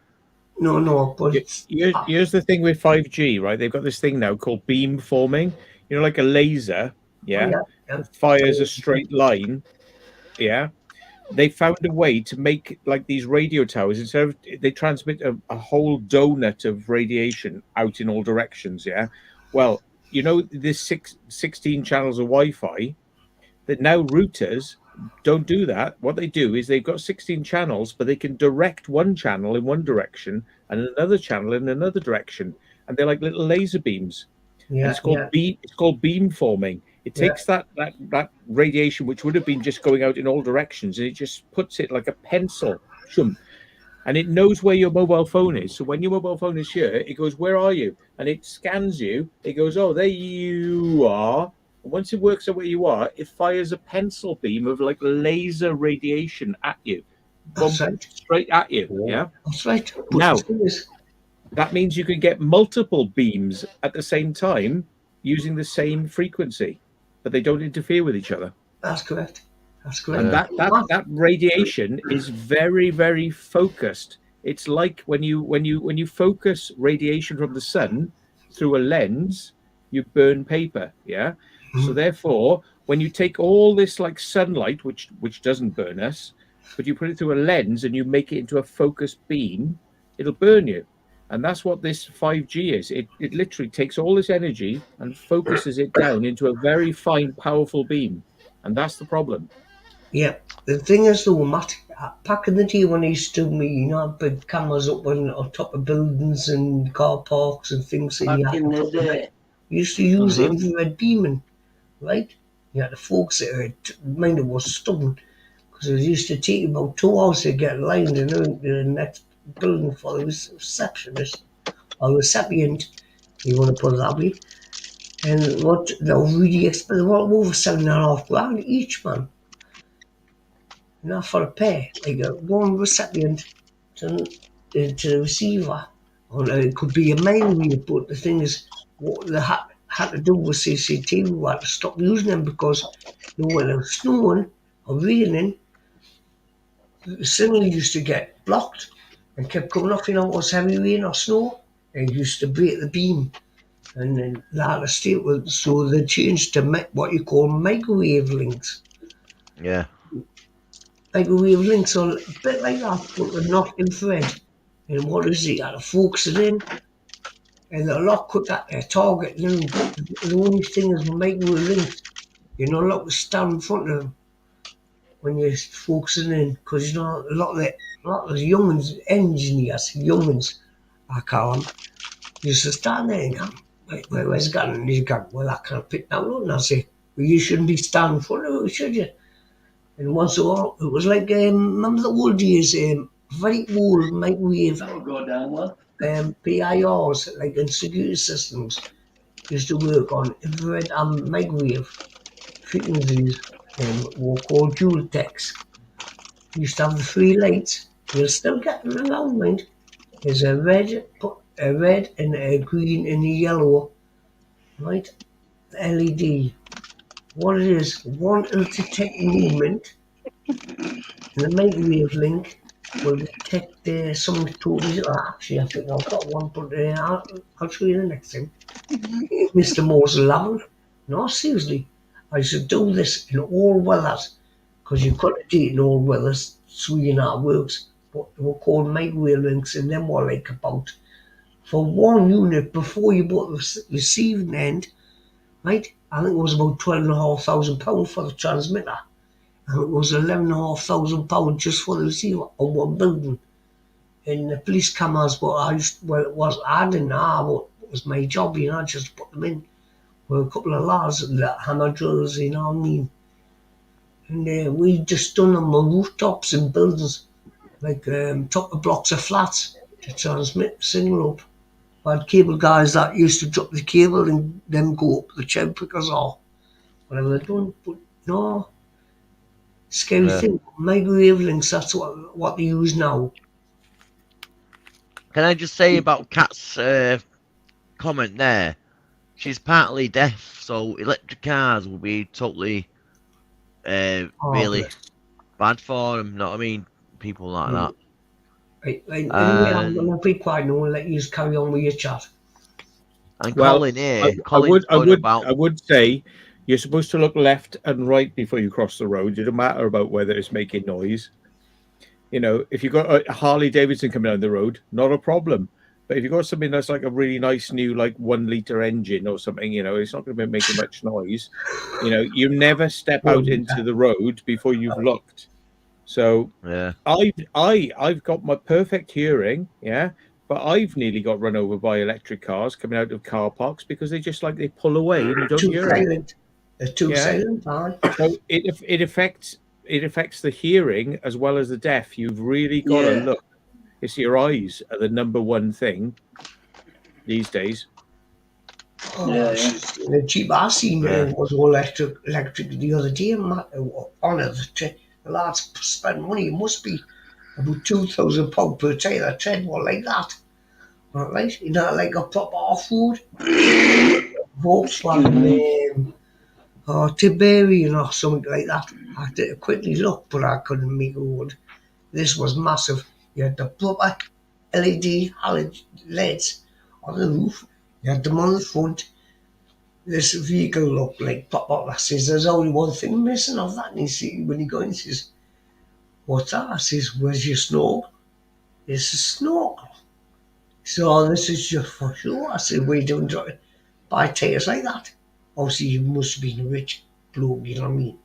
No, but here's the thing with 5G, right? They've got this thing now called beam forming. Like a laser, that fires a straight line. Yeah. They found a way to make like these radio towers instead of they transmit a whole donut of radiation out in all directions. Yeah. Well, this 16 channels of Wi-Fi, that now routers don't do that. What they do is they've got 16 channels, but they can direct one channel in one direction and another channel in another direction, and they're like little laser beams. Yeah, and it's called beam forming. It takes that radiation, which would have been just going out in all directions, and it just puts it like a pencil, and it knows where your mobile phone is. So when your mobile phone is here, it goes, "Where are you?" And it scans you. It goes, "Oh, there you are." And once it works out where you are, it fires a pencil beam of like laser radiation at you, straight at you. Yeah, that's right. Now, that means you can get multiple beams at the same time using the same frequency, but they don't interfere with each other. That's correct. That's correct. And that radiation is very, very focused. It's like when you focus radiation from the sun through a lens, you burn paper. Yeah. So therefore, when you take all this like sunlight, which doesn't burn us, but you put it through a lens and you make it into a focused beam, it'll burn you. And that's what this 5G is. It literally takes all this energy and focuses it down into a very fine, powerful beam. And that's the problem. Yeah. The thing is, though, Matt, back in the day when I used to, big cameras up on top of buildings and car parks and things, and you used to use infrared beaming, right? You had to focus it. Mine was stubborn because it used to take about 2 hours to get lined in the next building for the receptionist or recipient, you want to put it that way. And what they were really expensive, over $7,500 each, man. Not for a pair, like one recipient to the receiver, or it could be a mail read. But the thing is, what they had to do with CCTV, we had to stop using them because when it was snowing or raining, the signal used to get blocked and kept coming off. It was heavy rain or snow, and it used to break the beam. And then they had to stay with, so they changed to what you call microwave links. Yeah. Microwave links are a bit like that, but they're not infrared. And what is it? You got to focus it in, and they're a lot quicker at target. The only thing is with microwave links, you're not allowed to stand in front of them when you're focusing in, because a lot of the youngins, engineers, I call them, used to stand there and go, where's the gun? And he's going, well, I can't pick that up. And I say, well, you shouldn't be standing in front of it, should you? And once in a while, it was like, remember the old days, very old microwave PIRs, like in security systems, used to work on infrared and microwave frequencies, were called dual techs. Used to have the 3 lights. You'll still get them around, mind. There's a red and a green and a yellow, right? LED. What it is, one will detect movement, and the microwave link will detect something totally. Actually, I think I've got one, but I'll show you the next thing. Mr. Moore's 11. No, seriously, I should do this in all weathers, because you've got to do it in all weathers, so you know it works. But they were called microwave links, and them were like about, for one unit before you bought the receiving end, right? I think it was about £12,500 for the transmitter, and it was £11,500 just for the receiver on one building. And the police cameras, I didn't know, but it was my job, I just put them in with a couple of lads and the hammer drills, you know what I mean? And we just done them on rooftops and buildings, like top of blocks of flats to transmit the signal up. I had cable guys that used to drop the cable and then go up the cherry pickers or whatever they're doing. But no, scary thing. Microwave links, that's what they use now. Can I just say about Kat's comment there? She's partly deaf, so electric cars will be totally really bad for them. Know what I mean? People like that. Right, anyway, I'm going to be quiet now and let you just carry on with your chat. And Colin here, I would say you're supposed to look left and right before you cross the road. It doesn't matter about whether it's making noise. If you've got a Harley Davidson coming down the road, not a problem. But if you've got something that's like a really nice new, like 1 liter engine or something, you know, it's not going to be making much noise. You know, you never step out into the road before you've looked. So Yeah. I've got my perfect hearing, yeah, but I've nearly got run over by electric cars coming out of car parks because they pull away and you don't Too hear them. silent. They're too silent, aye. So it affects the hearing as well as the deaf. You've really got to look. It's your eyes are the number one thing these days. The Jeep I seen was all electric the other day. On it, the lads spend money. It must be about £2,000 per trailer. Treadwell like that, right? You know, like a proper off-road Volkswagen, Tiberian or something like that. I had to quickly look, but I couldn't make a word. This was massive. You had the proper LED LEDs on the roof. You had them on the front. This vehicle looked like proper. I says, there's only one thing missing of that. And he see when he got in, he says, what's that? I says, where's your snorkel? It's a snorkel. So this is just for sure. I said, we don't buy tires like that. Obviously, you must have been a rich bloke, you know what I mean,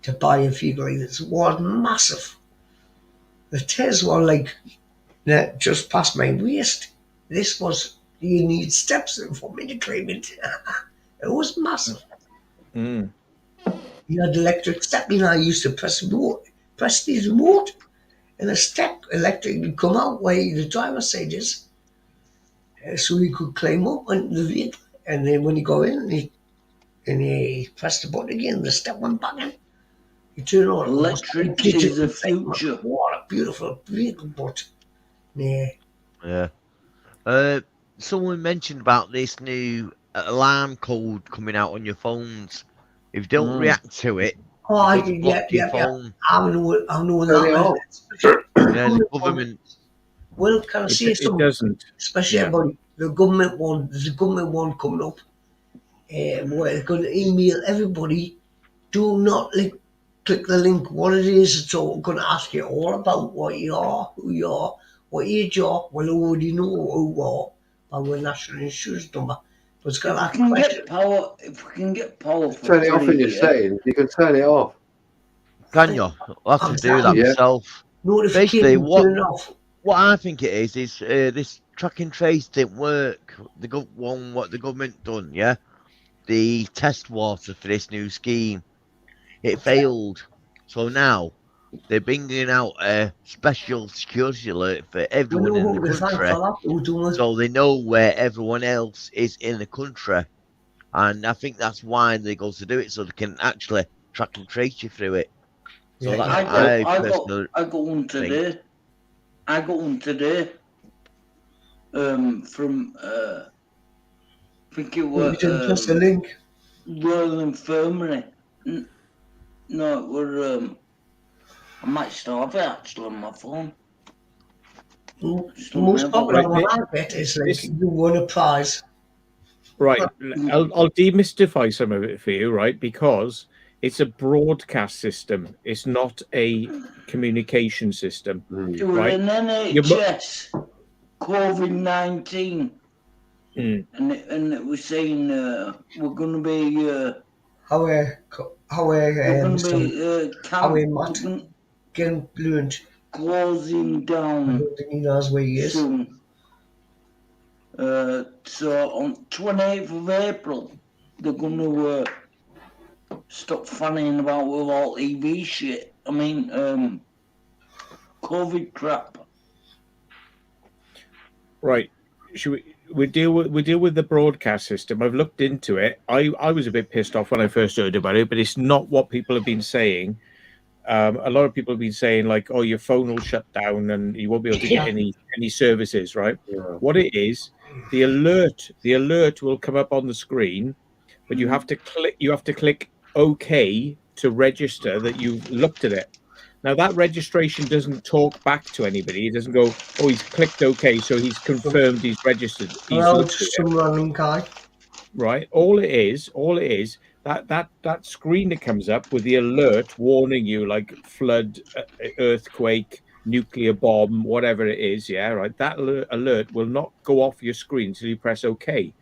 to buy a vehicle like this. It was massive. The tires were like just past my waist. This was, you need steps for me to climb it. It was massive. Mm. You had electric step. You know, I used to press this remote, and the step electric would come out where the driver's side is, so you could climb up on the vehicle. And then when you go in, and you press the button again, the step went back in. You turn on. Electric is the future. What a beautiful vehicle, but Yeah. Someone mentioned about this new alarm code coming out on your phones. If you don't react to it, I it's blocked your phone. I know that. Yeah, the government. Well, can I say something? It doesn't. Especially about the government one. There's a government one coming up. Where they're going to email everybody. Do not click the link. What it is, it's all going to ask you all about what you are, who you are, what age you are. Well, already know who you are by your national insurance number. But it's got that question. If we can get power, Turn it off in your settings. You can turn it off. Can you? I'll have to do that myself. Basically, what I think it is this track and trace didn't work. What the government done, yeah? The test water for this new scheme, it failed. So now they're bringing out a special security alert for everyone in the country, so they know where everyone else is in the country. And I think that's why they go to do it, so they can actually track and trace you through it. So Yeah, that's I got one today. I got one today. From I think it was just a link. Royal Infirmary. No, it was I might still have it actually on my phone. Most popular one I get is like you won a prize. Right. I'll demystify some of it for you, right? Because it's a broadcast system. It's not a communication system. It was an NHS COVID-19. And it was saying we're going to be getting fluent, closing down soon. So on 28th of April, they're going to stop fanning about with all EV shit. I mean, COVID crap. Right. Should we deal with the broadcast system? I've looked into it. I was a bit pissed off when I first heard about it, but it's not what people have been saying. A lot of people have been saying like, "Oh, your phone will shut down and you won't be able to get any services." Right? Yeah. What it is, the alert will come up on the screen, but you have to click OK to register that you've looked at it. Now that registration doesn't talk back to anybody. It doesn't go, "Oh, he's clicked OK, so he's confirmed he's registered." It's some random guy. Right. All it is that screen that comes up with the alert warning you, like flood, earthquake, nuclear bomb, whatever it is, yeah, right, that alert will not go off your screen until you press OK.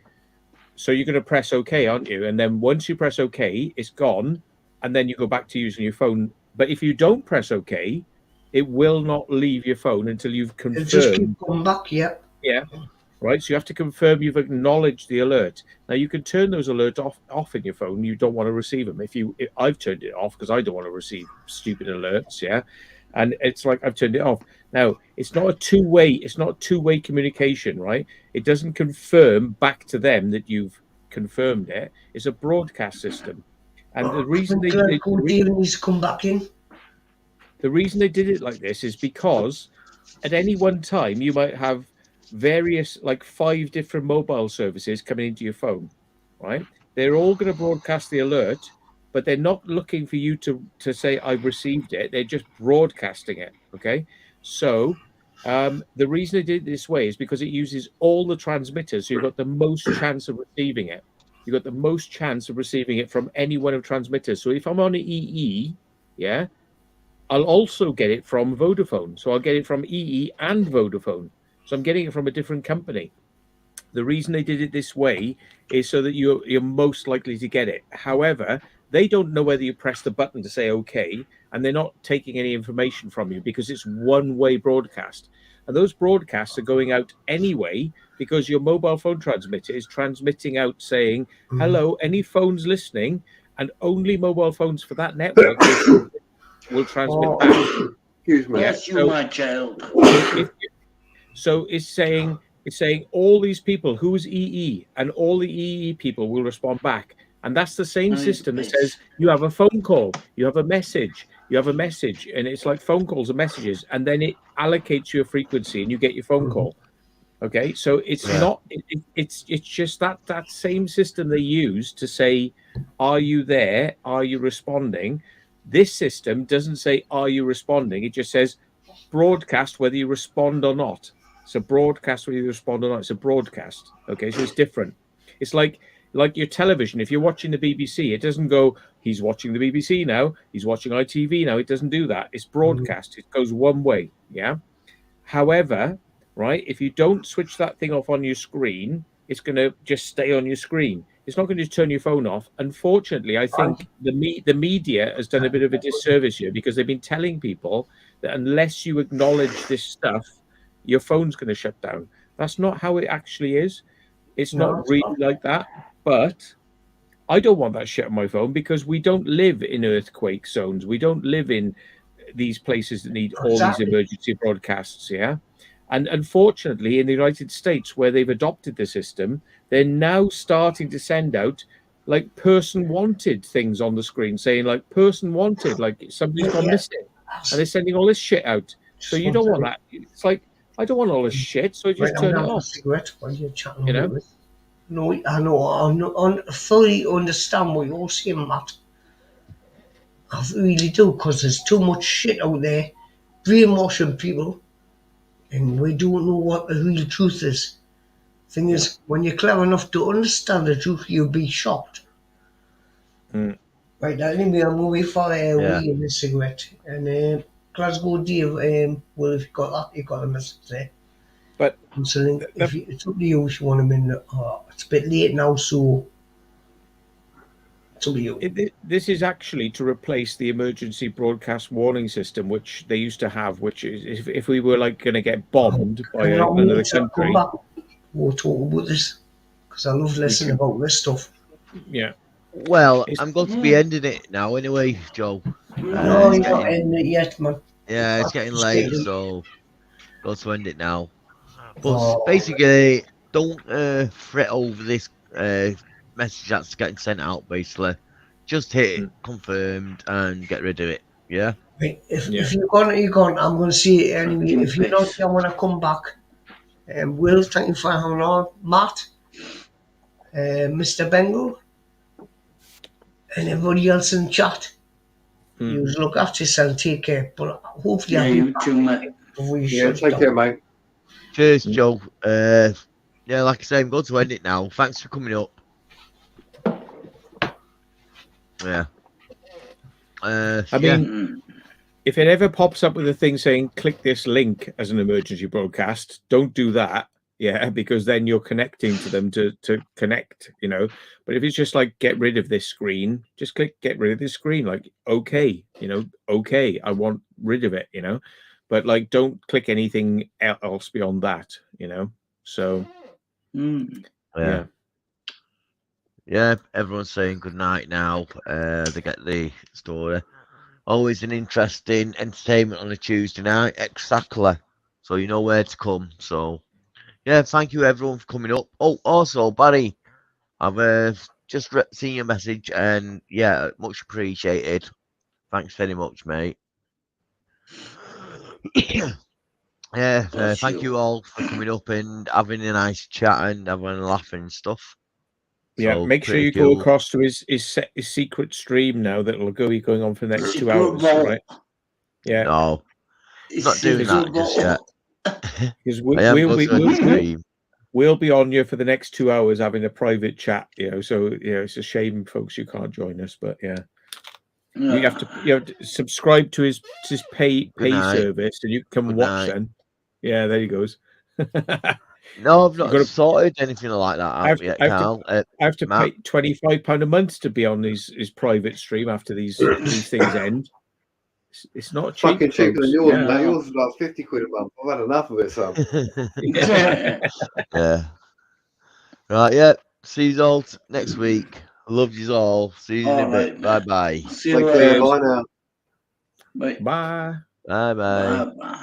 So you're going to press OK, aren't you? And then once you press OK, it's gone, and then you go back to using your phone. But if you don't press OK, it will not leave your phone until you've confirmed. It'll just keep coming back, yeah. Yeah. Right, so you have to confirm you've acknowledged the alert. Now you can turn those alerts off in your phone. You don't want to receive them. I've turned it off because I don't want to receive stupid alerts. Yeah, and it's like I've turned it off. Now it's not a two-way. It's not two-way communication, right? It doesn't confirm back to them that you've confirmed it. It's a broadcast system, and the reason needs to come back in. The reason they did it like this is because at any one time you might have various, like 5 different mobile services coming into your phone, right? They're all going to broadcast the alert, but they're not looking for you to say I've received it. They're just broadcasting it. Okay, so the reason they did it this way is because it uses all the transmitters, so you've got the most chance of receiving it. You've got the most chance of receiving it from any one of transmitters. So if I'm on EE, yeah, I'll also get it from Vodafone. So I'll get it from EE and Vodafone. So I'm getting it from a different company. The reason they did it this way is so that you're most likely to get it. However, they don't know whether you press the button to say OK, and they're not taking any information from you because it's one-way broadcast. And those broadcasts are going out anyway because your mobile phone transmitter is transmitting out saying, hello, any phones listening, and only mobile phones for that network will transmit back. Excuse me. Bless you, my child. So it's saying all these people, who's EE, and all the EE people will respond back. And that's the same system that says you have a phone call, you have a message, and it's like phone calls and messages, and then it allocates you a frequency and you get your phone call. Okay, so it's not, it's just that same system they use to say, are you there? Are you responding? This system doesn't say, are you responding? It just says broadcast whether you respond or not. So broadcast whether you respond or not. It's a broadcast. Okay, so it's different. It's like your television. If you're watching the BBC, it doesn't go, he's watching the BBC now, he's watching ITV now. It doesn't do that. It's broadcast. It goes one way. Yeah. However, right, if you don't switch that thing off on your screen, it's going to just stay on your screen. It's not going to just turn your phone off. Unfortunately, I think the media has done a bit of a disservice here because they've been telling people that unless you acknowledge this stuff, your phone's going to shut down. That's not how it actually is. It's not really like that. But I don't want that shit on my phone because we don't live in earthquake zones. We don't live in these places that need all these emergency broadcasts, yeah? And unfortunately, in the United States, where they've adopted the system, they're now starting to send out like person wanted things on the screen, saying like person wanted, like somebody's gone missing. And they're sending all this shit out. So you don't want that. It's like, I don't want all this shit, so just turn it off. You know? No, I know. I fully understand what you're saying, Matt. I really do, because there's too much shit out there brainwashing people, and we don't know what the real truth is. Thing is, when you're clever enough to understand the truth, you'll be shocked. Right, anyway, I'm away for a wee in a cigarette. And Glasgow Dave, well, if you got that, you got a message there. But I'm saying, it's up to you if you want them in. It's a bit late now, so it's up to you. This is actually to replace the emergency broadcast warning system, which they used to have, which is if we were like going to get bombed by another country. We'll talk about this, because I love listening about this stuff. Yeah. Well, I'm going to be ending it now anyway, Joe. No, you're not ending it yet, man. Yeah, it's getting late, so got to end it now. But basically, don't fret over this message that's getting sent out, basically. Just hit it, confirmed, and get rid of it, yeah? If you're gone, I'm going to see it anyway. If you're not, I want to come back. Will, thank you for hanging on. Matt, Mr. Bengal, and everybody else in the chat. You look after yourself, take care. But hopefully, you too, mate. Take care, mate. Cheers, Joe. Yeah, like I say, I'm going to end it now. Thanks for coming up. Yeah. I mean, if it ever pops up with a thing saying click this link as an emergency broadcast, don't do that. Yeah, because then you're connecting to them to connect, you know. But if it's just like get rid of this screen, just click get rid of this screen, like okay, you know, okay, I want rid of it, you know. But like don't click anything else beyond that, you know. So Yeah. Yeah, everyone's saying good night now. They get the story. Always an interesting entertainment on a Tuesday night. Exactly. So you know where to come. So, yeah, thank you everyone for coming up. Oh, also, Barry, I've just seen your message and, yeah, much appreciated. Thanks very much, mate. Yeah, thank you all for coming up and having a nice chat and having a laugh and stuff. Yeah, So, make sure you cool. go across to his secret stream now that'll be going on for the next 2 hours, right? Yeah. No, not doing that just yet. Because we'll be on you for the next 2 hours having a private chat, you know. So you know, it's a shame, folks, you can't join us, but yeah. You have to subscribe to his pay service, and you can come watch then. Yeah, there he goes. No, I've not sorted anything like that out yet, Carl. I have to pay £25 a month to be on his private stream after these things end. It's not cheap. Fucking cheaper than yours, mate. Yours is like 50 quid a month. I've had enough of it, son. Yeah. Right, yeah. See you all next week. Love you all. See you in a bit. Bye-bye. See you later. Bye now. Bye. Bye. Bye-bye. Bye.